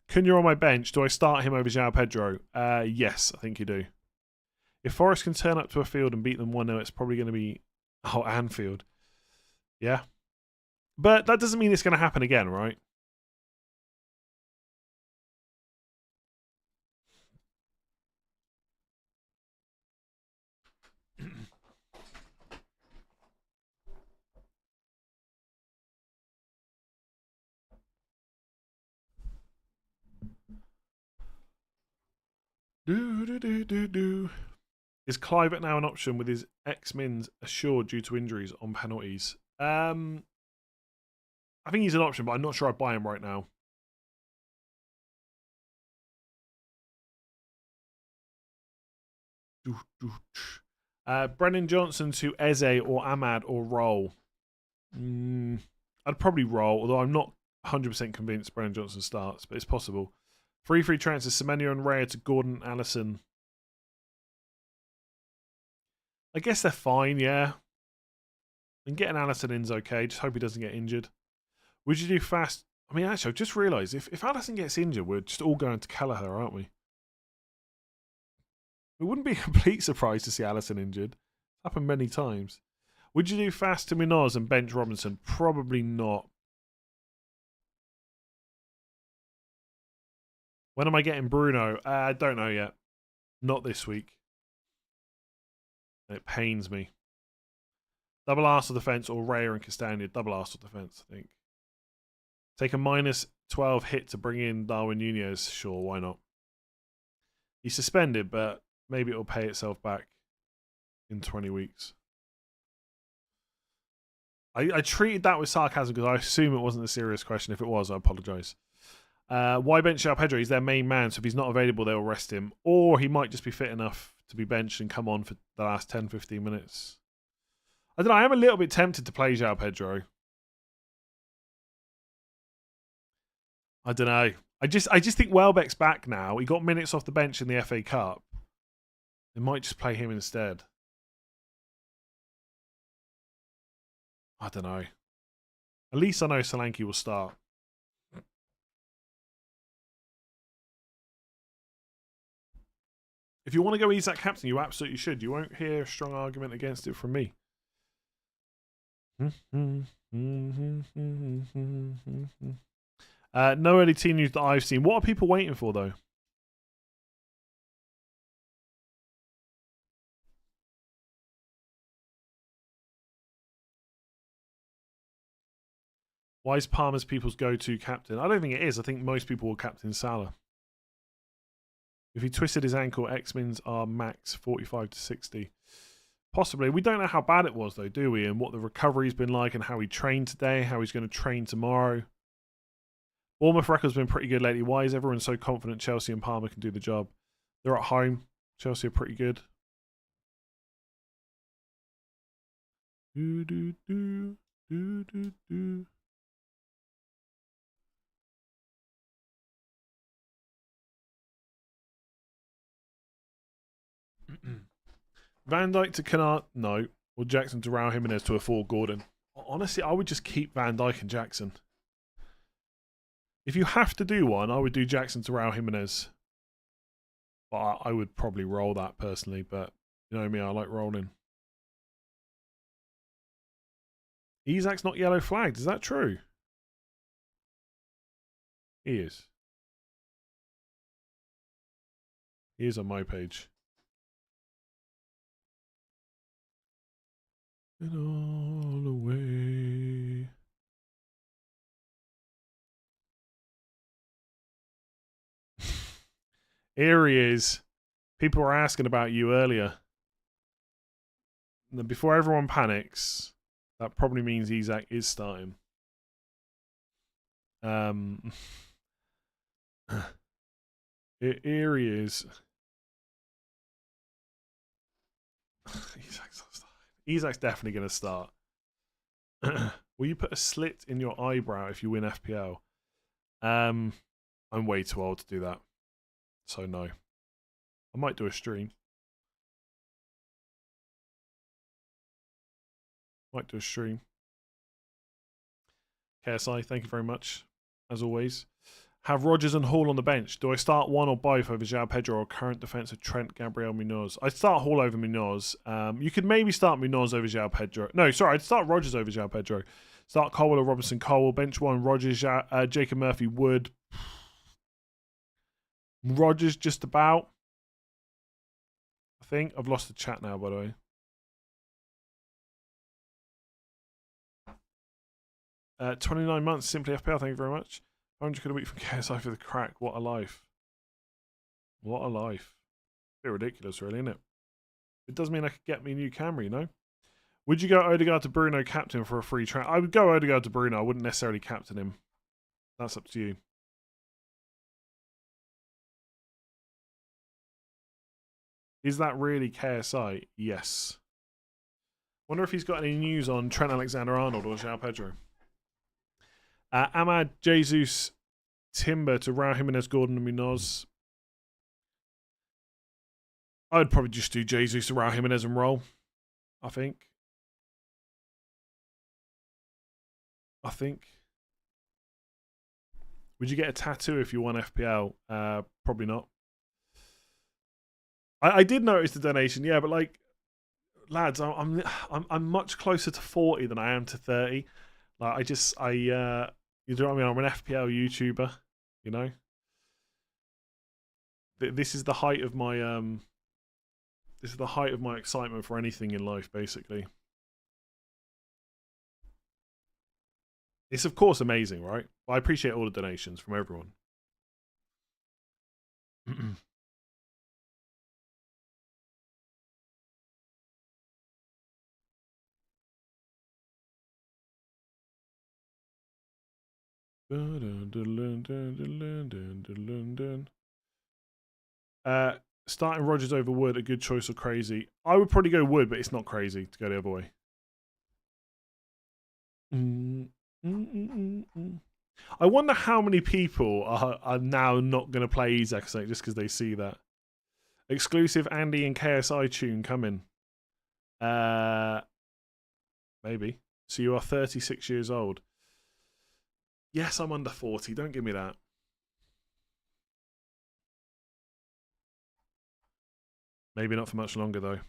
S1: Cunha on my bench. Do I start him over João Pedro? Yes, I think you do. If Forest can turn up to a field and beat them 1-0, it's probably going to be... Oh, Anfield. Yeah. But that doesn't mean it's going to happen again, right? Is Clivett now an option with his ex-mins assured due to injuries on penalties? I think he's an option, but I'm not sure I'd buy him right now. Brennan Johnson to Eze or Ahmad or Roll. I'd probably Roll, although I'm not 100% convinced Brennan Johnson starts, but it's possible. Free transfers, Semenyo and Raya to Gordon, Allison. I guess they're fine, yeah. And getting Allison in's okay. Just hope he doesn't get injured. Would you do fast? I mean, actually, I've just realised if Allison gets injured, we're just all going to Kelleher, aren't we? It wouldn't be a complete surprise to see Allison injured. It's happened many times. Would you do fast to Munoz and bench Robinson? Probably not. When am I getting Bruno? I don't know yet. Not this week. It pains me. Double Arsenal defence or Raya and Castagna. Double Arsenal defence, I think. Take a -12 hit to bring in Darwin Nunez. Sure, why not? He's suspended, but maybe it'll pay itself back in 20 weeks. I treated that with sarcasm because I assume it wasn't a serious question. If it was, I apologise. Why bench João Pedro? He's their main man, so if he's not available, they'll rest him. Or he might just be fit enough to be benched and come on for the last 10-15 minutes. I don't know. I am a little bit tempted to play João Pedro. I don't know. I just think Welbeck's back now. He got minutes off the bench in the FA Cup. They might just play him instead. I don't know. At least I know Solanke will start. If you want to go Isak captain, you absolutely should. You won't hear a strong argument against it from me. No early team news that I've seen. What are people waiting for, though? Why is Palmer's people's go-to captain? I don't think it is. I think most people will captain Salah. If he twisted his ankle, X-Mins are max 45 to 60. Possibly. We don't know how bad it was, though, do we? And what the recovery's been like and how he trained today, how he's going to train tomorrow. Bournemouth record's been pretty good lately. Why is everyone so confident Chelsea and Palmer can do the job? They're at home. Chelsea are pretty good. Van Dijk to Canard? No. Or Jackson to Raul Jimenez to afford Gordon? Honestly, I would just keep Van Dijk and Jackson. If you have to do one, I would do Jackson to Raul Jimenez. But I would probably roll that personally. But you know me, I like rolling. Isak's not yellow flagged. Is that true? He is. He is on my page. And all away. Here he is. People were asking about you earlier. And before everyone panics, that probably means Isak is starting. Here he is. Isak's definitely going to start. Will you put a slit in your eyebrow if you win FPL? I'm way too old to do that. So no. I might do a stream. KSI, thank you very much, as always. Have Rodgers and Hall on the bench. Do I start one or both over João Pedro or current defensive Trent, Gabriel, Munoz? I'd start Hall over Munoz. You could maybe start Munoz over João Pedro. No, sorry, I'd start Rodgers over João Pedro. Start Colwell or Robinson Colwell. Bench one, Rodgers, Jacob Murphy, Wood. Rodgers just about. I think. I've lost the chat now, by the way. 29 months, Simply FPL, thank you very much. 100 quid a week from KSI for the crack. What a life. What a life. A bit ridiculous, really, isn't it? It does mean I could get me a new camera, you know? Would you go Odegaard to Bruno captain for a free track? I would go Odegaard to Bruno. I wouldn't necessarily captain him. That's up to you. Is that really KSI? Yes. Wonder if he's got any news on Trent Alexander-Arnold or João Pedro. Ahmad, Jesus, Timber to Raul Jimenez, Gordon and Munoz. I'd probably just do Jesus to Raul Jimenez and roll. I think. Would you get a tattoo if you won FPL? Probably not. I did notice the donation, yeah, but like, lads, I'm much closer to 40 than I am to 30. Like, you know what I mean? I'm an FPL YouTuber, you know. This is the height of my excitement for anything in life, basically. It's of course amazing, right? I appreciate all the donations from everyone. Starting Rodgers over Wood, a good choice or crazy? I would probably go Wood, but it's not crazy to go the other way. I wonder how many people are now not going to play Isaac just because they see that. Exclusive Andy and KSI tune coming. Maybe. So you are 36 years old. Yes, I'm under 40. Don't give me that. Maybe not for much longer, though.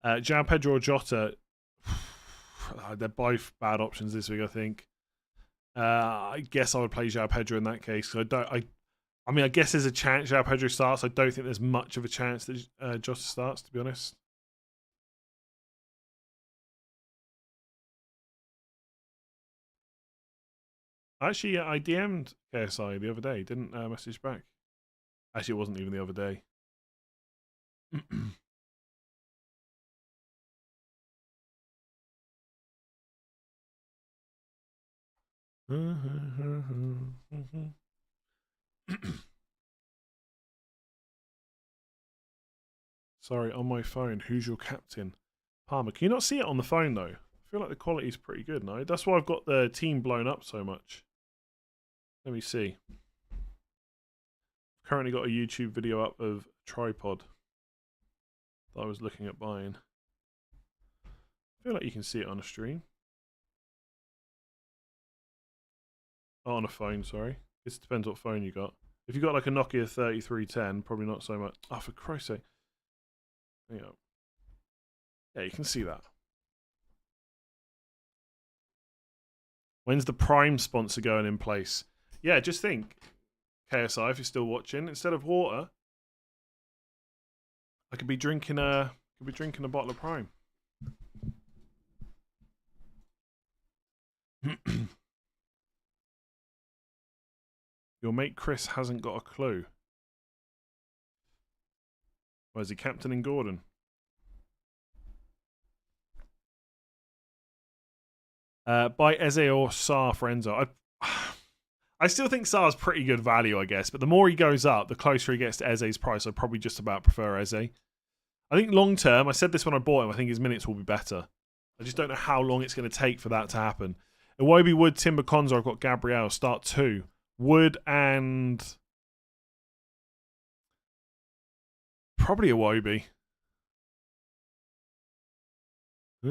S1: João Pedro or Jota. They're both bad options this week, I think. I guess I would play João Pedro in that case. I mean, I guess there's a chance João Pedro starts. I don't think there's much of a chance that Jota starts, to be honest. Actually, I DM'd KSI the other day. Didn't message back. Actually, it wasn't even the other day. Sorry, on my phone. Who's your captain? Palmer. Can you not see it on the phone, though? I feel like the quality is pretty good, no? That's why I've got the team blown up so much. Let me see. Currently got a YouTube video up of a tripod that I was looking at buying. I feel like you can see it on a stream. Oh, on a phone, sorry. It depends what phone you got. If you got like a Nokia 3310, probably not so much. Oh, for Christ's sake. There you go. Yeah, you can see that. When's the Prime sponsor going in place? Yeah, just think, KSI, if you're still watching, instead of water, I could be drinking a bottle of Prime. Your mate Chris hasn't got a clue. Why is he captaining Gordon? Buy Eze or Sarr for Enzo. I still think Sarr's pretty good value, I guess. But the more he goes up, the closer he gets to Eze's price. I probably just about prefer Eze. I think long term, I said this when I bought him, I think his minutes will be better. I just don't know how long it's going to take for that to happen. Iwobi, Wood, Timber, Konza, I've got Gabriel. Start 2. Wood and Probably a Wobie. I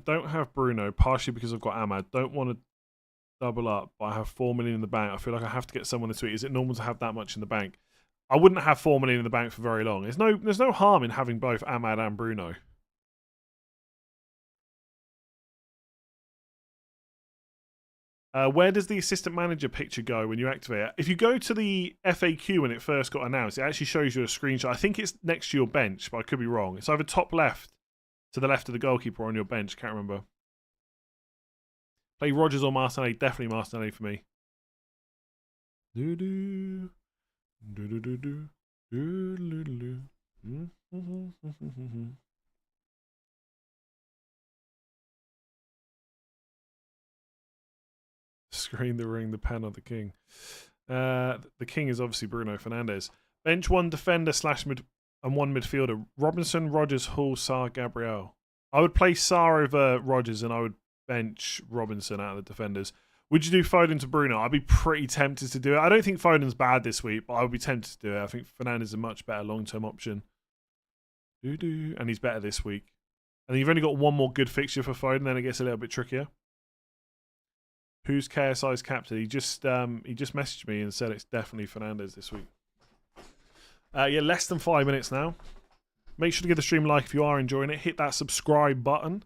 S1: don't have Bruno, partially because I've got Ahmad. Don't want to double up, but I have 4 million in the bank. I feel like I have to get someone this week. Is it normal to have that much in the bank? I wouldn't have 4 million in the bank for very long. There's no harm in having both Ahmad and Bruno. Where does the assistant manager picture go when you activate it? If you go to the FAQ when it first got announced, it actually shows you a screenshot. I think it's next to your bench, but I could be wrong. It's either top left to the left of the goalkeeper or on your bench. Can't remember. Play Rodgers or Martinelli. Definitely Martinelli for me. Do-do. Do-do-do-do. Do-do-do-do. Screen the ring, the pen of the king. The king is obviously Bruno Fernandes. Bench one defender / mid and one midfielder. Robinson, Rodgers, Hall, Sarr, Gabriel. I would play Sarr over Rodgers and I would bench Robinson out of the defenders. Would you do Foden to Bruno? I'd be pretty tempted to do it. I don't think Foden's bad this week, but I would be tempted to do it. I think Fernandes is a much better long-term option. And he's better this week. And you've only got one more good fixture for Foden, then it gets a little bit trickier. Who's KSI's captain? He just messaged me and said it's definitely Fernandes this week. Yeah, less than 5 minutes now. Make sure to give the stream a like if you are enjoying it. Hit that subscribe button.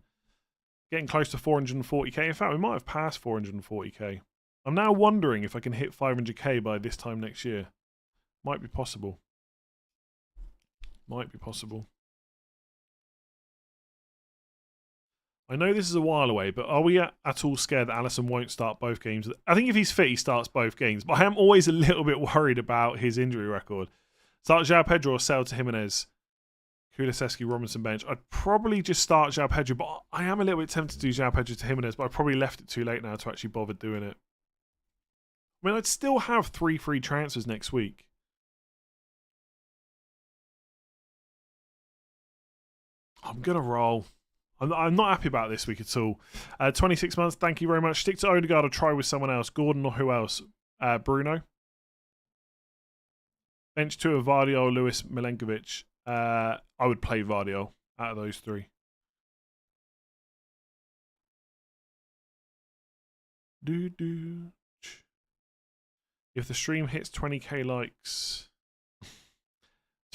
S1: Getting close to 440k. In fact, we might have passed 440k. I'm now wondering if I can hit 500k by this time next year. Might be possible. Might be possible. I know this is a while away, but are we at all scared that Alisson won't start both games? I think if he's fit, he starts both games. But I am always a little bit worried about his injury record. Start João Pedro or sell to Jimenez. Kulusevski, Robinson bench. I'd probably just start João Pedro, but I am a little bit tempted to do João Pedro to Jimenez, but I probably left it too late now to actually bother doing it. I mean, I'd still have 3 free transfers next week. I'm going to roll. I'm not happy about this week at all. 26 months, thank you very much. Stick to Odegaard or try with someone else. Gordon or who else? Bruno. Bench 2 of Vardio, Lewis, Milenkovic. I would play Vardio out of those 3. If the stream hits 20k likes...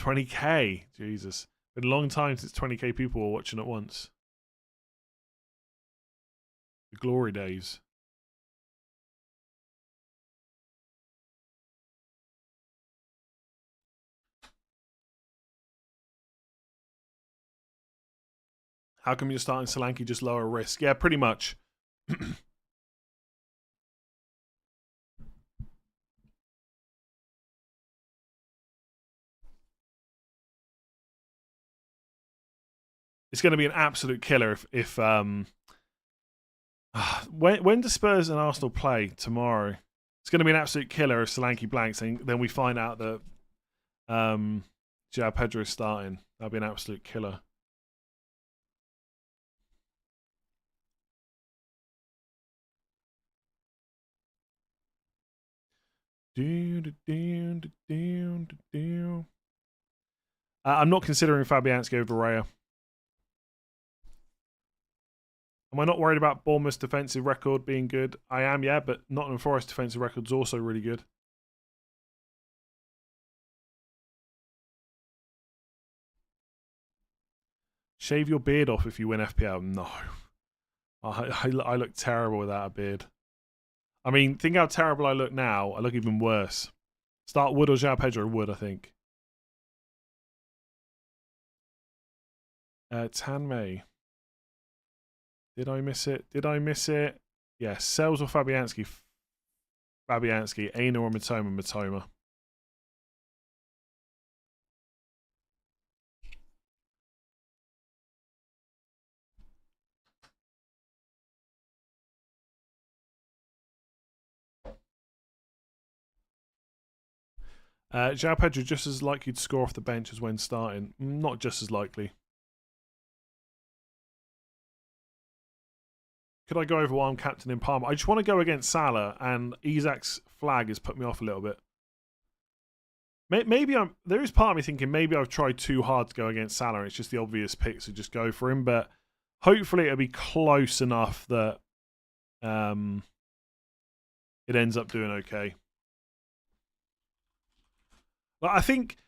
S1: 20k? Jesus. Been a long time since 20k people were watching at once. The glory days. How come you're starting Solanke just lower risk? Yeah, pretty much. It's going to be an absolute killer if when do Spurs and Arsenal play tomorrow? It's going to be an absolute killer if Solanke blanks, and then we find out that João Pedro is starting. That'll be an absolute killer. I'm not considering Fabianski over Raya. Am I not worried about Bournemouth's defensive record being good? I am, yeah, but Nottingham Forest defensive record's also really good. Shave your beard off if you win FPL. No. I look terrible without a beard. I mean, think how terrible I look now. I look even worse. Start Wood or João Pedro? Wood, I think. Tanmay. Did I miss it? Did I miss it? Yes. Sells or Fabianski? Fabianski. Aina or Matoma? Matoma. João Pedro just as likely to score off the bench as when starting. Not just as likely. Could I go over while I'm captain in Palmer? I just want to go against Salah, and Isak's flag has put me off a little bit. Maybe there is part of me thinking maybe I've tried too hard to go against Salah. It's just the obvious pick, so just go for him. But hopefully it'll be close enough that it ends up doing okay. Like, I think,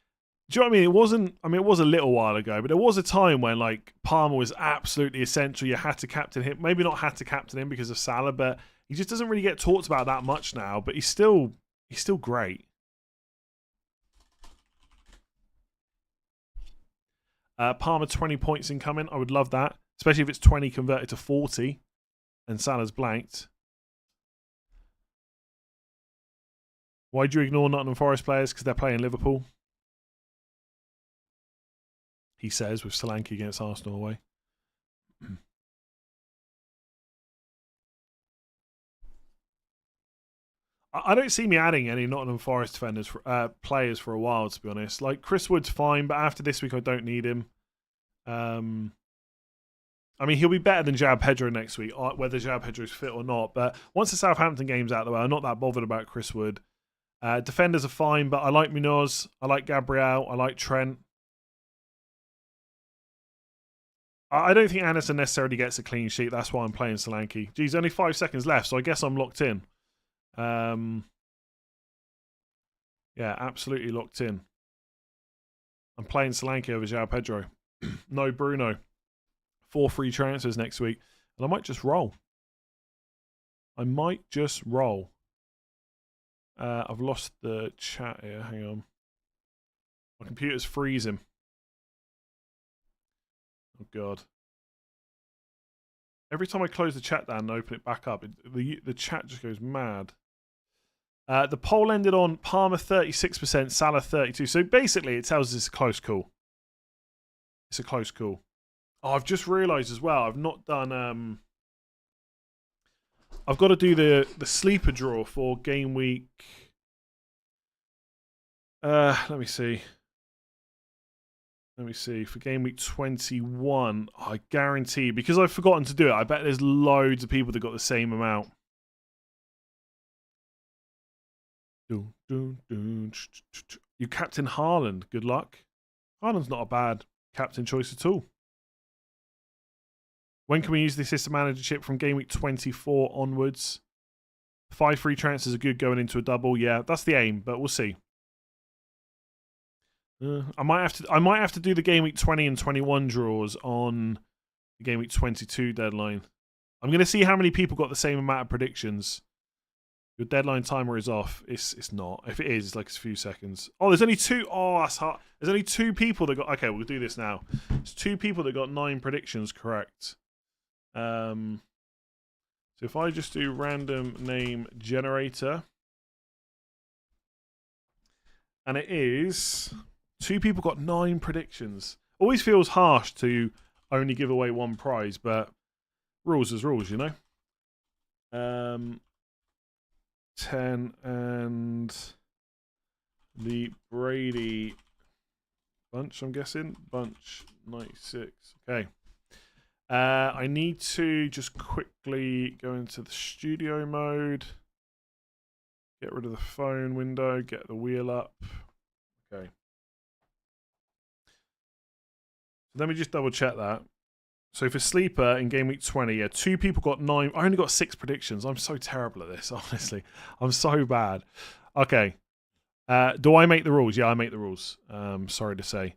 S1: do you know what I mean? It wasn't. I mean, it was a little while ago, but there was a time when like Palmer was absolutely essential. You had to captain him. Maybe not had to captain him because of Salah, but he just doesn't really get talked about that much now. But he's still great. Palmer 20 points incoming. I would love that, especially if it's 20 converted to 40, and Salah's blanked. Why do you ignore Nottingham Forest players? Because they're playing Liverpool. He says with Solanke against Arsenal away. I don't see me adding any Nottingham Forest defenders players for a while, to be honest. Like, Chris Wood's fine, but after this week I don't need him. I mean, he'll be better than João Pedro next week, whether João Pedro's fit or not. But once the Southampton game's out of the way, I'm not that bothered about Chris Wood. Defenders are fine, but I like Munoz, I like Gabriel, I like Trent. I don't think Anderson necessarily gets a clean sheet. That's why I'm playing Solanke. Geez, only 5 seconds left, so I guess I'm locked in. Yeah, absolutely locked in. I'm playing Solanke over João Pedro. No Bruno. 4 free transfers next week. And I might just roll. I've lost the chat here. Hang on. My computer's freezing. Oh, God. Every time I close the chat down and open it back up, the chat just goes mad. The poll ended on Palmer 36%, Salah 32%. So basically, it tells us it's a close call. It's a close call. Oh, I've just realised as well, I've not done... I've got to do the sleeper draw for game week... let me see. For game week 21, I guarantee, because I've forgotten to do it, I bet there's loads of people that got the same amount. You captain Haaland. Good luck. Haaland's not a bad captain choice at all. When can we use the assistant managership? From game week 24 onwards. 5 free transfers are good going into a double. Yeah, that's the aim, but we'll see. I might have to do the game week 20 and 21 draws on the game week 22 deadline. I'm going to see how many people got the same amount of predictions. Your deadline timer is off. It's not. If it is, it's like a few seconds. Oh, there's only 2. Oh, that's hard. There's only 2 people that got... Okay, we'll do this now. There's 2 people that got 9 predictions correct. So if I just do random name generator, and it is 2 people got 9 predictions. Always feels harsh to only give away 1 prize, but rules is rules, you know. 10 and the Brady bunch, I'm guessing. Bunch 96. Okay. I need to just quickly go into the studio mode. Get rid of the phone window. Get the wheel up. Okay. Let me just double check that. So for sleeper in game week 20, yeah, 2 people got 9. I only got 6 predictions. I'm so terrible at this, honestly. I'm so bad. Okay. Do I make the rules? Yeah, I make the rules. Sorry to say.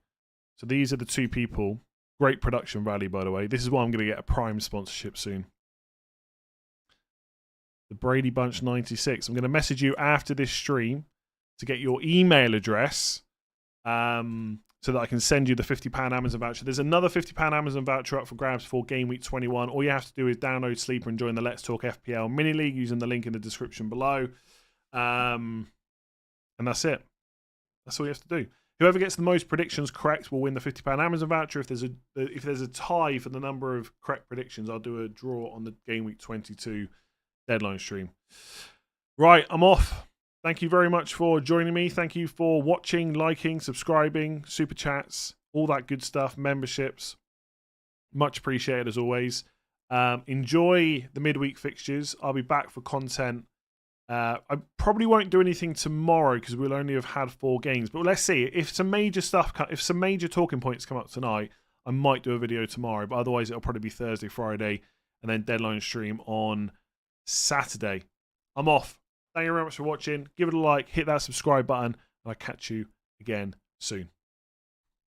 S1: So these are the 2 people. Great production value, by the way. This is why I'm going to get a Prime sponsorship soon. The Brady Bunch 96. I'm going to message you after this stream to get your email address so that I can send you the £50 Amazon voucher. There's another £50 Amazon voucher up for grabs for game week 21. All you have to do is download Sleeper and join the Let's Talk FPL mini league using the link in the description below. And that's it. That's all you have to do. Whoever gets the most predictions correct will win the £50 Amazon voucher. If there's a tie for the number of correct predictions, I'll do a draw on the game week 22 deadline stream. Right, I'm off. Thank you very much for joining me. Thank you for watching, liking, subscribing, super chats, all that good stuff, memberships. Much appreciated as always. Enjoy the midweek fixtures. I'll be back for content. I probably won't do anything tomorrow because we'll only have had 4 games. But let's see. If some major if some major talking points come up tonight, I might do a video tomorrow. But otherwise, it'll probably be Thursday, Friday, and then deadline stream on Saturday. I'm off. Thank you very much for watching. Give it a like, hit that subscribe button, and I'll catch you again soon.